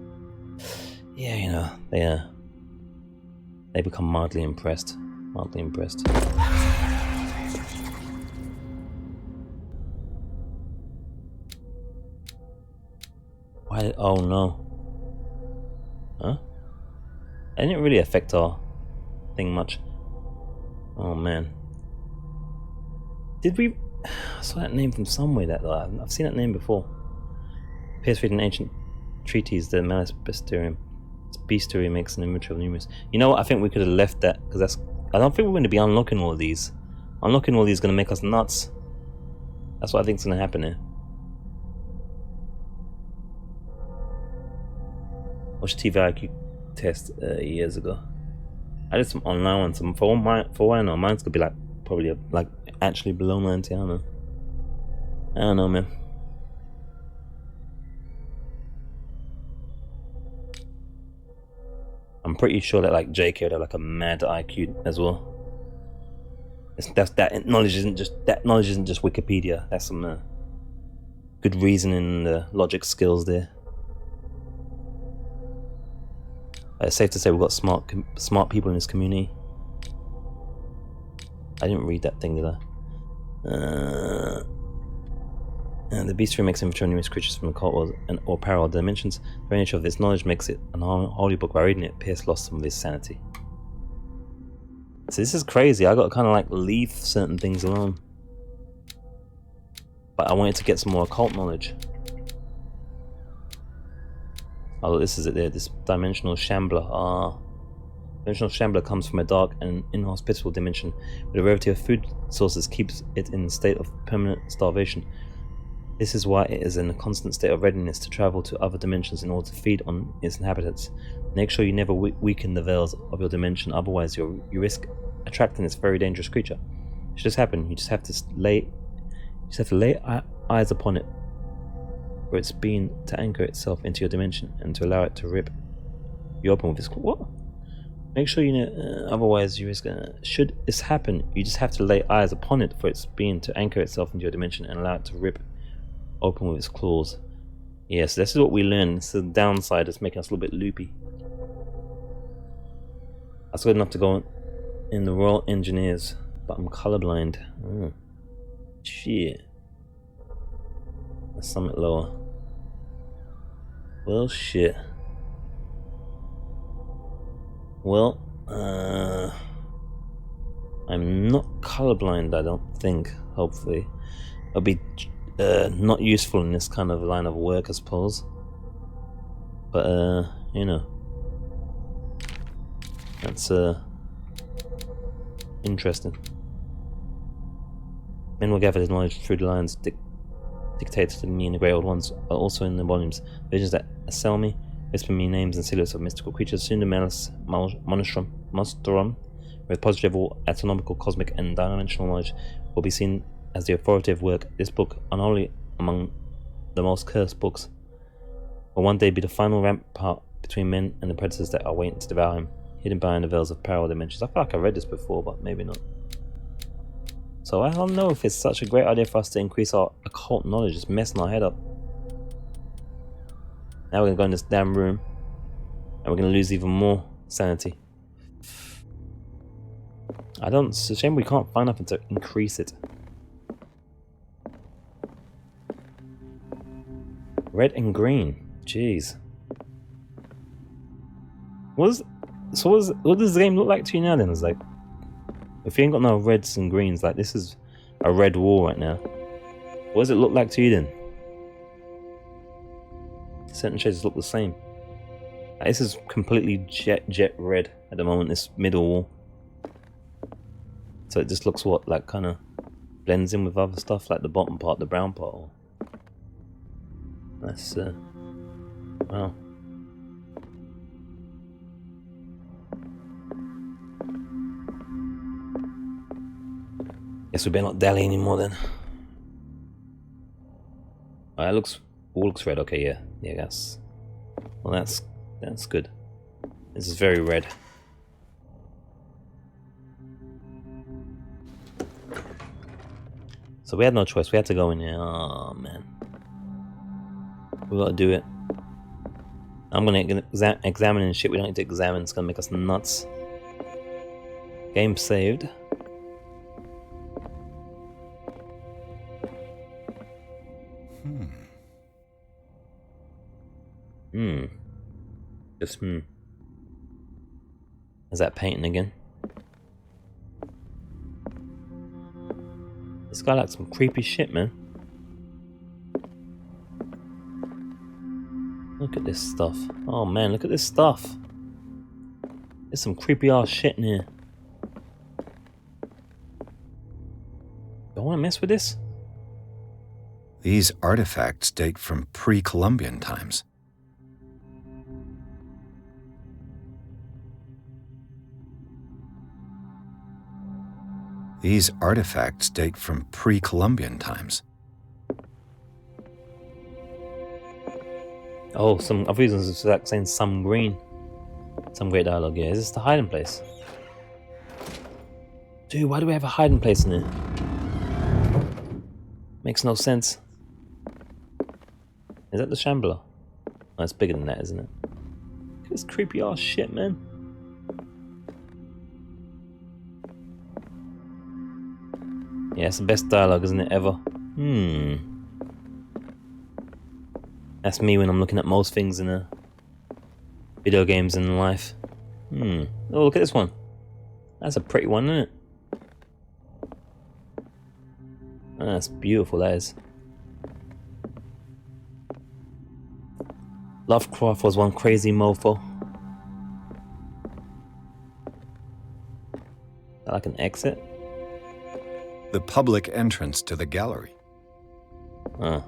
yeah, you know, they become mildly impressed. Why? Oh no. Huh? It didn't really affect our thing much. Oh man. Did we... I saw that name from somewhere. I've seen that name before. Pierce read an ancient treatise, the Malus Bestiarium. Its bestiary makes an inventory of numerous... You know what? I think we could have left that, because that's... I don't think we're going to be unlocking all of these. Unlocking all of these is going to make us nuts. That's what I think is going to happen here. Watched TV IQ test years ago. I did some online ones. For all I know, mine's gonna be like probably like actually below 90. I don't know, man. I'm pretty sure that like JK would have like a mad IQ as well. That knowledge isn't just Wikipedia. That's some good reasoning and logic skills there. It's safe to say we've got smart people in this community. I didn't read that thing, did I? And the bestiary makes inventory of numerous creatures from occult or parallel dimensions. The very nature of this knowledge makes it an holy book. By reading it, Pierce lost some of his sanity. So this is crazy. I got to kind of like leave certain things alone. But I wanted to get some more occult knowledge. Oh, this is it there, this dimensional shambler. Dimensional shambler comes from a dark and inhospitable dimension where the rarity of food sources keeps it in a state of permanent starvation. This is why it is in a constant state of readiness to travel to other dimensions in order to feed on its inhabitants. Make sure you never weaken the veils of your dimension, otherwise you risk attracting this very dangerous creature. Should this happen, you just have to lay eyes upon it for its being to anchor itself into your dimension and to allow it to rip you open with its... What? Make sure you know, otherwise you risk... should this happen, you just have to lay eyes upon it for its being to anchor itself into your dimension and allow it to rip open with its claws. Yes, this is what we learned. It's the downside, it's making us a little bit loopy. That's good enough to go in the Royal Engineers, but I'm colorblind. Oh. Shit. That's something lower. Well, shit. Well, I'm not colorblind, I don't think, hopefully. It'll be not useful in this kind of line of work, I suppose. But, you know. That's, interesting. Men will gather his knowledge through the lines dictated to me and the Grey Old Ones are also in the volumes. Visions that assail me, whisper me names and silhouettes of mystical creatures. Soon the Malus Monstrum, with positive or astronomical, cosmic and dimensional knowledge, will be seen as the authoritative work. This book, unholy among the most cursed books, will one day be the final rampart between men and the predators that are waiting to devour him, hidden behind the veils of parallel dimensions. I feel like I read this before, but maybe not. So I don't know if it's such a great idea for us to increase our occult knowledge. It's messing our head up. Now we're going to go in this damn room and we're going to lose even more sanity. It's a shame we can't find nothing to increase it. Red and green. Jeez. What does the game look like to you now then? It's like, if you ain't got no reds and greens, like this is a red wall right now. What does it look like to you then? Certain shades look the same. Like, this is completely jet red at the moment, this middle wall. So it just looks like kind of blends in with other stuff, like the bottom part, the brown part. That's, wow. Guess we better not dally anymore then. Alright, all looks red. Okay, yeah, that's good. This is very red. So we had no choice. We had to go in here. Oh man, we gotta do it. I'm gonna examine and shit. We don't need to examine. It's gonna make us nuts. Game saved. Just Is that painting again? This guy likes some creepy shit, man. Look at this stuff. Oh man, look at this stuff. There's some creepy ass shit in here. Do I want to mess with this? These artifacts date from pre-Columbian times. These artifacts date from pre-Columbian times. Oh, I thought it was like saying some green. Some great dialogue, yeah. Is this the hiding place? Dude, why do we have a hiding place in here? Makes no sense. Is that the Shambler? Oh, it's bigger than that, isn't it? Look at this creepy ass shit, man. Yeah, it's the best dialogue, isn't it, ever? That's me when I'm looking at most things in video games and life. Oh, look at this one. That's a pretty one, isn't it? Oh, that's beautiful, that is. Lovecraft was one crazy mofo. Is that like an exit? The public entrance to the gallery. Oh.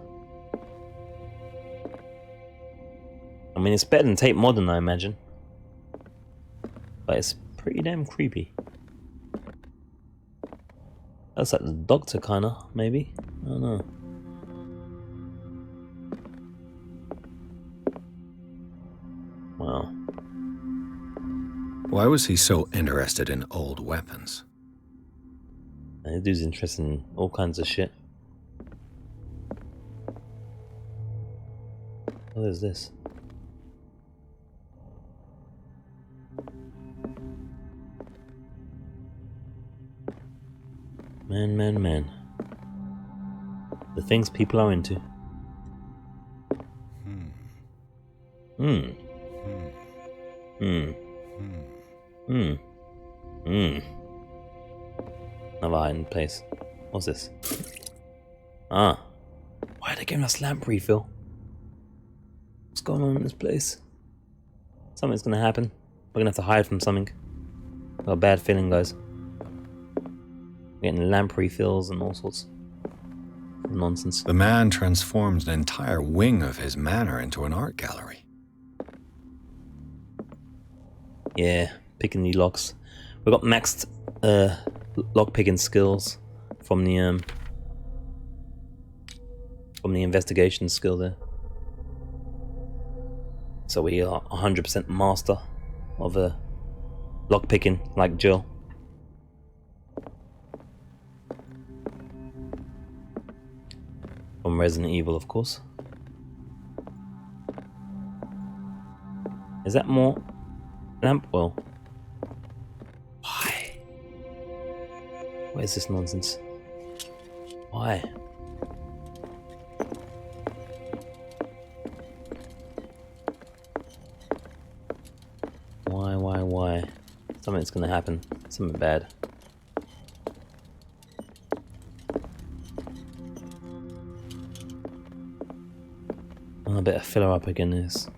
I mean, it's better than Tate Modern, I imagine. But it's pretty damn creepy. That's like the Doctor, kinda, maybe? I don't know. Wow. Why was he so interested in old weapons? And this dude's interested in all kinds of shit. What is this? Man. The things people are into. Another hiding place. What's this? Ah. Why are they giving us lamp refill? What's going on in this place? Something's gonna happen. We're gonna have to hide from something. Got a bad feeling, guys. Getting lamp refills and all sorts of nonsense. The man transformed an entire wing of his manor into an art gallery. Yeah, picking the locks. We got maxed lock picking skills from the investigation skill there. So we are 100% master of lock picking, like Jill. From Resident Evil, of course. Is that more lamp oil? Why? What is this nonsense? Why? Why? Something's gonna happen. Something bad. A bit of filler up again is.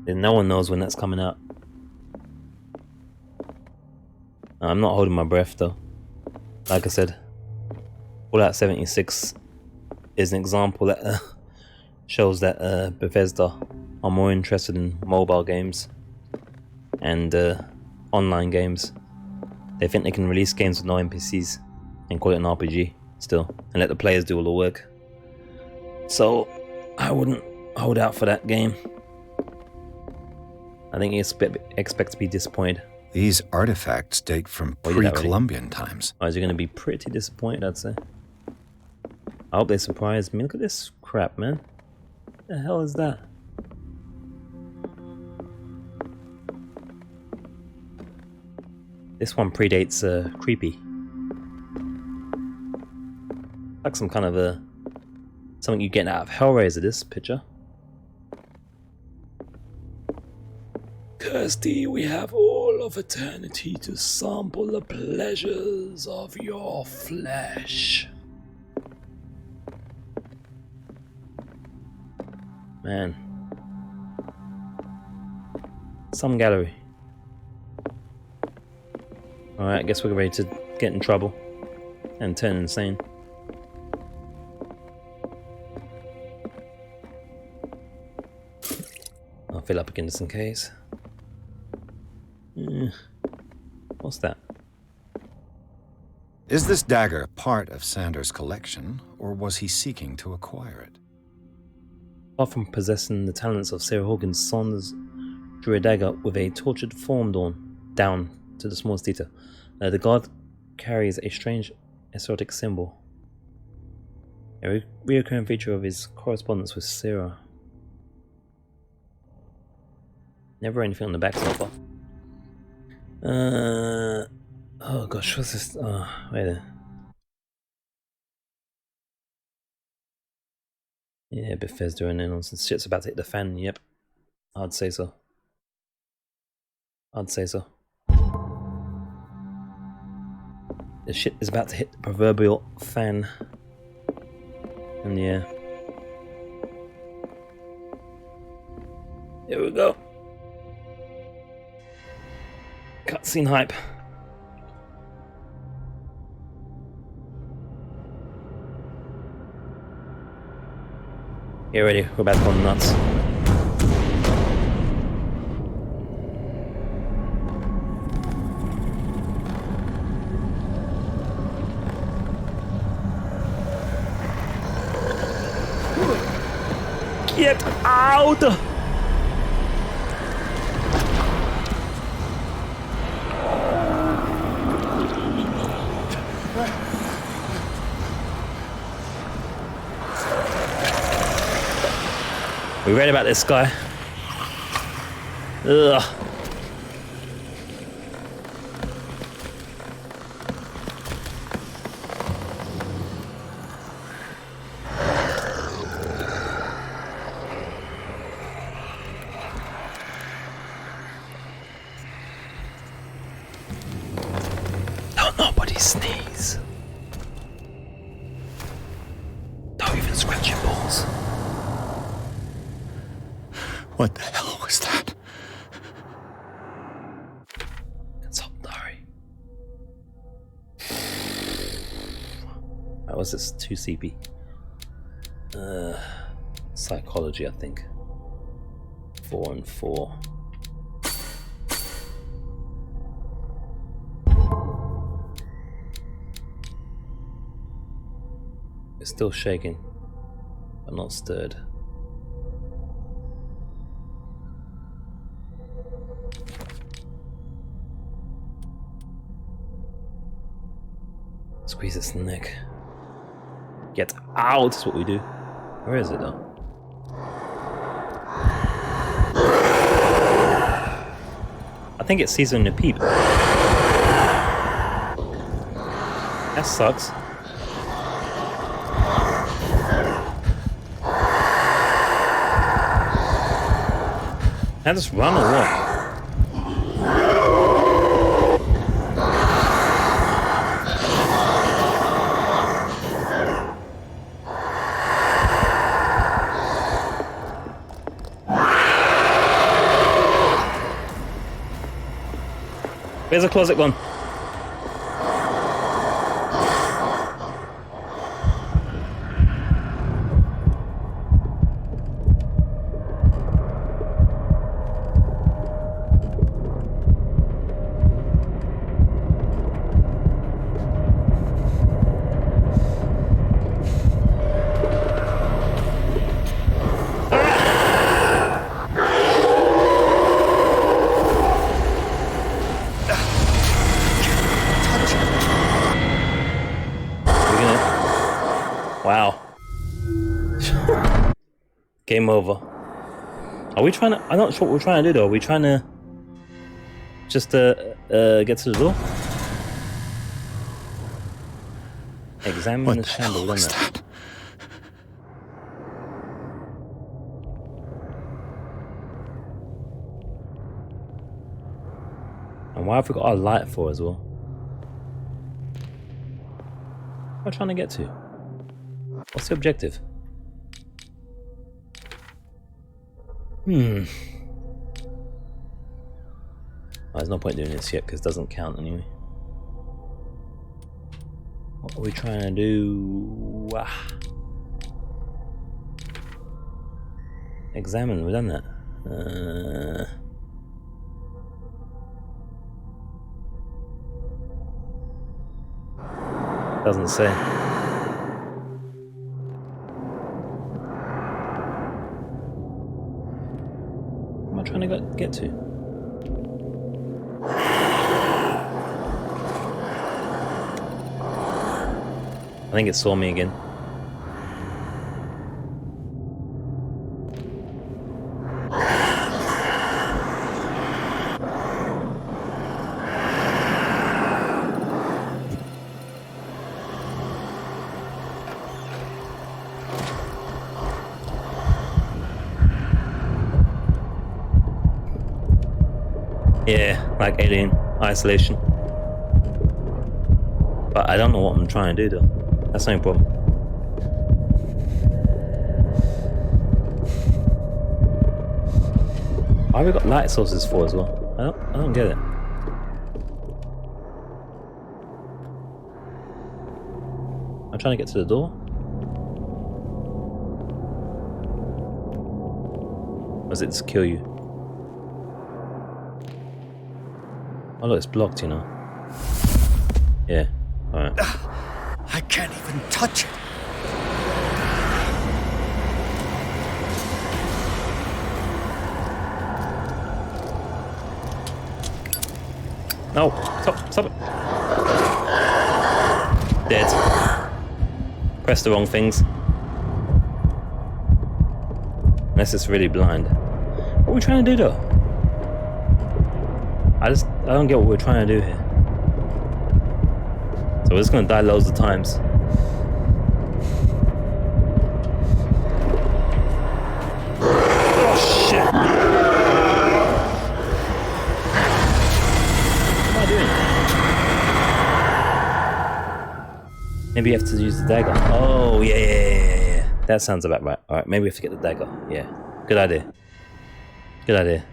And no one knows when that's coming out. I'm not holding my breath though. Like I said, Fallout 76 is an example that shows that Bethesda are more interested in mobile games and online games. They think they can release games with no NPCs and call it an RPG still, and let the players do all the work. So I wouldn't hold out for that game. I think you expect to be disappointed. These artifacts date from pre-Columbian times. Oh, is you going to be pretty disappointed, I'd say. I hope they surprise me. Look at this crap, man. What the hell is that? This one predates Creepy. Like some kind of something you get out of Hellraiser, this picture. Majesty, we have all of eternity to sample the pleasures of your flesh. Man. Some gallery. Alright, I guess we're ready to get in trouble and turn insane. I'll fill up again just in case. What's that? Is this dagger part of Sanders' collection, or was he seeking to acquire it? Apart from possessing the talents of Sarah Hawkins, Saunders drew a dagger with a tortured form down to the smallest detail. The guard carries a strange esoteric symbol, a recurring feature of his correspondence with Sarah. Never anything on the back so far. Oh gosh, what's this? Oh, wait there. Yeah, Bethesda and nonsense. Shit's about to hit the fan, yep. I'd say so. I'd say so. The shit is about to hit the proverbial fan. And yeah. Here we go. Cutscene hype. Get ready, we're about to go nuts. Get out! We read about this guy. Ugh. Don't nobody sneeze. Don't even scratch your balls. What the hell was that? Consult diary. That was this 2 CP. Psychology, I think. 4 and 4. It's still shaking, but not stirred. Squeeze its neck. Get out! That's what we do. Where is it though? I think it sees on your peep. That sucks. Can I just run or what? Where's the closet gone? Wow. Game over. Are we trying to... I'm not sure what we're trying to do though. Are we trying to... just get to the door? Examine the chandelier. And why have we got our light for as well? What am I trying to get to? What's the objective? Oh, there's no point doing this yet because it doesn't count anyway. What are we trying to do? Examine, we've done that. Doesn't say. What am I trying to get to? I think it saw me again. Yeah, like Alien Isolation. But I don't know what I'm trying to do though. That's no problem. Why have we got light sources for as well? I don't get it. I'm trying to get to the door. Or does it just kill you? Oh look, it's blocked, you know. Yeah, alright. I can't even touch it. No, stop it. Dead. Press the wrong things. Unless it's really blind. What are we trying to do though? I don't get what we're trying to do here. So we're just gonna die loads of times. Oh shit! What am I doing? Maybe you have to use the dagger. Oh yeah. That sounds about right. Alright, maybe we have to get the dagger. Yeah. Good idea. Good idea.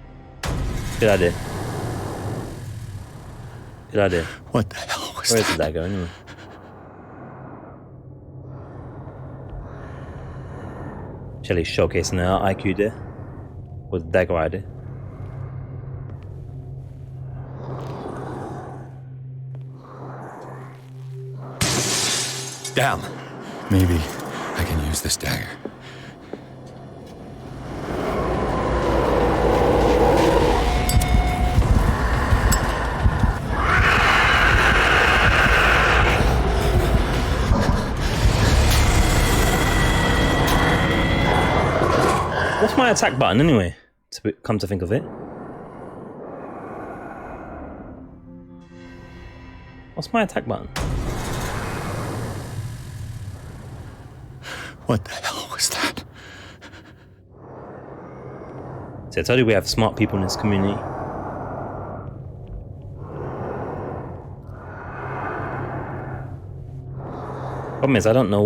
Good idea. Good idea. What the hell was Where's that? the dagger anyway? Shelly's showcasing her IQ there. With the dagger idea. Damn. Maybe I can use this dagger. What's my attack button anyway? Come to think of it. What's my attack button? What the hell was that? See, I told you we have smart people in this community. Problem is, I don't know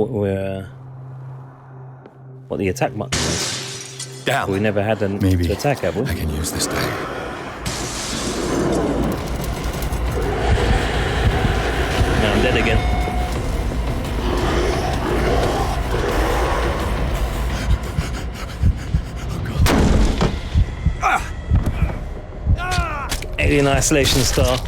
what the attack button is. Damn. We never had an Maybe to attack, have we? I can use this dagger. No, I'm dead again. Alien Isolation style.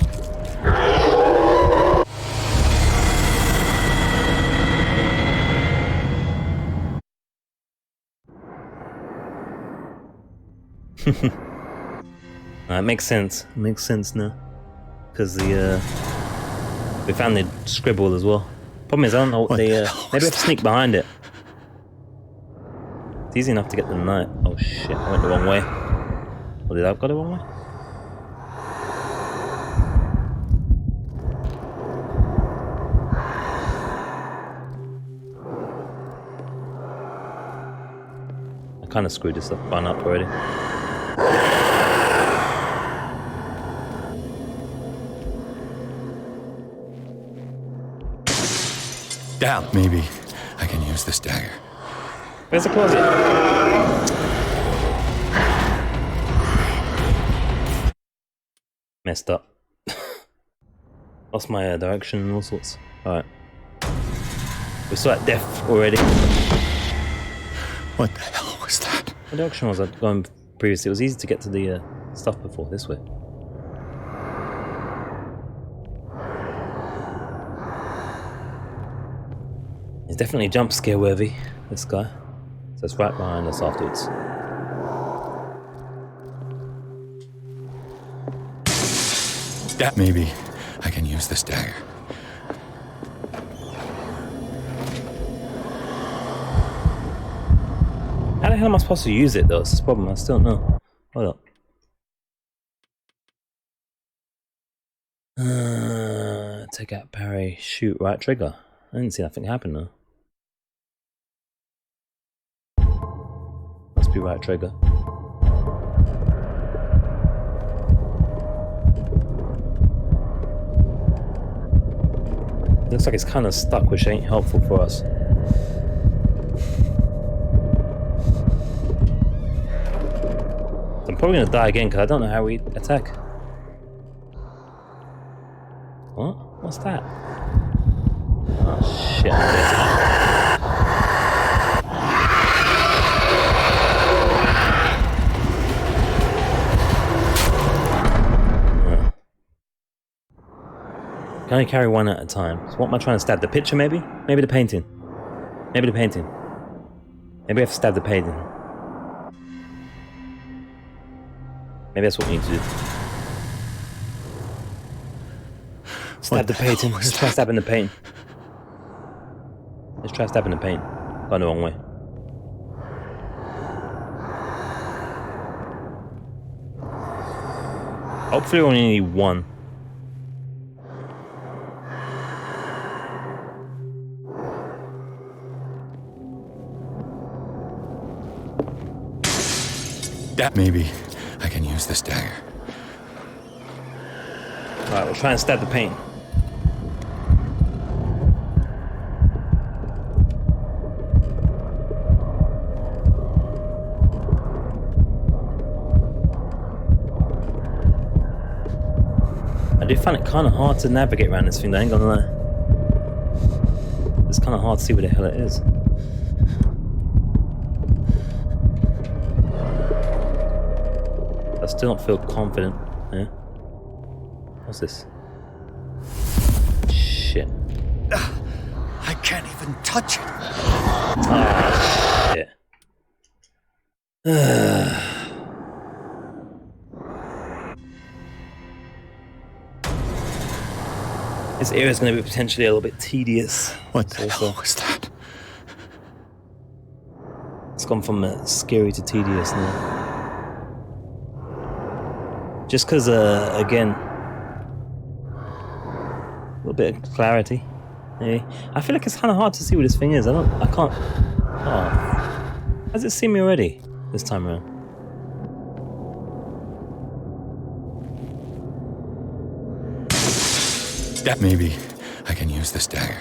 It makes sense. It makes sense now. Because we found the scribble as well. Problem is, I don't know what maybe I have to sneak behind it. It's easy enough to get the knife. Oh shit, I went the wrong way. Or did I go the wrong way? I kind of screwed this one up already. Down. Maybe I can use this dagger. Where's the closet? Messed up. Lost my direction and all sorts. Alright. We saw that death already. What the hell was that? What direction was I going previously? It was easy to get to the stuff before, this way. He's definitely jump scare worthy, this guy. So it's right behind us afterwards. Maybe I can use this dagger. How the hell am I supposed to use it though? It's this problem, I still don't know. Hold up. Take out parry, shoot, right trigger. I didn't see nothing happen though. Must be right trigger. Looks like it's kind of stuck, which ain't helpful for us. I'm probably gonna die again because I don't know how we attack. What? What's that? Oh shit. Can only carry one at a time. So what am I trying to stab? The picture maybe? Maybe the painting. Maybe the painting. Maybe I have to stab the painting. Maybe that's what we need to do. Stab the painting. Let's try stabbing the paint. Let's try stabbing the paint. Gone the wrong way. Hopefully we only need one. Maybe I can use this dagger. Alright, we'll try and stab the paint. I do find it kind of hard to navigate around this thing, I ain't gonna lie. It's kind of hard to see where the hell it is. I still don't feel confident. Yeah. What's this? Shit. I can't even touch it. Ah, shit. This area is going to be potentially a little bit tedious. What the hell was that? It's gone from scary to tedious now. Just because, again, a little bit of clarity. Maybe. I feel like it's kind of hard to see what this thing is. I can't. Oh, has it seen me already this time around? Maybe I can use this dagger.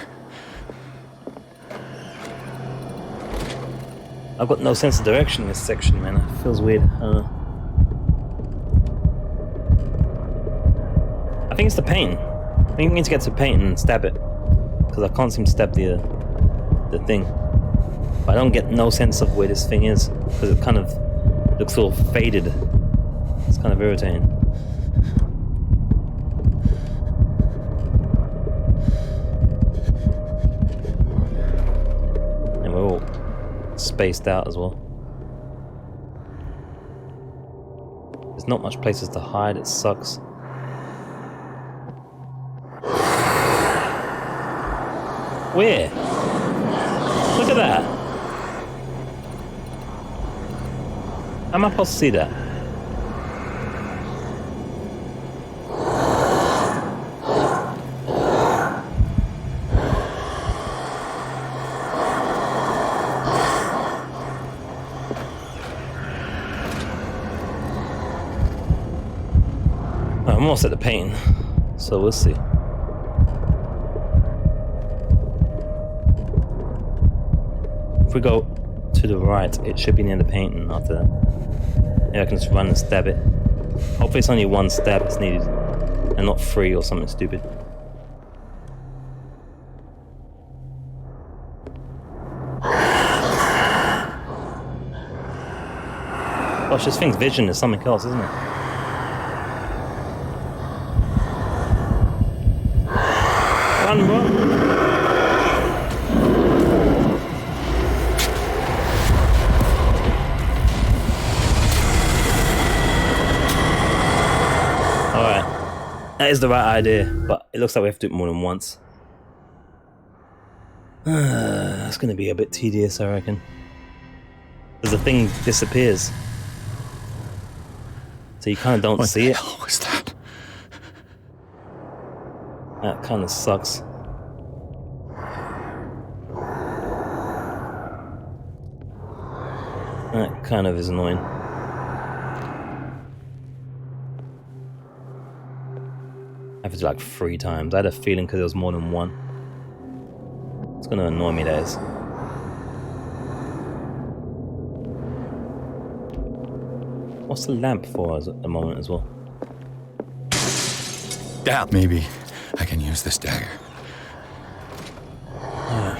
I've got no sense of direction in this section, man. It feels weird. I don't know. I think it's the paint. I think we need to get to the paint and stab it, because I can't seem to stab the thing. But I don't get no sense of where this thing is, because it kind of looks all faded. It's kind of irritating. And we're all spaced out as well. There's not much places to hide. It sucks. Where? Look at that. How am I supposed to see that? I'm almost at the painting, so we'll see. we go to the right, it should be near the painting after that. Yeah, I can just run and stab it. Hopefully it's only one stab that's needed, and not 3 or something stupid. Gosh, this thing's vision is something else, isn't it? Run, run! That is the right idea, but it looks like we have to do it more than once. That's going to be a bit tedious, I reckon. Because the thing disappears. So you kind of don't see it. What the hell was that? That kind of sucks. That kind of is annoying. I have to do like 3 times. I had a feeling because there was more than one. It's going to annoy me, that is. What's the lamp for at the moment as well? Down. Maybe I can use this dagger. Yeah.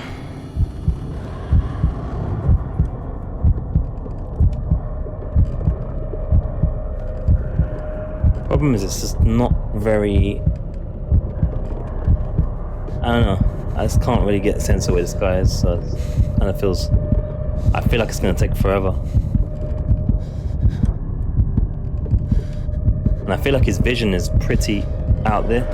Problem is, it's just not very. I don't know. I just can't really get a sense of where this guy is, so it kind of feels. I feel like it's going to take forever. And I feel like his vision is pretty out there.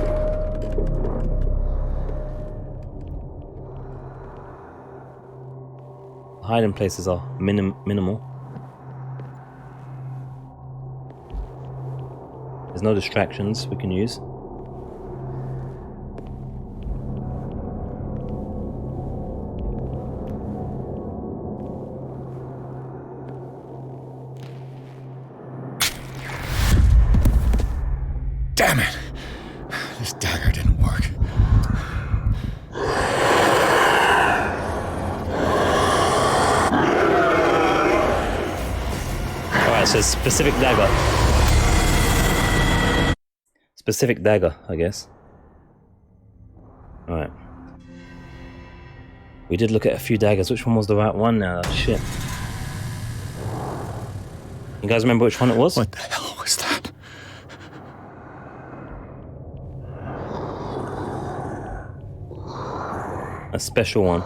Hiding places are minimal. There's no distractions we can use. Damn it! This dagger didn't work. Alright, so specific dagger. Specific dagger, I guess. Alright. We did look at a few daggers. Which one was the right one now? Shit. You guys remember which one it was? What the hell was that? A special one.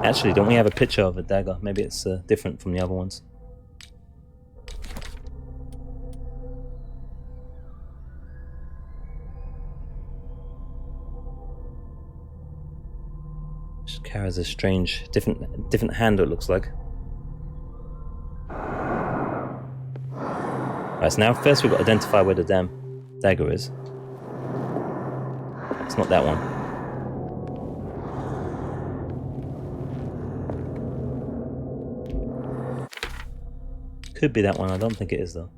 Actually, don't we have a picture of a dagger? Maybe it's different from the other ones. Just carries a strange, different handle, it looks like. Right, so now first we've got to identify where the damn dagger is. It's not that one. Could be that one. I don't think it is though.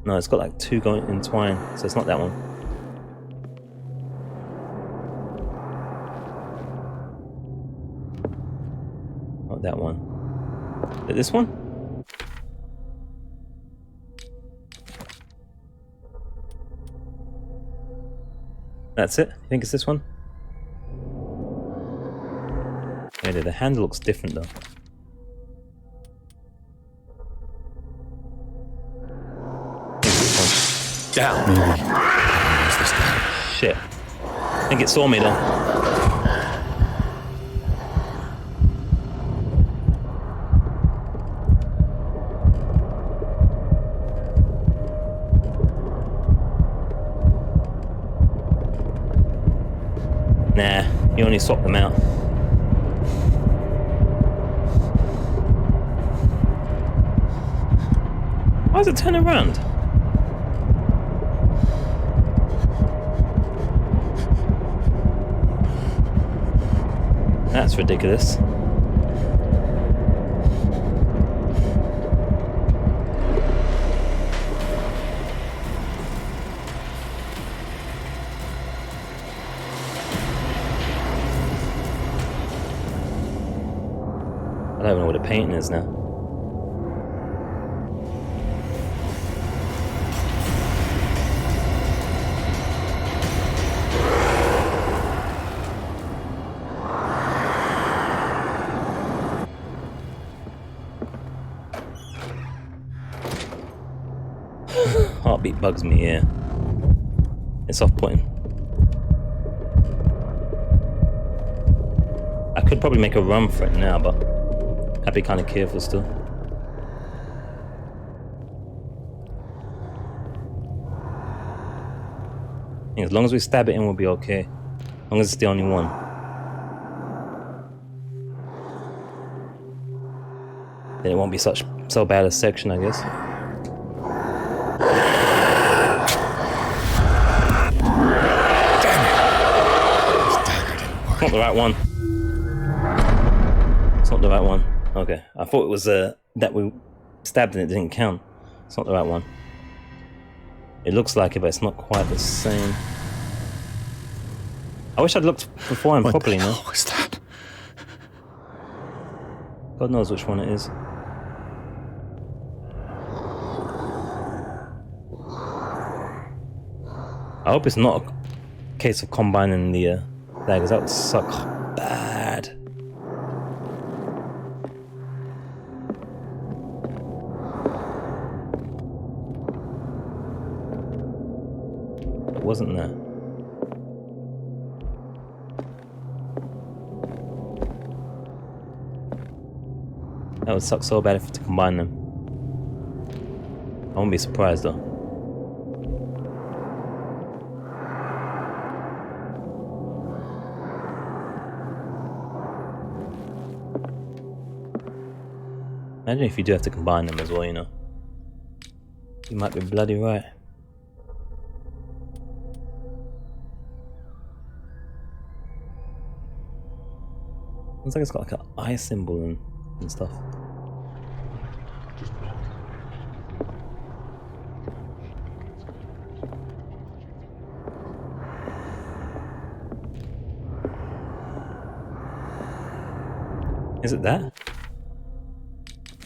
No, it's got like 2 going entwined, so it's not that one. Not that one. Is it this one? That's it? You think it's this one? Maybe the handle looks different though. Down. Maybe. Shit. I think it saw me though. Nah, you only swap them out. Why does it turn around? That's ridiculous. don't even know what a painting is now. Heartbeat bugs me, yeah. It's off-putting. I could probably make a run for it now, but I'd be kind of careful still. Yeah, as long as we stab it in, we'll be okay. As long as it's the only one. Then it won't be so bad a section, I guess. It's not the right one. It's not the right one. Okay. I thought it was that we stabbed and it didn't count. It's not the right one. It looks like it, but it's not quite the same. I wish I'd looked beforehand properly, no? What was that? God knows which one it is. I hope it's not a case of combining the daggers. That would suck bad. It wasn't there. That would suck so bad if to combine them. I won't be surprised though. Imagine if you do have to combine them as well, you know. You might be bloody right. Looks like it's got like an eye symbol and stuff. Is it that?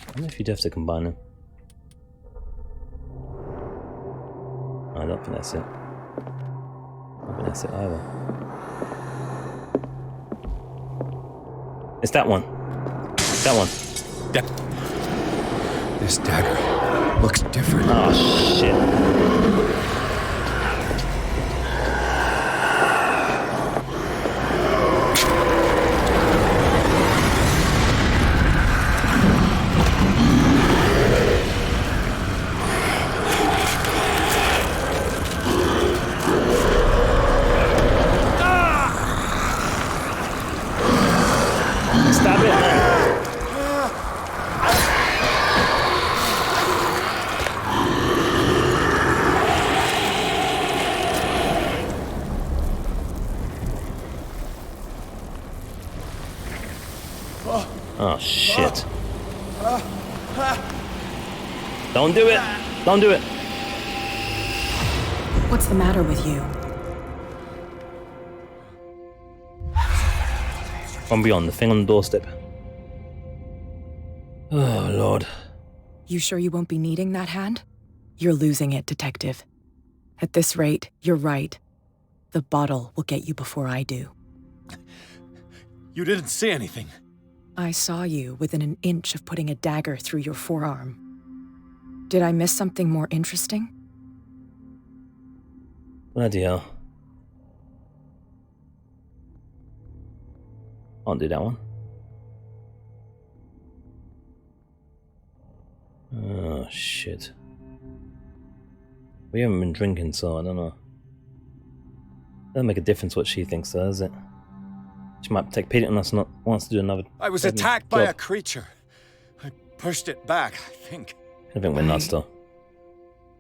I wonder if you'd have to combine them. I don't think that's it. I don't think that's it either. It's that one. That one. This dagger looks different. Oh shit. Oh shit. Don't do it. Don't do it. What's the matter with you? From beyond, the thing on the doorstep. Oh lord. You sure you won't be needing that hand? You're losing it, Detective. At this rate, you're right. The bottle will get you before I do. You didn't see anything. I saw you within an inch of putting a dagger through your forearm. Did I miss something more interesting? Bloody hell. I'll do that one. Oh shit. We haven't been drinking, so I don't know. Doesn't make a difference what she thinks, though, does it? She might take pity on us, not wants to do another. I was attacked by a creature. I pushed it back, I think. I think we're nuts, though.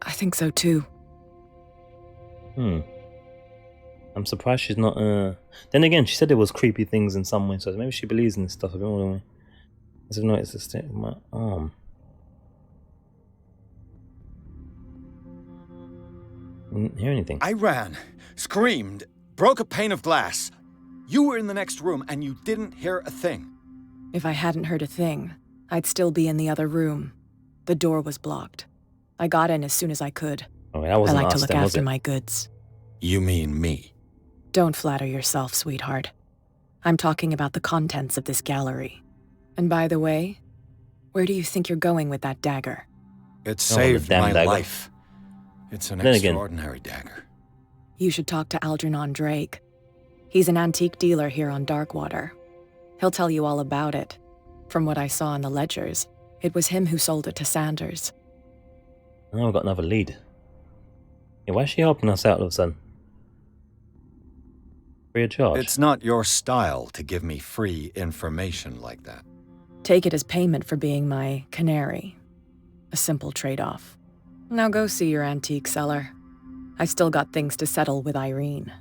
I think so too. I'm surprised she's not. Then again, she said there was creepy things in some way, so maybe she believes in this stuff a bit more than we. As I've noticed the state of my arm. Didn't hear anything. I ran, screamed, broke a pane of glass. You were in the next room and you didn't hear a thing. If I hadn't heard a thing, I'd still be in the other room. The door was blocked. I got in as soon as I could. Oh, that wasn't I like to us look then, was after it? my goods. You mean me? Don't flatter yourself, sweetheart. I'm talking about the contents of this gallery. And by the way, where do you think you're going with that dagger? It the saved damn my dagger. life. It's an Then again- extraordinary dagger. You should talk to Algernon Drake. He's an antique dealer here on Darkwater. He'll tell you all about it. From what I saw in the ledgers, it was him who sold it to Sanders. Oh, we've got another lead. Yeah, why is she helping us out all of a sudden? Free of charge. It's not your style to give me free information like that. Take it as payment for being my canary. A simple trade-off. Now go see your antique seller. I've still got things to settle with Irene.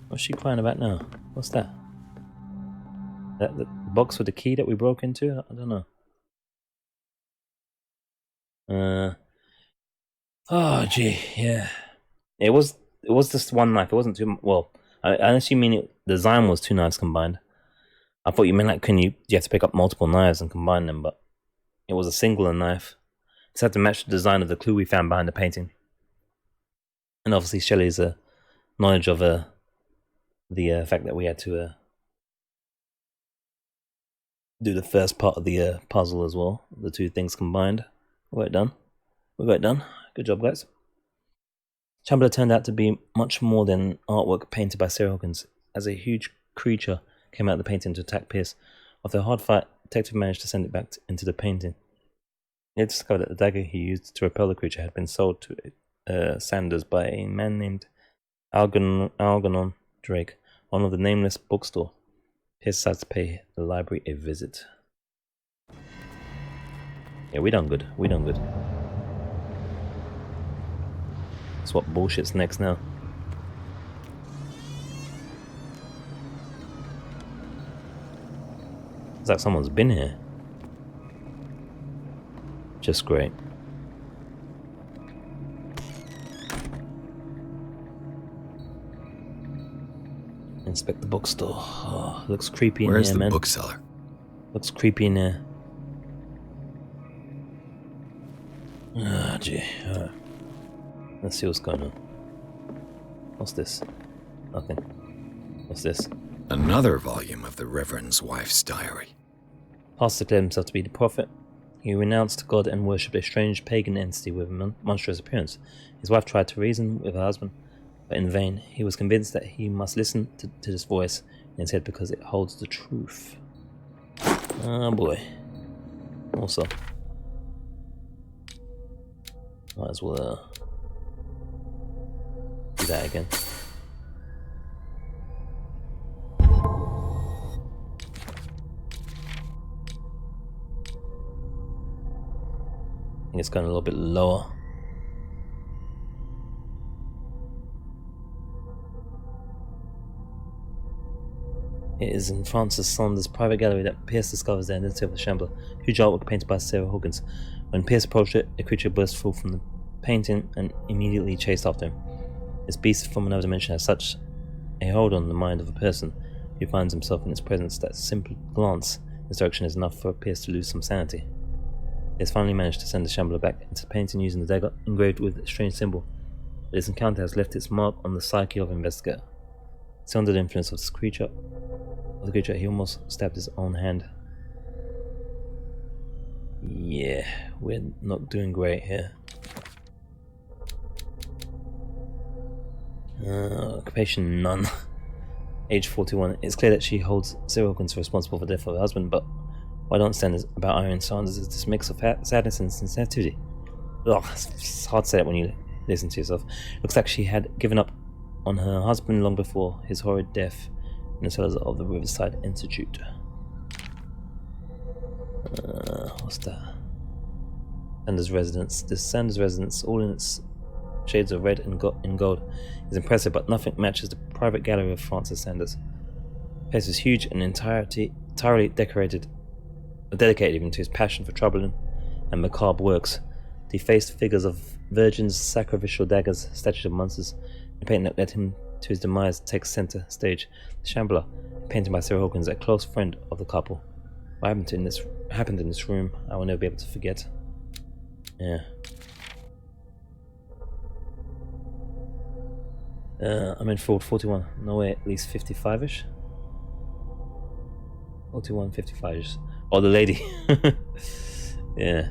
What's she crying about now? What's that? That the box with the key that we broke into? I don't know. Oh gee, yeah. It was just one knife. It wasn't too well. Unless you mean the design was two knives combined. I thought you meant like you have to pick up multiple knives and combine them, but it was a singular knife. Just had to match the design of the clue we found behind the painting. And obviously Shelley's knowledge of the fact that we had to do the first part of the puzzle as well. The two things combined. We got it done. We got it done. Good job, guys. Shambler turned out to be much more than artwork painted by Sarah Hawkins, as a huge creature came out of the painting to attack Pierce. After a hard fight, the detective managed to send it back into the painting. He had discovered that the dagger he used to repel the creature had been sold to Sanders by a man named Algernon Drake, one of the nameless bookstore. Pierce decided to pay the library a visit. Yeah, we done good. We done good. That's what bullshit's next now. It's like someone's been here. Just great. Inspect the bookstore. Oh, looks creepy in Where's here, the man. bookseller? Looks creepy in here. Ah, gee. Alright. Let's see what's going on. What's this? Nothing. What's this? Another volume of the Reverend's wife's diary. Pastor declared himself to be the prophet. He renounced God and worshipped a strange pagan entity with a monstrous appearance. His wife tried to reason with her husband, but in vain. He was convinced that he must listen to this voice in his head because it holds the truth. Oh boy. Also, might as well do that again. I think it's going a little bit lower. It is in Francis Saunders' private gallery that Pierce discovers the identity of the Shambler, huge artwork painted by Sarah Hawkins. When Pierce approached it, a creature burst forth from the painting and immediately chased after him. This beast from another dimension has such a hold on the mind of a person who finds himself in its presence that a simple glance in its direction is enough for Pierce to lose some sanity. He has finally managed to send the Shambler back into the painting using the dagger engraved with a strange symbol. But his encounter has left its mark on the psyche of Investigator. Still under the influence of this creature, he almost stabbed his own hand. Yeah, we're not doing great here. Occupation none. Age 41. It's clear that she holds Sarah Hawkins responsible for the death of her husband, but what I don't understand is about Irene Saunders is this mix of sadness and sensitivity. Ugh, it's hard to say it when you listen to yourself. Looks like she had given up on her husband long before his horrid death in the cellars of the Riverside Institute. What's that? Sanders' residence. This Sanders' residence, all in its shades of red and gold, is impressive, but nothing matches the private gallery of Francis Sanders. The place is huge and entirely entirely dedicated even to his passion for troubling and macabre works. Defaced figures of virgins, sacrificial daggers, statues of monsters, a painting that led him to his demise takes center stage. The Shambler, a painting by Sarah Hawkins, a close friend of the couple. What happened in this room, I will never be able to forget. Yeah. I'm in fraud 41. No way, at least 55ish. 41, 55ish. Oh, the lady. Yeah.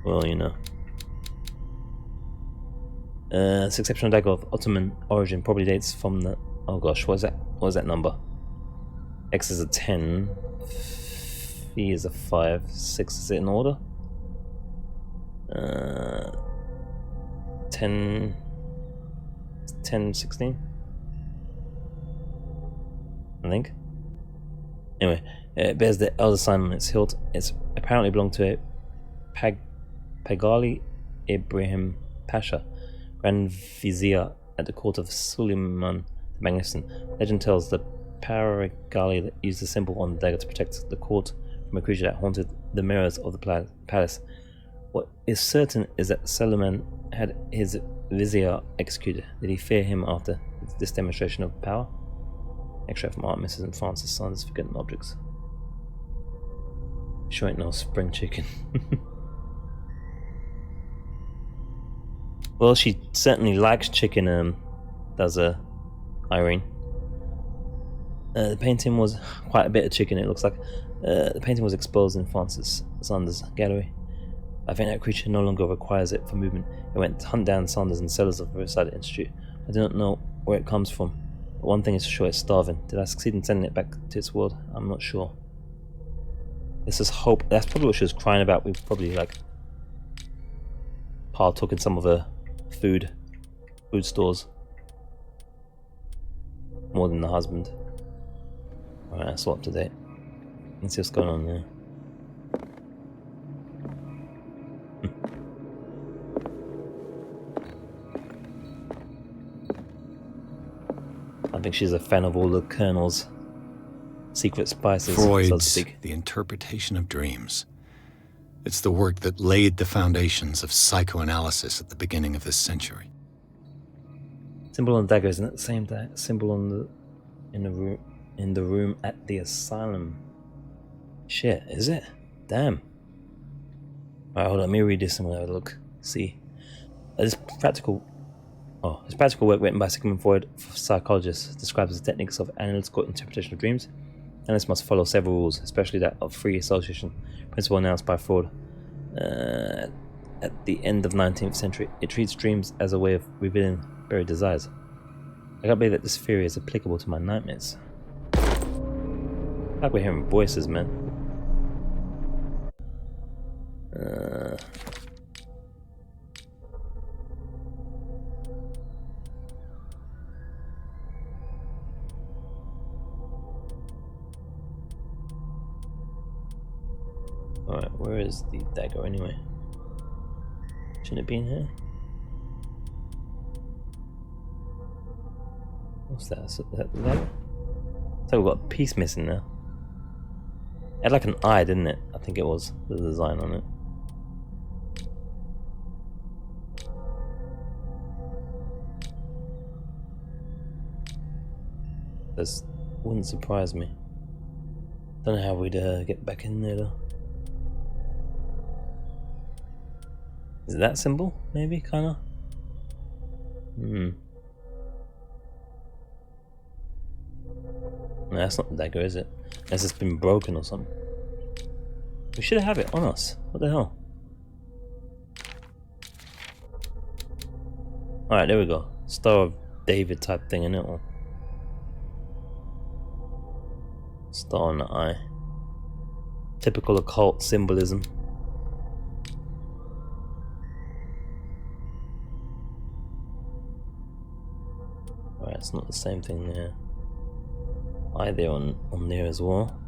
Well, you know. This exceptional dagger of Ottoman origin probably dates from the... Oh gosh, what is that? What is that number? X is a 10. V is a 5. 6 is it in order? 10, 16? I think. Anyway, it bears the elder sign on its hilt. It's apparently belonged to a Pagali Ibrahim Pasha, Grand Vizier at the court of Suleiman the Magnificent. Legend tells the Paragali that used the symbol on the dagger to protect the court from a creature that haunted the mirrors of the palace. What is certain is that Suleiman had his vizier executed. Did he fear him after this demonstration of power? Extract from Art, Mrs. and Francis Sanders' Forgotten Objects. Sure ain't no spring chicken. Well, she certainly likes chicken, does Irene. The painting was quite a bit of chicken, it looks like. The painting was exposed in Francis Sanders' gallery. I think that creature no longer requires it for movement. It went to hunt down Sanders and cellars of Riverside Institute. I do not know where it comes from, but one thing is for sure, it's starving. Did I succeed in sending it back to its world? I'm not sure. This is hope. That's probably what she was crying about. We probably partook in some of her food stores more than the husband. Alright, that's all up to date. Let's see what's going on there. I think she's a fan of all the Colonel's secret spices. Freud's The Interpretation of Dreams. It's the work that laid the foundations of psychoanalysis at the beginning of this century. Symbol on the dagger, isn't it the same symbol on in the room at the asylum? Shit, is it? Damn. Alright, hold on, let me read this and we'll have a look. See. This practical work written by Sigmund Freud, psychologist, describes the techniques of analytical interpretation of dreams. Analysts must follow several rules, especially that of free association, principle announced by Freud at the end of the 19th century. It treats dreams as a way of revealing buried desires. I can't believe that this theory is applicable to my nightmares. Like we're hearing voices, man. Alright, where is the dagger anyway? Shouldn't it be in here? What's that? Is that the dagger? So we've got a piece missing now. It had like an eye, didn't it? I think it was, the design on it. This wouldn't surprise me. Don't know how we'd get back in there though. Is it that symbol? Maybe, kinda? No, that's not the dagger, is it? Unless it's been broken or something. We should have it on us. What the hell? Alright, there we go. Star of David type thing in it. Or star on the eye. Typical occult symbolism. Alright, it's not the same thing there. Eye there on there as well.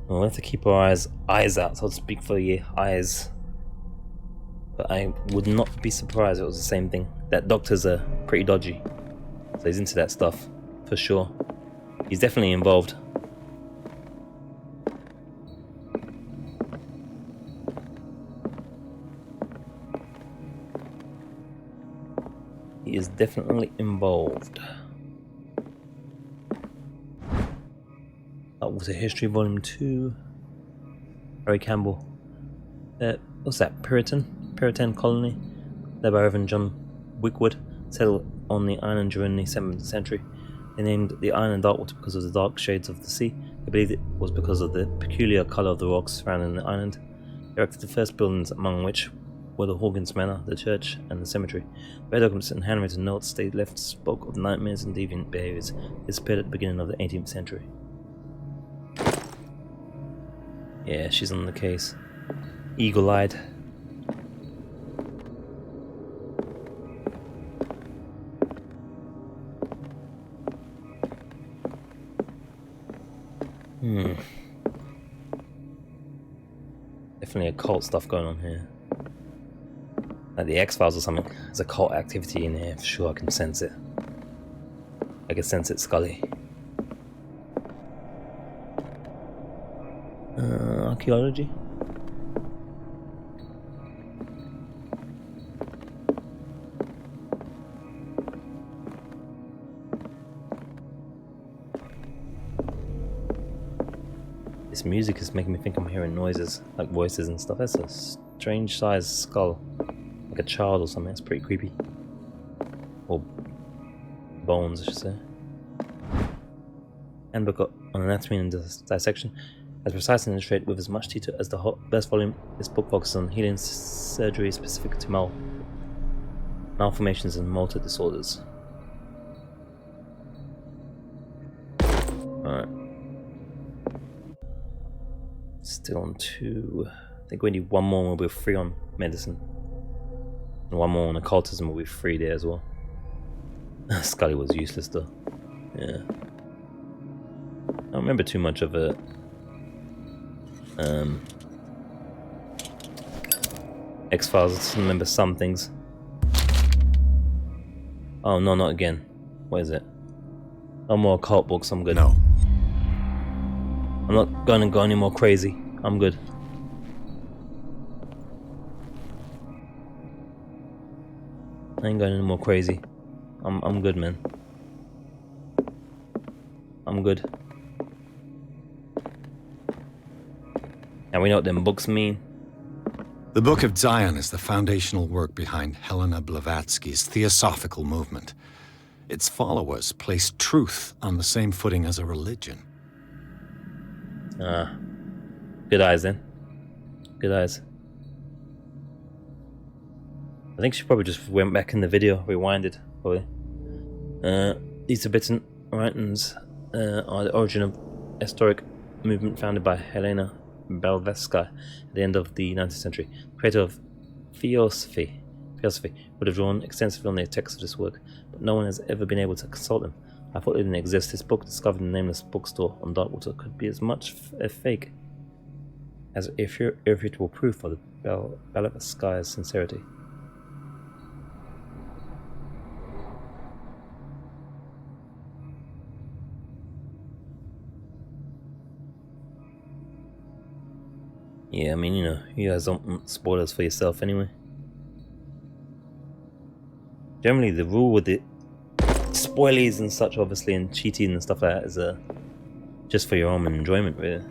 We'll have to keep our eyes out, so to speak, for your eyes. But I would not be surprised if it was the same thing. That doctor's pretty dodgy, so he's into that stuff for sure. He's definitely involved. He is definitely involved. That was a History Volume 2. Harry Campbell. What's that? Puritan colony, led by Reverend John Wickwood, settled on the island during the 7th century. They named the island Darkwater because of the dark shades of the sea. They believed it was because of the peculiar colour of the rocks surrounding the island. They erected the first buildings, among which were the Hawkins Manor, the church, and the cemetery. Red documents and handwritten notes they left spoke of nightmares and deviant behaviours. This appeared at the beginning of the 18th century. Yeah, she's on the case. Eagle-eyed. Definitely occult stuff going on here. Like the X-Files or something. There's occult activity in here for sure. I can sense it. I can sense it, Scully. Archaeology? This music is making me think I'm hearing noises, like voices and stuff. That's a strange sized skull. Like a child or something. It's pretty creepy. Or bones, I should say. Handbook on anatomy and dissection. As precise and illustrated with as much detail as the best volume, this book focuses on healing surgery specific to malformations and motor disorders. Alright. Still on 2. I think we need one more and we'll be free on medicine. And one more on occultism, we'll be free there as well. Scully was useless though. Yeah. I don't remember too much of it. X-Files, I just remember some things. Oh no, not again. What is it? No more occult books, I'm good. No. I'm not gonna go any more crazy. I'm good. I ain't going any more crazy. I'm good, man. I'm good. Now we know what them books mean. The Book of Zion is the foundational work behind Helena Blavatsky's Theosophical movement. Its followers place truth on the same footing as a religion. Good eyes then. Good eyes. I think she probably just went back in the video, rewinded, probably. These Tibetan writings are the origin of historic movement founded by Helena Blavatsky at the end of the 19th century. The creator of Theosophy would have drawn extensively on the text of this work, but no one has ever been able to consult them. I thought they didn't exist. This book, discovered in a nameless bookstore on Darkwater, could be as much a fake as irrefutable proof of the Blavatsky's sincerity. Yeah, I mean, you know, you guys don't spoil us for yourself anyway. Generally, the rule with the spoilies and such, obviously, and cheating and stuff like that is just for your own enjoyment, really.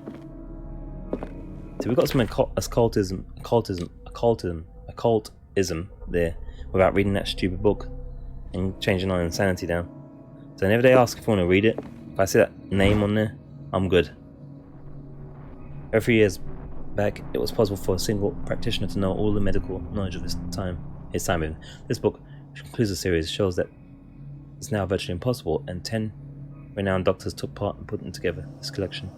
So we got some occultism there without reading that stupid book and changing our insanity down. So whenever they ask if you want to read it, if I see that name on there, I'm good. Every year's back, it was possible for a single practitioner to know all the medical knowledge of his time. This book, which concludes the series, shows that it's now virtually impossible, and 10 renowned doctors took part in putting together this collection.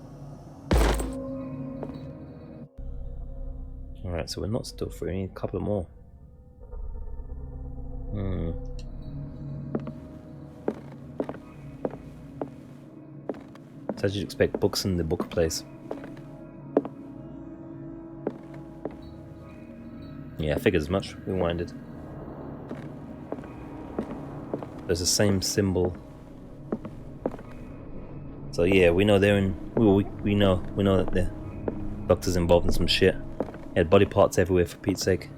Alright, so we're not still free, we need a couple more. So as you'd expect, books in the book place. Yeah, I figured as much. Rewinded. There's the same symbol. So yeah, we know they're in. We know that the Doctor's involved in some shit. He had body parts everywhere for Pete's sake,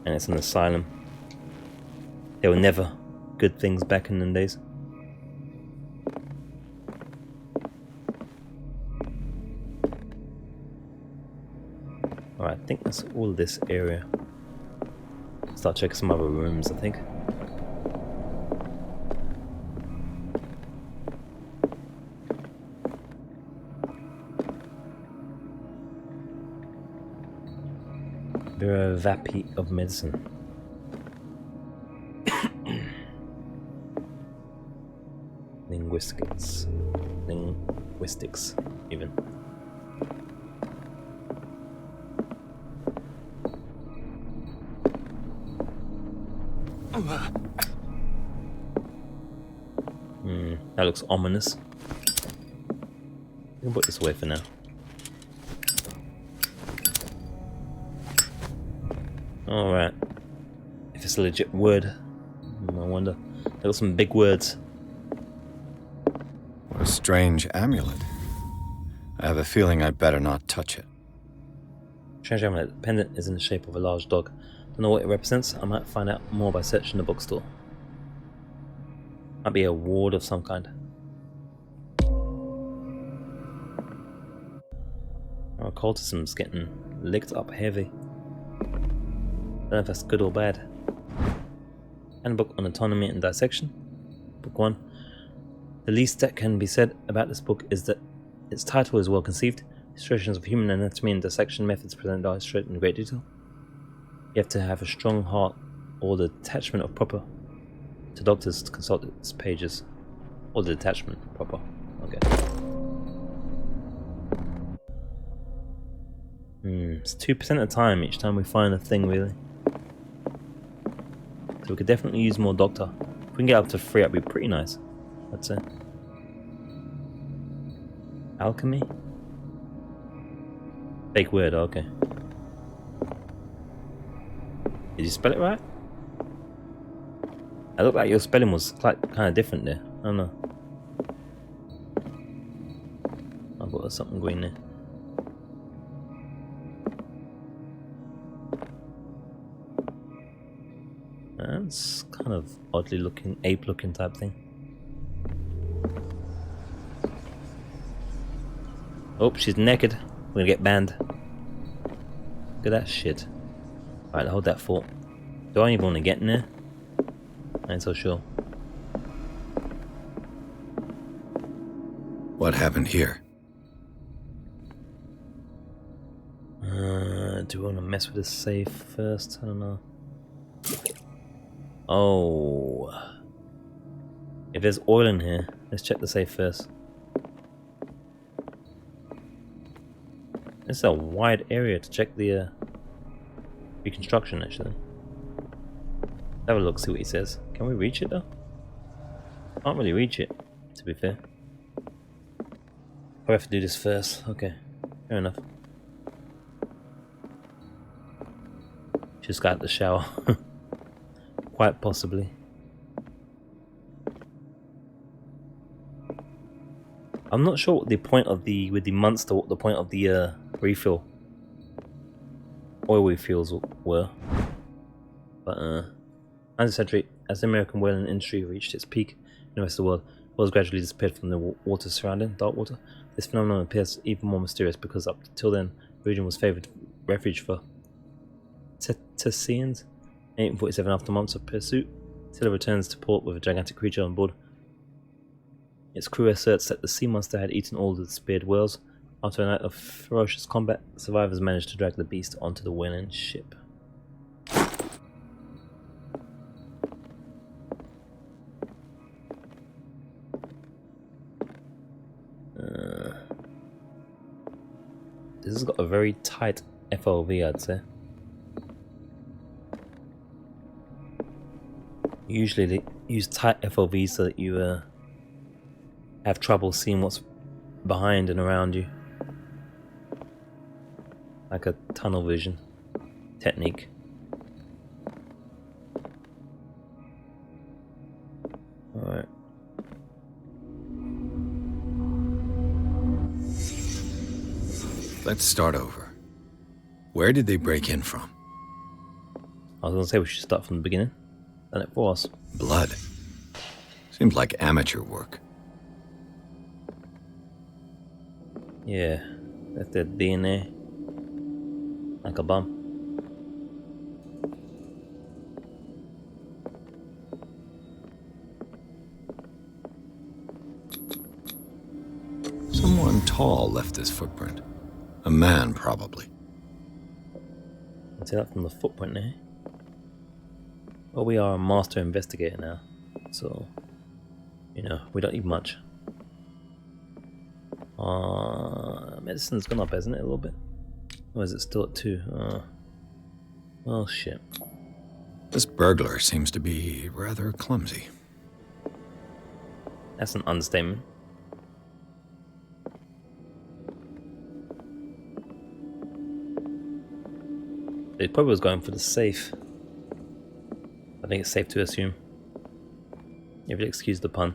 and it's an asylum. There were never good things back in them days. Alright, I think that's all this area. Start checking some other rooms, I think. Vapi of medicine. Linguistics, even. That looks ominous. We can put this away for now. Alright. If it's a legit word, I wonder. There were some big words. What a strange amulet. I have a feeling I'd better not touch it. Strange amulet. The pendant is in the shape of a large dog. Don't know what it represents. I might find out more by searching the bookstore. Might be a ward of some kind. Our occultism's getting licked up heavy. Don't know if that's good or bad. Handbook on Autonomy and Dissection. Book 1. The least that can be said about this book is that its title is well conceived. Illustrations of human anatomy and dissection methods presented are illustrated in great detail. You have to have a strong heart or the detachment of proper to doctors to consult its pages. Or the detachment proper. Okay. It's 2% of the time each time we find a thing, really. So we could definitely use more doctor. If we can get up to 3, that'd be pretty nice, I'd say. Alchemy? Fake word, okay. Did you spell it right? It looked like your spelling was kind of different there. I don't know. I've got something green there. That's kind of oddly looking, ape looking type thing. Oh, she's naked. We're gonna get banned. Look at that shit. Alright, hold that fort. Do I even want to get in there? I ain't so sure. What happened here? Do we want to mess with this safe first? I don't know. Oh. If there's oil in here, let's check the safe first. This is a wide area to check the reconstruction, actually. Have a look, see what he says. Can we reach it though? Can't really reach it, to be fair. I have to do this first. Okay, fair enough. Just got out the shower. Quite possibly. I'm not sure what the point of the with the monster. What the point of the refill, oil refills were. But 19th century, as the American whaling industry reached its peak in the rest of the world, whales gradually disappeared from the water surrounding dark water. This phenomenon appears even more mysterious because up till then, the region was favoured refuge for cetaceans. 1847, after months of pursuit, Scylla returns to port with a gigantic creature on board. Its crew asserts that the sea monster had eaten all the speared whales. After a night of ferocious combat, survivors managed to drag the beast onto the whaling ship. This has got a very tight FOV, I'd say. Usually they use tight FOVs so that you have trouble seeing what's behind and around you. Like a tunnel vision technique. Alright. Let's start over. Where did they break in from? I was gonna say we should start from the beginning. Done it for us. Blood. Seems like amateur work. Yeah, that's their DNA. Like a bum. Someone tall left this footprint. A man, probably. Can see that from the footprint there. Well, we are a master investigator now, so you know we don't need much. Medicine's gone up, hasn't it, a little bit? Or is it still at 2? Oh shit. This burglar seems to be rather clumsy. That's an understatement. He probably was going for the safe. I think it's safe to assume. If you'll excuse the pun.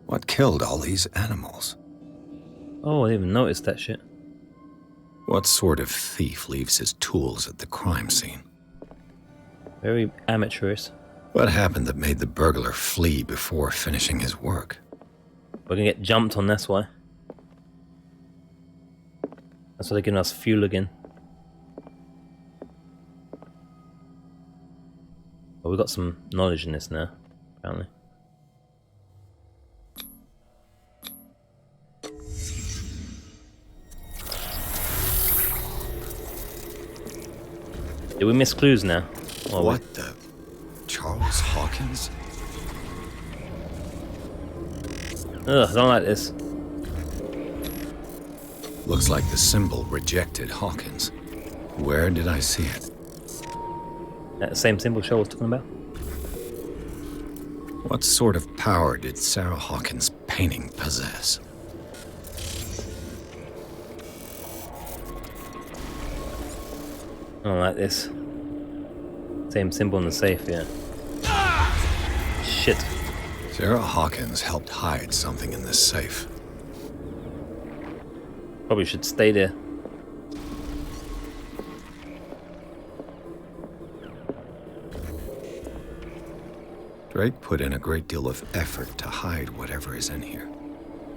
What killed all these animals? Oh, I didn't even notice that shit. What sort of thief leaves his tools at the crime scene? Very amateurish. What happened that made the burglar flee before finishing his work? We're gonna get jumped on, that's why. That's why they're giving us fuel again. But we've got some knowledge in this now, apparently. Did we miss clues now? Or what the? Charles Hawkins? Ugh, I don't like this. Looks like the symbol rejected Hawkins. Where did I see it? That same symbol show I was talking about? What sort of power did Sarah Hawkins' painting possess? I don't like this. Same symbol in the safe, yeah. Shit. Sarah Hawkins helped hide something in this safe. Probably should stay there. Drake put in a great deal of effort to hide whatever is in here.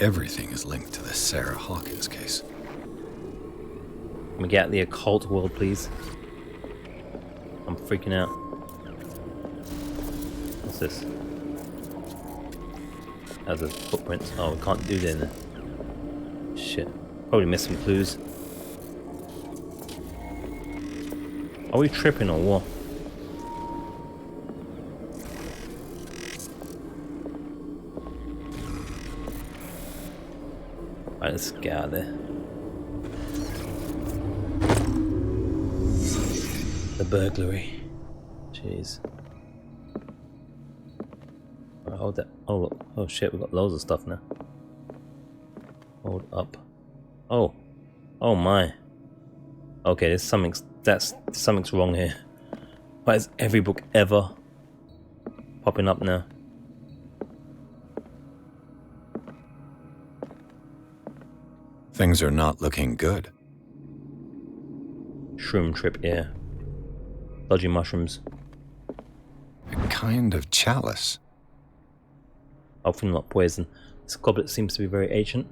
Everything is linked to the Sarah Hawkins case. Can we get out of the occult world, please? I'm freaking out. What's this? That's a footprint. Oh, we can't do that. Shit. Probably missed some clues. Are we tripping or what? Alright, let's get out of there. The burglary. Jeez. Alright, hold that. Oh, look. Oh shit, we've got loads of stuff now. Hold up. Oh. Oh my. Okay, there's something's wrong here. Why is every book ever popping up now? Things are not looking good. Shroom trip, yeah. Dodgy mushrooms. A kind of chalice. Hopefully not poison. This goblet seems to be very ancient.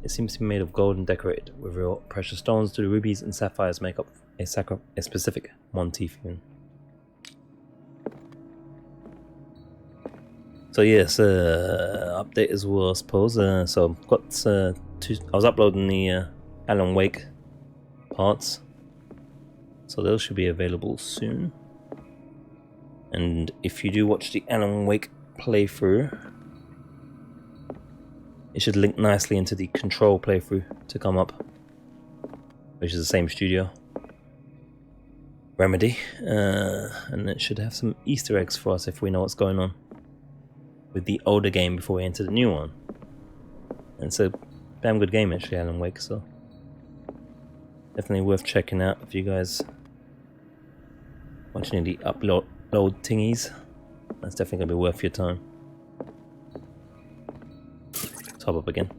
It seems to be made of gold and decorated with real precious stones. The rubies and sapphires make up a specific motif. So yes, update as well, I suppose. So I've got I was uploading the Alan Wake parts, so those should be available soon. And if you do watch the Alan Wake playthrough, it should link nicely into the Control playthrough to come up, which is the same studio, Remedy, and it should have some Easter eggs for us if we know what's going on with the older game before we enter the new one. And it's a damn good game actually, Alan Wake, so definitely worth checking out if you guys watching the upload thingies. That's definitely going to be worth your time. Top up again.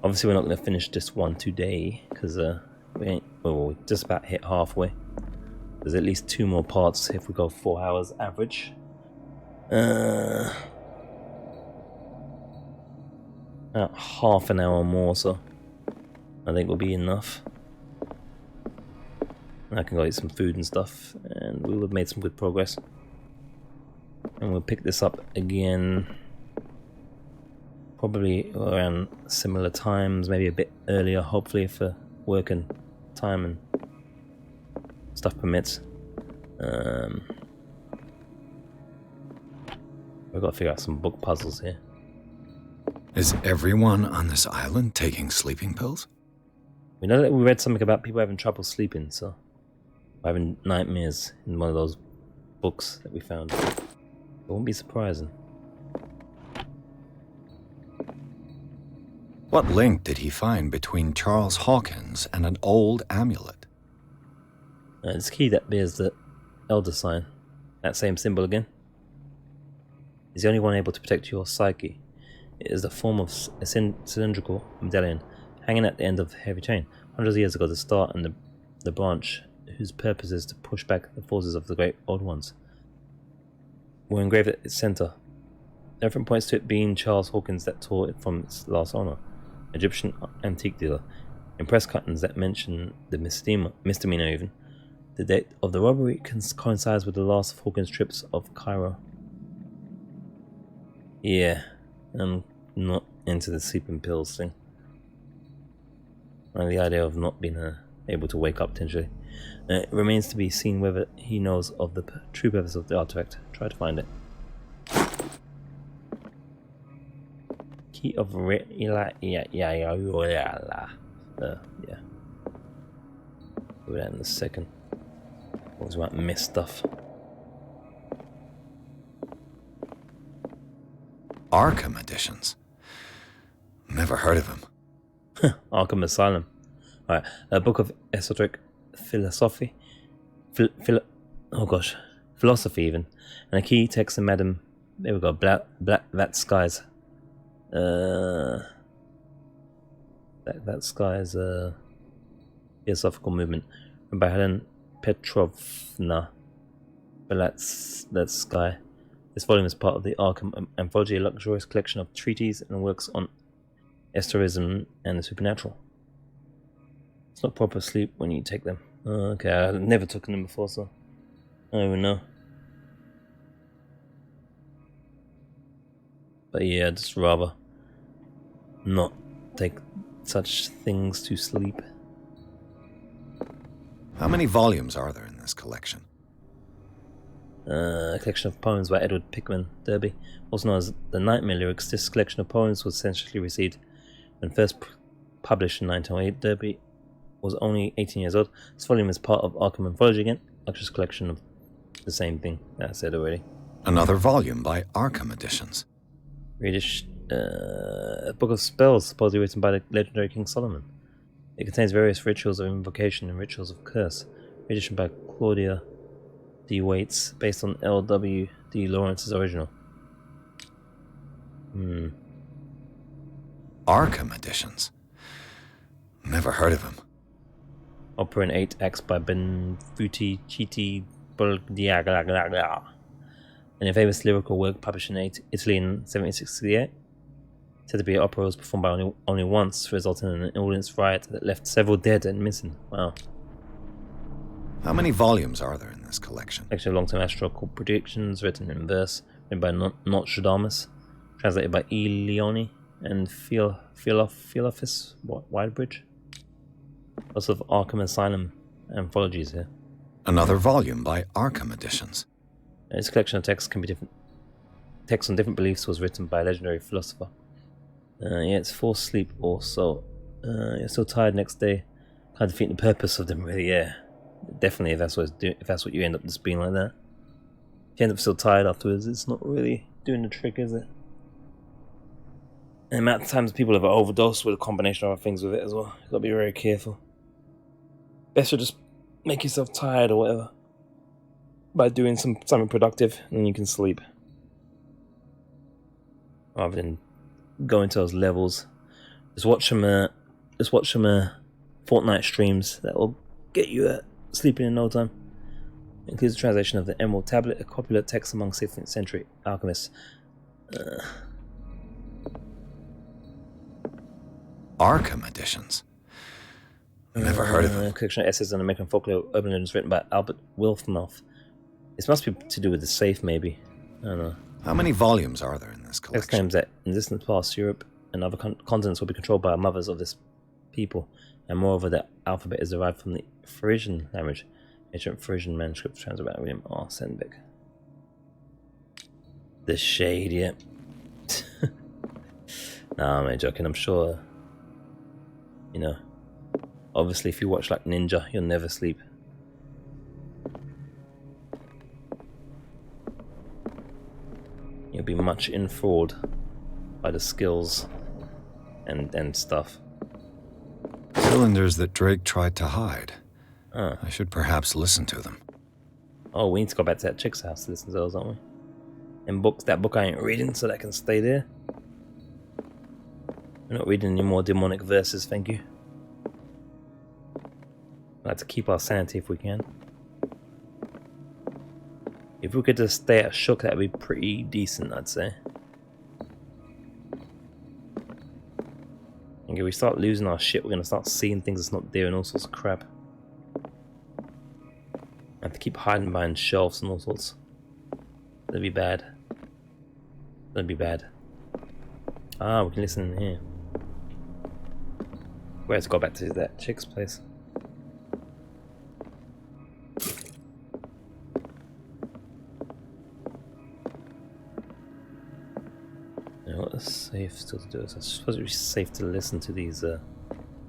Obviously, we're not going to finish this one today because we just about hit halfway. There's at least 2 more parts if we go 4 hours average. About half an hour more, so I think will be enough. I can go eat some food and stuff, and we'll have made some good progress. And we'll pick this up again, probably around similar times, maybe a bit earlier, hopefully for work and time and stuff permits. We've got to figure out some book puzzles here. Is everyone on this island taking sleeping pills? We know that we read something about people having trouble sleeping, so having nightmares in one of those books that we found. It won't be surprising. What link did he find between Charles Hawkins and an old amulet? It's key that bears the Elder sign. That same symbol again. He's the only one able to protect your psyche. It is the form of a cylindrical medallion hanging at the end of a heavy chain. Hundreds of years ago, the star and the branch, whose purpose is to push back the forces of the great old ones, were engraved at its center. Everything points to it being Charles Hawkins that tore it from its last owner, Egyptian antique dealer. In press cuttings that mention the misdemeanor even, the date of the robbery coincides with the last of Hawkins' trips of Cairo. Yeah, I'm not into the sleeping pills thing. And the idea of not being able to wake up potentially. It remains to be seen whether he knows of the true purpose of the artifact. Try to find it. Key of yeah. Do that in a second. What was about missed stuff? Arkham editions. Never heard of him. Arkham Asylum. Alright, a book of esoteric philosophy. Philosophy even. And a key text of Madam. There we go. That Sky's. That Sky's philosophical movement. By Helen Petrovna. But that's Sky. This volume is part of the Arkham Anthology, a luxurious collection of treatises and works on esotericism and the supernatural. It's not proper sleep when you take them. Okay, I've never taken them before, so I don't even know. But yeah, I'd just rather not take such things to sleep. How many volumes are there in this collection? A collection of poems by Edward Pickman Derby, also known as the Nightmare Lyrics. This collection of poems was essentially received when first published in 1908. Derby was only 18 years old. This volume is part of Arkham Anthology again, luxurious collection of the same thing that I said already. Another volume by Arkham Editions. A book of spells supposedly written by the legendary King Solomon. It contains various rituals of invocation and rituals of curse. Edition by Claudia D. Waits, based on L.W. D. Lawrence's original. Arkham Editions. Never heard of him. Opera in 8 acts by Benvenuti Chiti Boldiaga. And a famous lyrical work published in Italy in 1768. Said to be an opera was performed by only once, resulting in an audience riot that left several dead and missing. Wow. How many volumes are there in this collection? Collection of long-term astrological predictions written in verse, written by Nostradamus, translated by E. Leone and Philofis Widebridge. Lots of Arkham Asylum anthologies here. Another volume by Arkham Editions. This collection of texts can be different. Texts on different beliefs was written by a legendary philosopher. Yeah, it's forced sleep also. You're so tired next day. Can't defeat the purpose of them really, yeah. Definitely if that's what you end up just being like that. If you end up so tired afterwards, it's not really doing the trick, is it? And the amount of times people have overdosed with a combination of other things with it as well. You've got to be very careful. Best to just make yourself tired or whatever. by doing something productive, and then you can sleep. Rather than going to those levels. Just watch some Fortnite streams that will get you sleeping in no time. It includes the translation of the Emerald Tablet, a popular text among 16th century alchemists. Arkham editions? Never heard of them. Collection of essays on American folklore, urban legends written by Albert Wilfnoth. This must be to do with the safe, maybe. I don't know. How many volumes are there in this collection? Text claims that in distant past, Europe and other continents will be controlled by mothers of this people, and moreover, the alphabet is derived from the Frisian language. Ancient Frisian manuscript translated by William R. Sandbeck. The shade, yeah. Nah, I'm joking. I'm sure. You know, obviously, if you watch like Ninja, you'll never sleep. You'll be much enthralled by the skills and stuff. Cylinders that Drake tried to hide. I should perhaps listen to them. Oh, we need to go back to that chick's house to listen to those, don't we? And books, that book I ain't reading, so that can stay there. We're not reading any more demonic verses, thank you. I'd like to keep our sanity if we can. If we could just stay at Shook, that'd be pretty decent, I'd say. And if we start losing our shit, we're gonna start seeing things that's not there and all sorts of crap. I have to keep hiding behind shelves and all sorts. That'd be bad. That'd be bad. Ah, we can listen in here. We have to go back to that chick's place. You know what is safe still to do? I suppose it would be safe to listen to these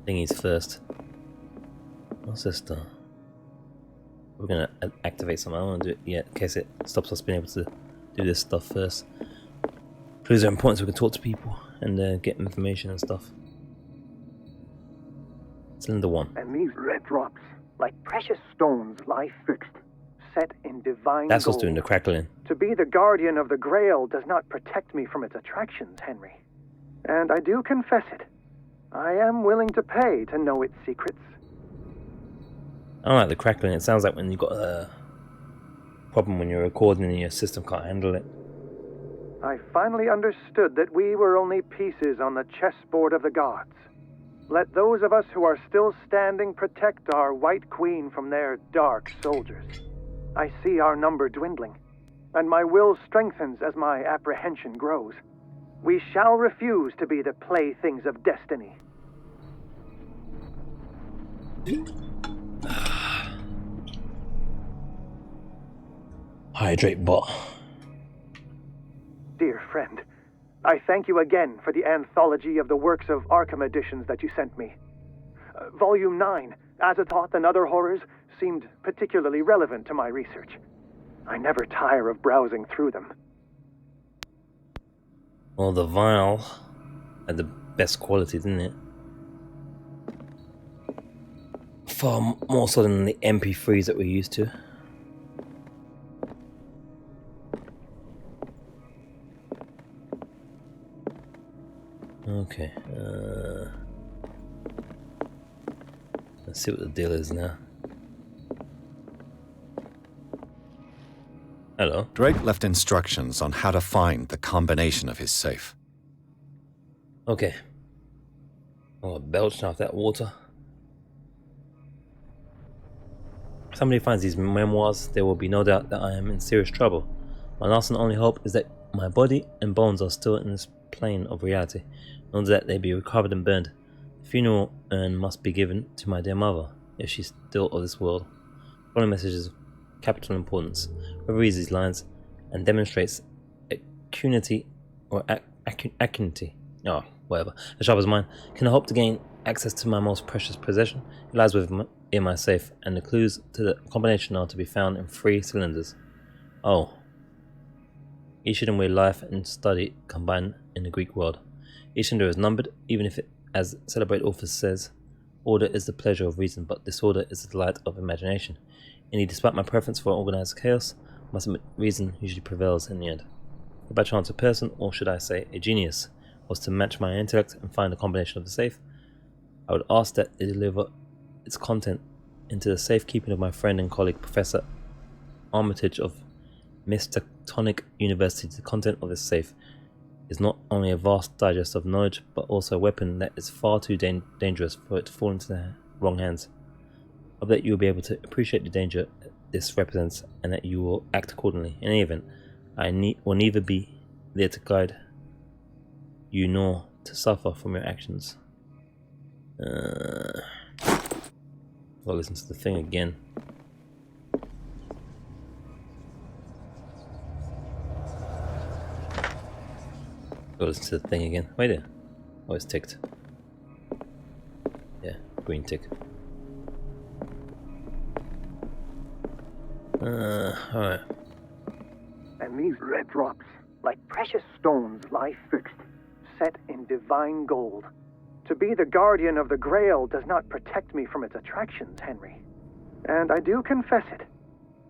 thingies first. What's this stuff? We're gonna activate something. I don't want to do it yet in case it stops us being able to do this stuff first. Clues are important so we can talk to people and get information and stuff. Cylinder 1. And these red drops, like precious stones, lie fixed, set in divine That's what's gold. doing the crackling. To be the guardian of the Grail does not protect me from its attractions, Henry. And I do confess it. I am willing to pay to know its secrets. I don't like the crackling. It sounds like when you've got a problem when you're recording and your system can't handle it. I finally understood that we were only pieces on the chessboard of the gods. Let those of us who are still standing protect our White Queen from their dark soldiers. I see our number dwindling, and my will strengthens as my apprehension grows. We shall refuse to be the playthings of destiny. Hydrate bot. Dear friend, I thank you again for the anthology of the works of Arkham editions that you sent me. Volume 9, Azathoth and Other Horrors, seemed particularly relevant to my research. I never tire of browsing through them. Well, the vial had the best quality, didn't it? Far more so than the MP3s that we're used to. Okay, let's see what the deal is now. Hello. Drake left instructions on how to find the combination of his safe. Okay. Oh, belching off that water. If somebody finds these memoirs, there will be no doubt that I am in serious trouble. My last and only hope is that my body and bones are still in this plane of reality, in order that they be recovered and burned. The funeral urn must be given to my dear mother, if she's still of this world. The following message is of capital importance. Whoever reads these lines and demonstrates acuity or acuity, whatever, as sharp as mine, can hope to gain access to my most precious possession. It lies in my safe, and the clues to the combination are to be found in 3 cylinders. Oh. Each of them where life and study combine in the Greek world. Each cylinder is numbered, even if it, as celebrated author says, order is the pleasure of reason, but disorder is the delight of imagination. Indeed, despite my preference for organized chaos, I must admit reason usually prevails in the end. If by chance a person, or should I say a genius, was to match my intellect and find a combination of the safe, I would ask that it deliver its content into the safekeeping of my friend and colleague Professor Armitage of Miskatonic University. The content of this safe is not only a vast digest of knowledge, but also a weapon that is far too dangerous for it to fall into the wrong hands. I hope that you will be able to appreciate the danger this represents, and that you will act accordingly. In any event, I will neither be there to guide you nor to suffer from your actions. I'll listen to the thing again. I'll listen to the thing again. Wait there. Oh, it's ticked. Yeah, green tick. Alright. And these red drops, like precious stones, lie fixed, set in divine gold. To be the guardian of the Grail does not protect me from its attractions, Henry. And I do confess it.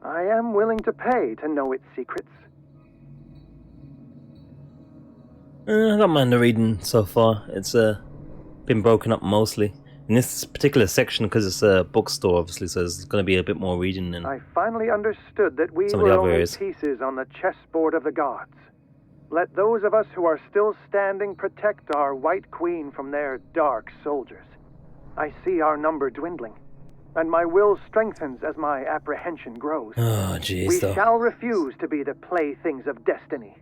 I am willing to pay to know its secrets. I don't mind the reading so far. It's been broken up mostly. In this particular section, because it's a bookstore, obviously, so there's going to be a bit more reading than I finally understood that we some of the were other only areas. pieces on the chessboard of the gods. Let those of us who are still standing protect our White Queen from their dark soldiers. I see our number dwindling, and my will strengthens as my apprehension grows. Oh, jeez, We though. shall refuse to be the playthings of destiny.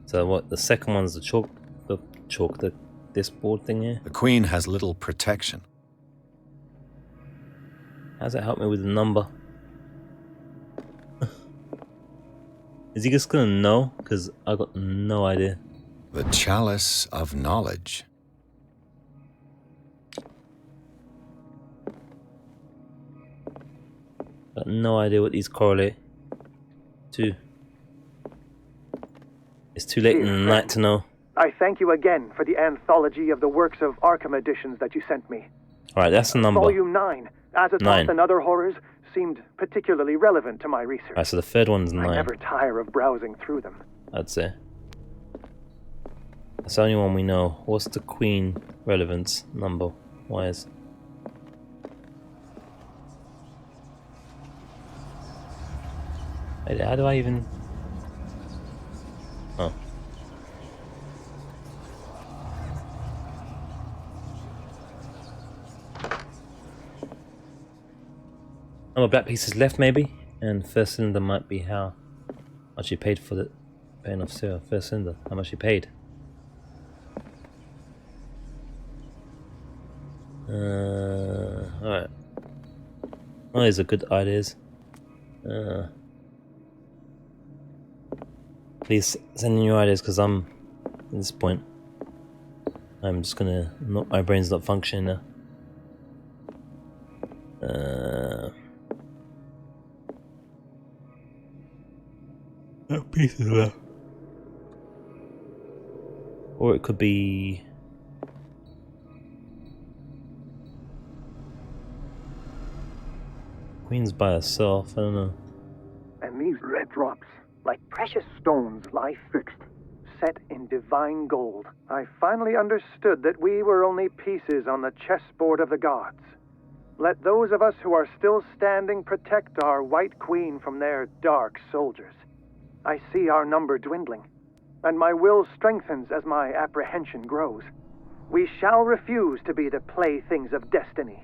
So what? The second one's this board thing here. The Queen has little protection. How's that help me with the number? Is he just gonna know? Because I got no idea. The Chalice of Knowledge. Got no idea what these correlate to. It's too late in the night to know. I thank you again for the anthology of the works of Arkham editions that you sent me. Alright, that's the number. Volume 9, Azathoth 9. and Other Horrors, seemed particularly relevant to my research. Alright, so the third one's 9. I never tire of browsing through them. I'd say. That's the only one we know. What's the Queen relevance number wise? Wait, how do I even... Oh. No more black pieces left, maybe? And first cylinder might be how much you paid for the paying off Sarah. First cylinder, how much you paid? Alright. Oh, these are good ideas. Please send in your ideas, because I'm at this point. I'm just gonna my brain's not functioning now. No pieces left. Or it could be Queen's by herself, I don't know. And these red drops, like precious stones, lie fixed, set in divine gold. I finally understood that we were only pieces on the chessboard of the gods. Let those of us who are still standing protect our White Queen from their dark soldiers. I see our number dwindling, and my will strengthens as my apprehension grows. We shall refuse to be the playthings of destiny.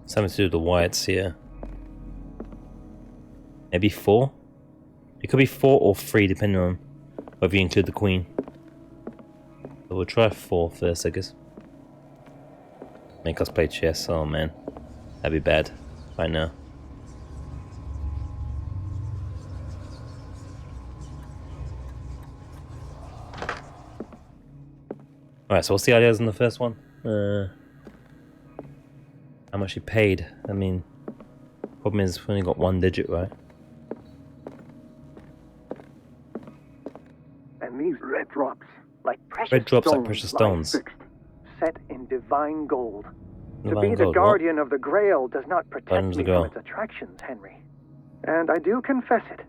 Something to do with the whites here. Maybe 4? It could be 4 or 3 depending on whether you include the Queen. So we'll try 4 first, I guess. Make us play chess, oh man. That'd be bad right now. Alright, so what's the ideas in the first one? How much you paid? I mean, problem is we've only got 1 digit, right? And these red drops, like precious Red drops stones, like precious lie stones. fixed, set in divine gold. To Divine be the gold, guardian of the Grail does not protect Guardians of me the Grail. from its attractions, Henry. And I do confess it.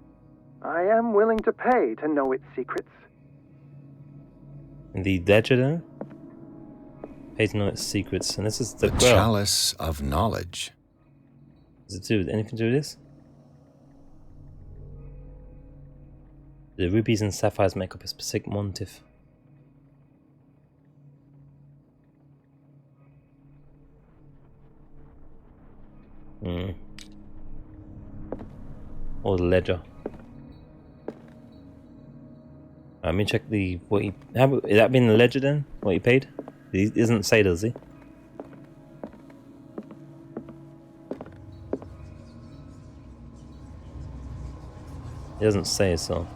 I am willing to pay to know its secrets. The ledger then? Pay to know its secrets, and this is the Grail. Chalice of Knowledge. Does it do anything to do with this? The rubies and sapphires make up a specific motif. Or the ledger. Let me check the what he. Is that been the ledger then? What he paid? He doesn't say, does he? He doesn't say, so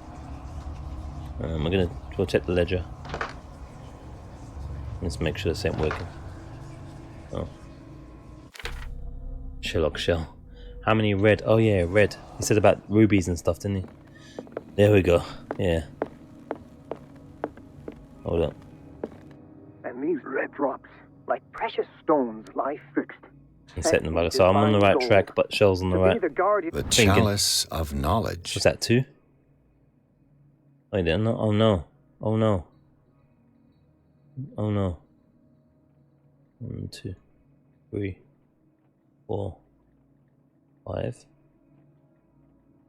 I'm gonna go check the ledger. Let's make sure this ain't working. Oh, Sherlock Shell. How many red? Oh yeah, red. He said about rubies and stuff, didn't he? There we go. Yeah. Hold up. And these red drops, like precious stones, lie fixed. He's setting the so I'm on the right track, but Shell's on the right. The Chalice of Knowledge. What's that, 2? Wait, no. Oh no. Oh no. Oh no. 1, 2, 3, 4, 5.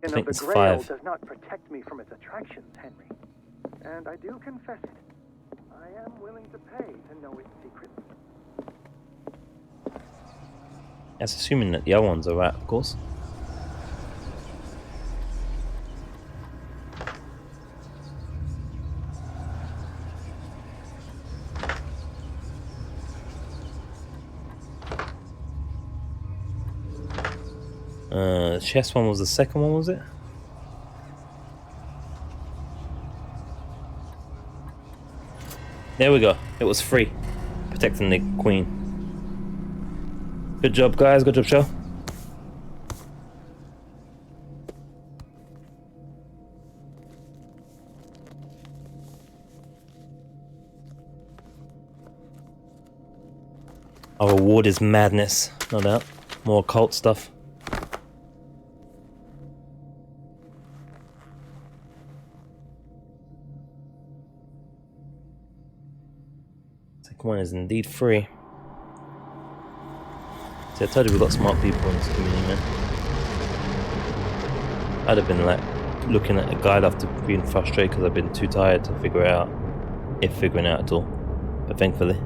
I think it's 5. Does not protect me from its attractions, Henry. And I do confess it. I am willing to pay to know its secrets. That's assuming that the other ones are right, of course. The chest one was the second one, was it? There we go. It was free. Protecting the queen. Good job, guys. Good job, show. Our reward is madness. No doubt. More occult stuff. Second one is indeed free. See, I told you we've got smart people in this community, man. I'd have been like looking at a guide after being frustrated because I've been too tired to figure it out, if figuring it out at all. But thankfully,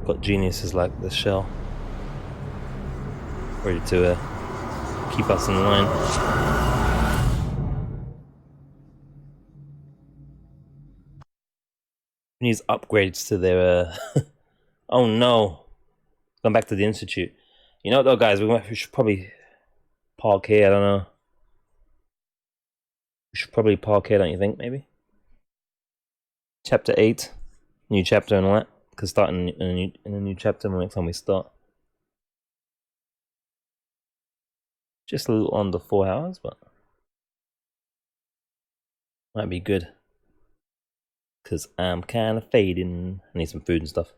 got geniuses like the Shell ready to keep us in line. Needs upgrades to their. Oh no. Going back to the Institute. You know what though, guys? We should probably park here. I don't know. We should probably park here, don't you think? Maybe. Chapter 8, new chapter and all that. Because starting in a new chapter next time we start. Just a little under 4 hours, but might be good. Because I'm kind of fading. I need some food and stuff.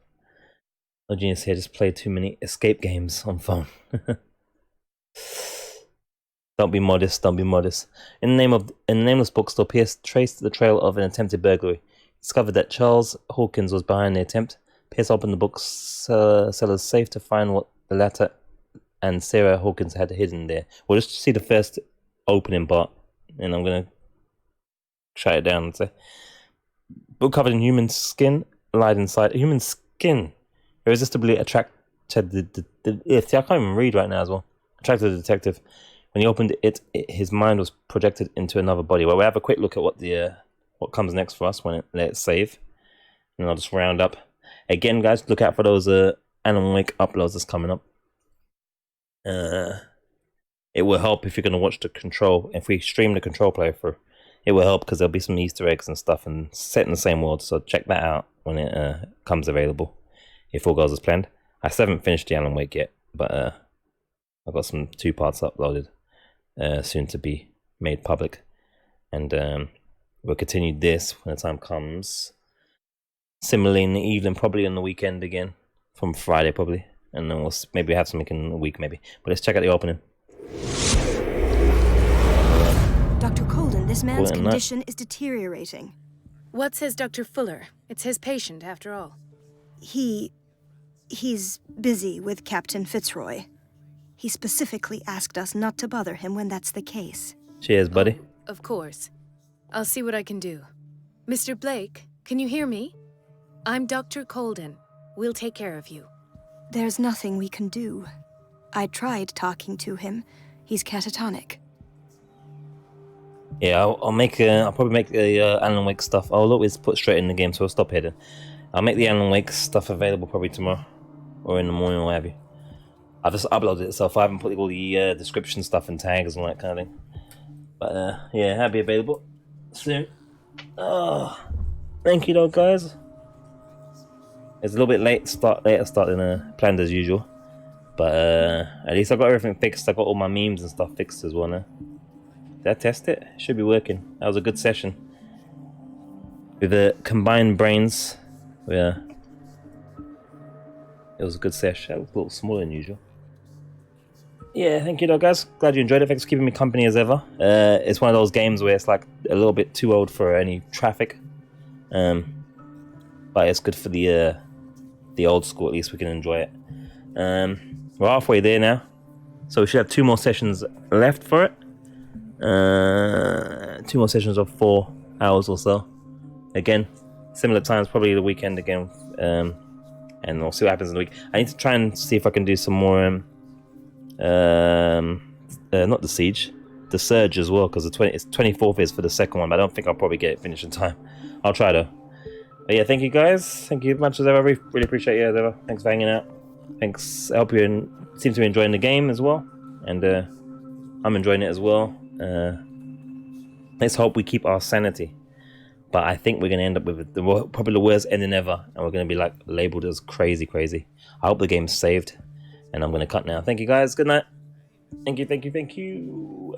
Oh, genius here, just played too many escape games on phone. Don't be modest, don't be modest. In the nameless bookstore, Pierce traced the trail of an attempted burglary. He discovered that Charles Hawkins was behind the attempt. Pierce opened the bookseller's safe to find what the latter and Sarah Hawkins had hidden there. We'll just see the first opening part, and I'm going to shut it down and say, book covered in human skin lied inside. Human skin irresistibly attracted I can't even read right now as well. Attracted the detective. When he opened it, his mind was projected into another body. Well, we'll have a quick look at what comes next for us when it lets save. And I'll just round up. Again, guys, look out for those Alan Wake uploads that's coming up. It will help if you're going to watch the Control. If we stream the Control playthrough, it will help because there'll be some Easter eggs and stuff and set in the same world. So check that out when it comes available. If all goes as planned. I still haven't finished the Alan Wake yet, but I've got some 2 parts uploaded, soon to be made public. And we'll continue this when the time comes. Similarly in the evening, probably on the weekend again, from Friday probably, and then we'll maybe have something in a week maybe. But let's check out the opening. Dr. Colden, this man's condition is deteriorating. What says Dr. Fuller? It's his patient, after all. He's busy with Captain Fitzroy. He specifically asked us not to bother him when that's the case. Cheers, buddy. Oh, of course. I'll see what I can do. Mr. Blake, can you hear me? I'm Dr. Colden. We'll take care of you. There's nothing we can do. I tried talking to him. He's catatonic. Yeah, I'll probably make the Alan Wake stuff. Oh look, it's put straight in the game, so I'll stop here then. I'll make the Alan Wake stuff available probably tomorrow, or in the morning, or what have you. I've just uploaded it, so I haven't put all the description stuff and tags and all that kind of thing. But yeah, that'll be available soon. Oh, thank you though, guys. It's a little bit later start than planned as usual, but at least I got everything fixed. I got all my memes and stuff fixed as well now. Did I test it? It should be working. That was a good session. With the combined brains, yeah. It was a good session. It was a little smaller than usual. Yeah, thank you though, guys. Glad you enjoyed it. Thanks for keeping me company as ever. It's one of those games where it's like a little bit too old for any traffic. But it's good for the old school, at least we can enjoy it. We're halfway there now. So we should have 2 more sessions left for it. 2 more sessions of 4 hours or so. Again, similar times, probably the weekend again. And we'll see what happens in the week. I need to try and see if I can do some more not the Siege, the Surge as well, because it's 24th is for the second one, but I don't think I'll probably get it finished in time. I'll try though. But yeah, thank you guys. Thank you as much as ever. Really appreciate you as ever. Thanks for hanging out. Thanks. I hope you seem to be enjoying the game as well, and I'm enjoying it as well. Let's hope we keep our sanity. But I think we're going to end up with probably the worst ending ever, and we're going to be like labeled as crazy. I hope the game's saved, and I'm going to cut now. Thank you guys. Good night. Thank you.